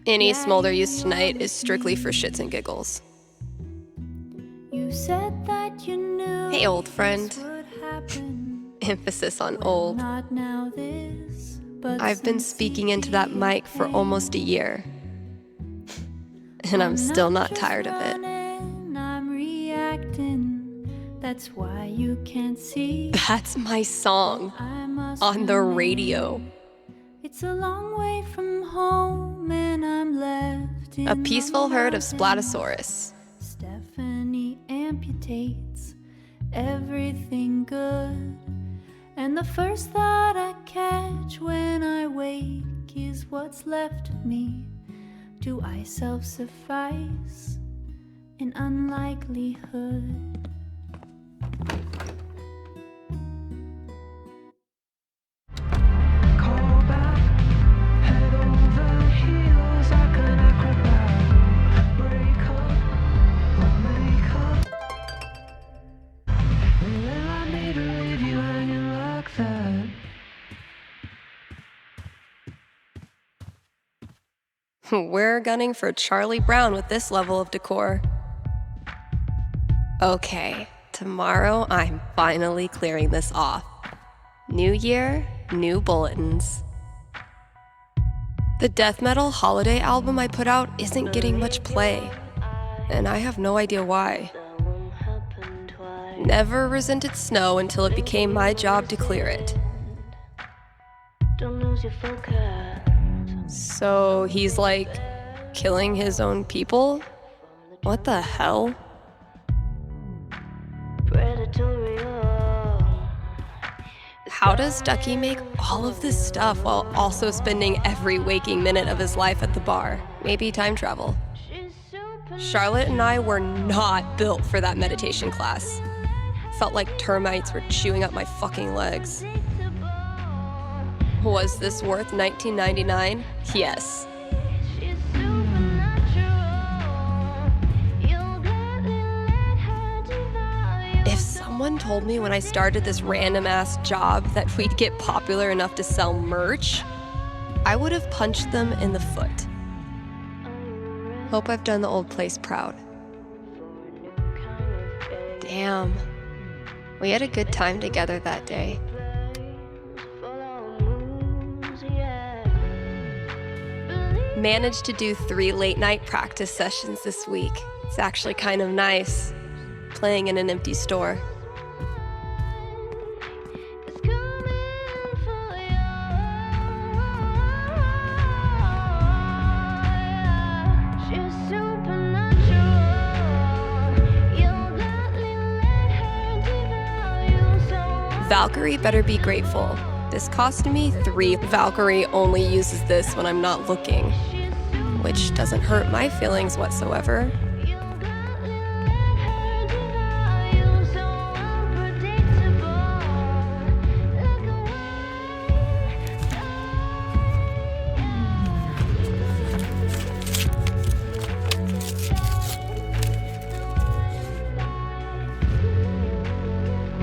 Any smolder used tonight is strictly for shits and giggles. You said that you knew. Hey, old friend. Emphasis on old. Not now this, but I've been speaking into that mic for almost a year. And I'm still not tired of it. I'm reacting. That's why you can't see. That's my song. On the radio. It's a long way from home and I'm left in A peaceful herd of Splatosaurus. Stephanie amputates everything good. And the first thought I catch when I wake is what's left of me. Do I self-suffice in unlikelihood? We're gunning for Charlie Brown with this level of decor. Okay, tomorrow I'm finally clearing this off. New year, new bulletins. The death metal holiday album I put out isn't getting much play, and I have no idea why. Never resented snow until it became my job to clear it. Don't lose your focus. So he's like killing his own people? What the hell? How does Ducky make all of this stuff while also spending every waking minute of his life at the bar? Maybe time travel. Charlotte and I were not built for that meditation class. Felt like termites were chewing up my fucking legs. Was this worth $19.99? Yes. If someone told me when I started this random-ass job that we'd get popular enough to sell merch, I would have punched them in the foot. Hope I've done the old place proud. Damn. We had a good time together that day. Managed to do 3 late-night practice sessions this week. It's actually kind of nice, playing in an empty store. Valkyrie better be grateful. This cost me 3. Valkyrie only uses this when I'm not looking, which doesn't hurt my feelings whatsoever.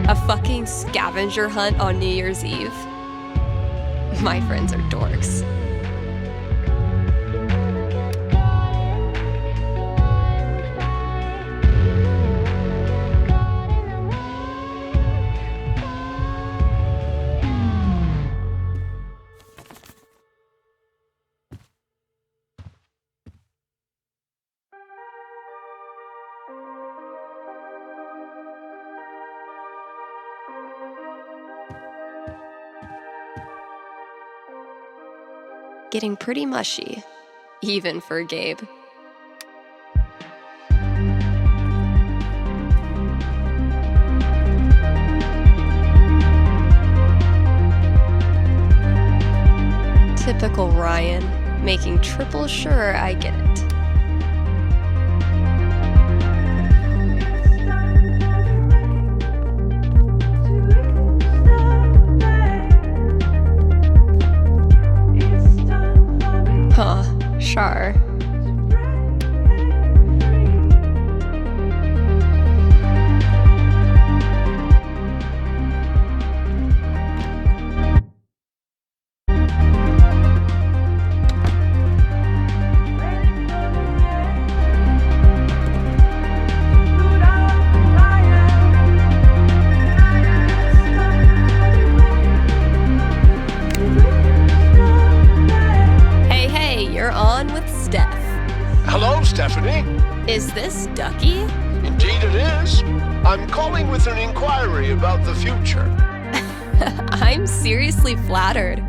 A fucking scavenger hunt on New Year's Eve. My friends are dorks. Getting pretty mushy, even for Gabe. Typical Ryan, making triple sure I get it. Huh, sure. Stephanie? Is this Ducky? Indeed it is. I'm calling with an inquiry about the future. I'm seriously flattered.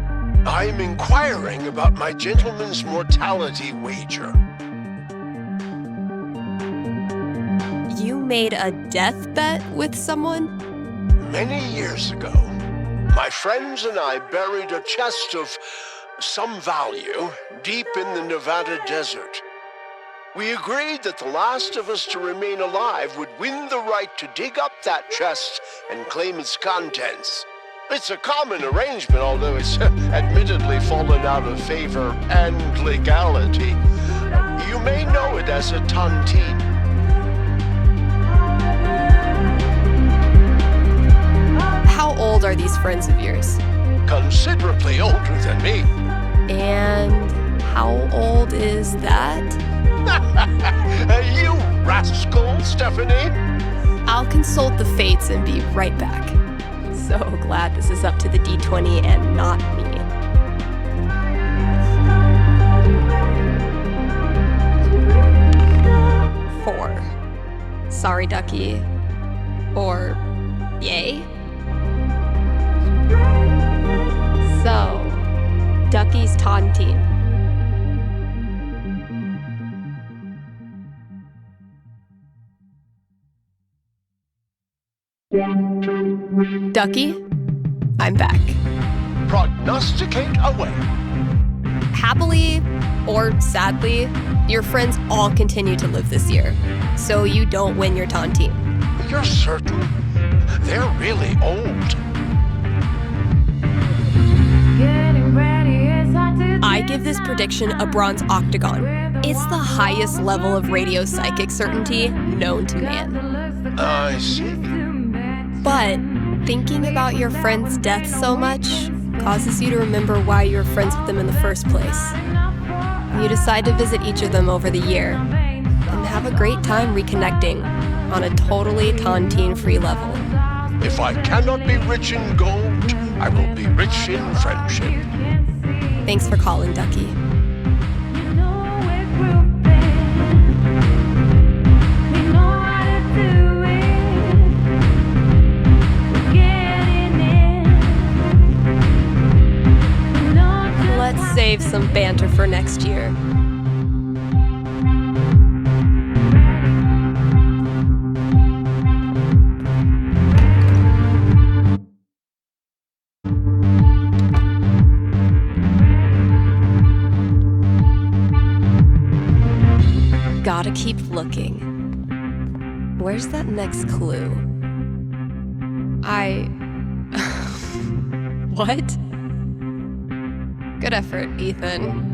I'm inquiring about my gentleman's mortality wager. You made a death bet with someone? Many years ago, my friends and I buried a chest of some value deep in the Nevada desert. We agreed that the last of us to remain alive would win the right to dig up that chest and claim its contents. It's a common arrangement, although it's admittedly fallen out of favor and legality. You may know it as a tontine. How old are these friends of yours? Considerably older than me. And how old is that? You rascal, Stephanie! I'll consult the fates and be right back. So glad this is up to the D20 and not me. Four. Sorry, Ducky. Or yay? So, Ducky's tontine. Ducky, I'm back. Prognosticate away. Happily or sadly, your friends all continue to live this year, so you don't win your tontine. You're certain? They're really old. I give this prediction a bronze octagon. It's the highest level of radio psychic certainty known to man. I see. But thinking about your friend's death so much causes you to remember why you were friends with them in the first place. You decide to visit each of them over the year and have a great time reconnecting on a totally tontine-free level. If I cannot be rich in gold, I will be rich in friendship. Thanks for calling, Ducky. Let's save some banter for next year. Gotta keep looking. Where's that next clue? What? Good effort, Ethan.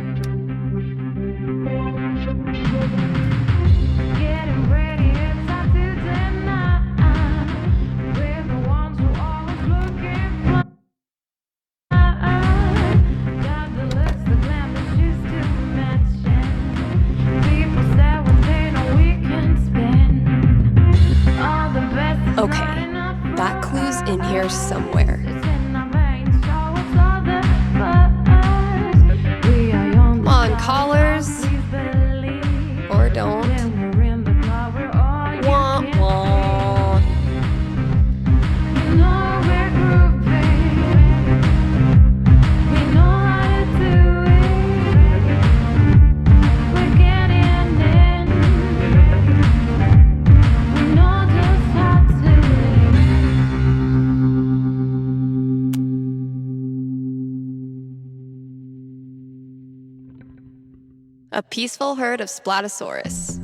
Okay, that clue's in here somewhere. Come on, callers. Or don't. Wah, wah. a peaceful herd of Splatosaurus.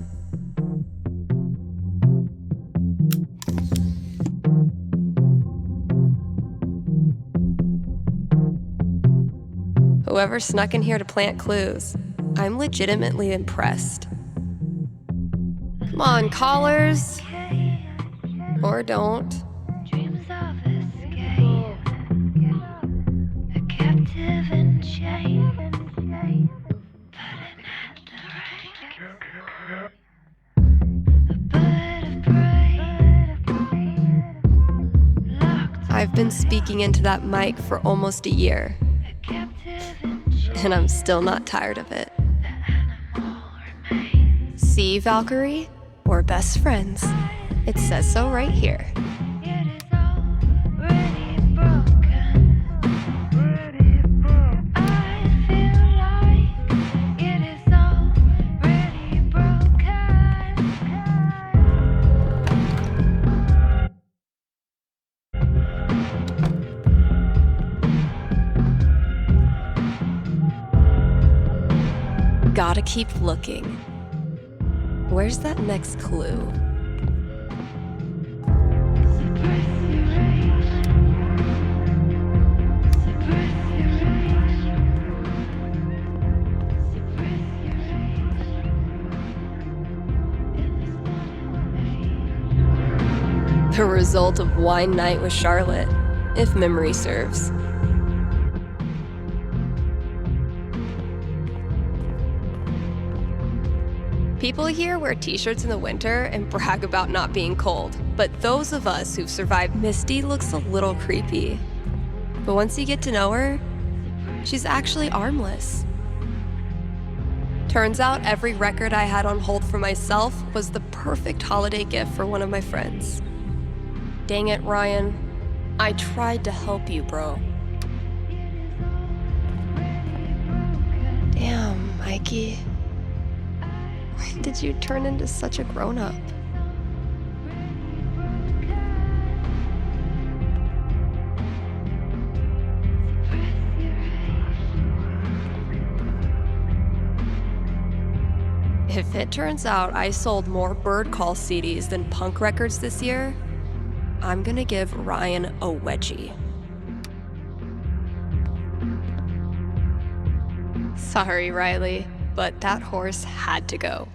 Whoever snuck in here to plant clues, I'm legitimately impressed. Come on, callers. Or don't. I've been speaking into that mic for almost a year, and I'm still not tired of it. See, Valkyrie? We're best friends. It says so right here. Gotta keep looking. Where's that next clue? The result of wine night with Charlotte, if memory serves. People here wear t-shirts in the winter and brag about not being cold, but those of us who've survived Misty looks a little creepy. But once you get to know her, she's actually armless. Turns out every record I had on hold for myself was the perfect holiday gift for one of my friends. Dang it, Ryan. I tried to help you, bro. Damn, Mikey. When did you turn into such a grown-up? If it turns out I sold more Bird Call CDs than punk records this year, I'm gonna give Ryan a wedgie. Sorry, Riley, but that horse had to go.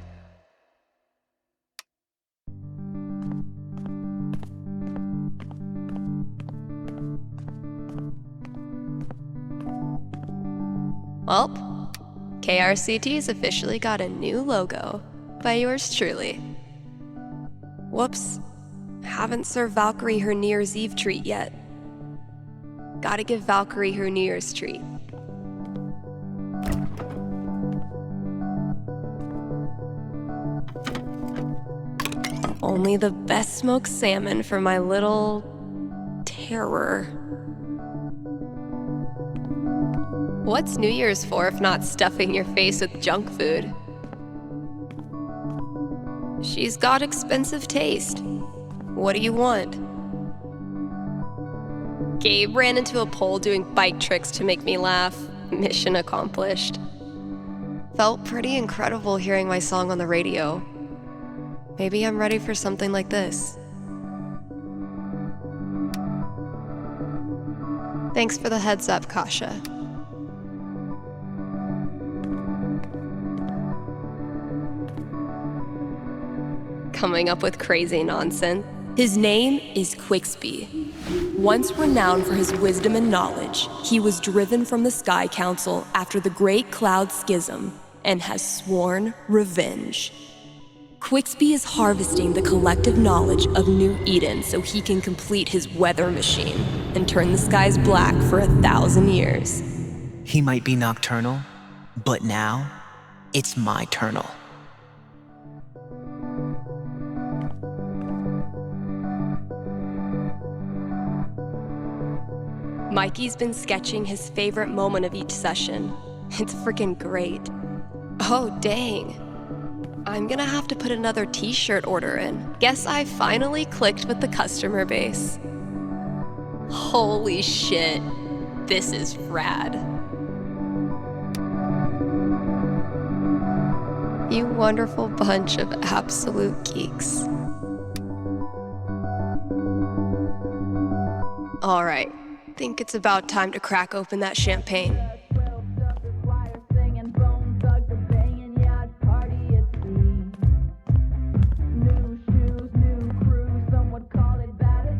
Well, KRCT's officially got a new logo by yours truly. Whoops, haven't served Valkyrie her New Year's Eve treat yet. Gotta give Valkyrie her New Year's treat. Only the best smoked salmon for my little terror. What's New Year's for if not stuffing your face with junk food? She's got expensive taste. What do you want? Gabe ran into a pole doing bike tricks to make me laugh. Mission accomplished. Felt pretty incredible hearing my song on the radio. Maybe I'm ready for something like this. Thanks for the heads up, Kasha. Coming up with crazy nonsense. His name is Quixby. Once renowned for his wisdom and knowledge, he was driven from the Sky Council after the Great Cloud Schism and has sworn revenge. Quixby is harvesting the collective knowledge of New Eden so he can complete his weather machine and turn the skies black for 1,000 years. He might be nocturnal, but now it's my turnal. Mikey's been sketching his favorite moment of each session. It's freaking great. Oh, dang. I'm gonna have to put another t-shirt order in. Guess I finally clicked with the customer base. Holy shit, this is rad. You wonderful bunch of absolute geeks. All right, think it's about time to crack open that champagne.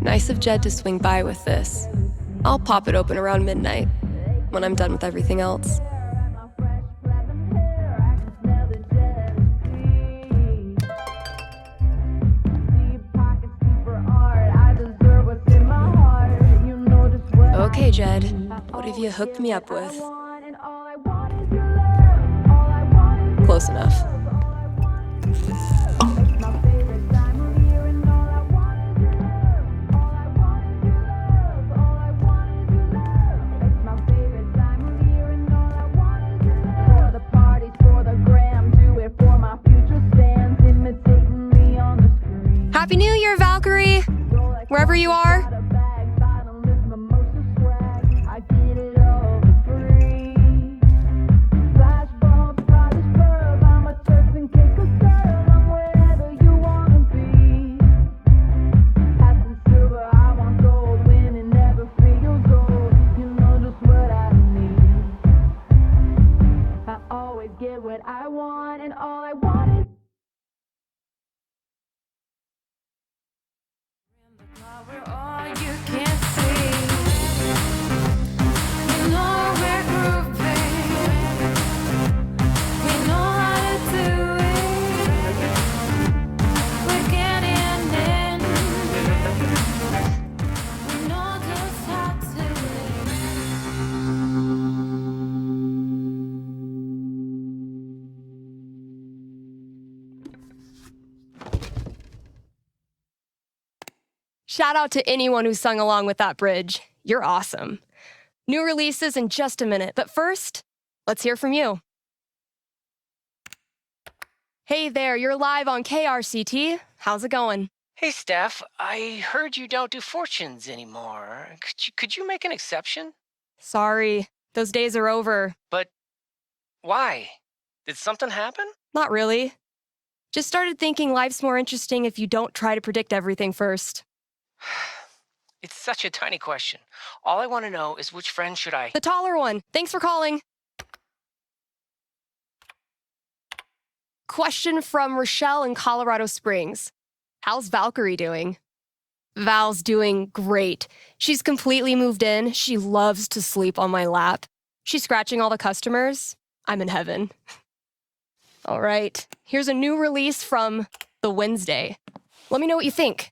Nice of Jed to swing by with this. I'll pop it open around midnight, when I'm done with everything else. Okay, Jed, what have you hooked me up with? Close enough. Happy New Year, Valkyrie! Wherever you are. Shout out to anyone who sung along with that bridge. You're awesome. New releases in just a minute, but first, let's hear from you. Hey there, you're live on KRCT. How's it going? Hey, Steph, I heard you don't do fortunes anymore. Could you make an exception? Sorry, those days are over. But why? Did something happen? Not really. Just started thinking life's more interesting if you don't try to predict everything first. It's such a tiny question. All I want to know is which friend should I... The taller one. Thanks for calling. Question from Rochelle in Colorado Springs. How's Valkyrie doing? Val's doing great. She's completely moved in. She loves to sleep on my lap. She's scratching all the customers. I'm in heaven. All right, here's a new release from The Wednesday. Let me know what you think.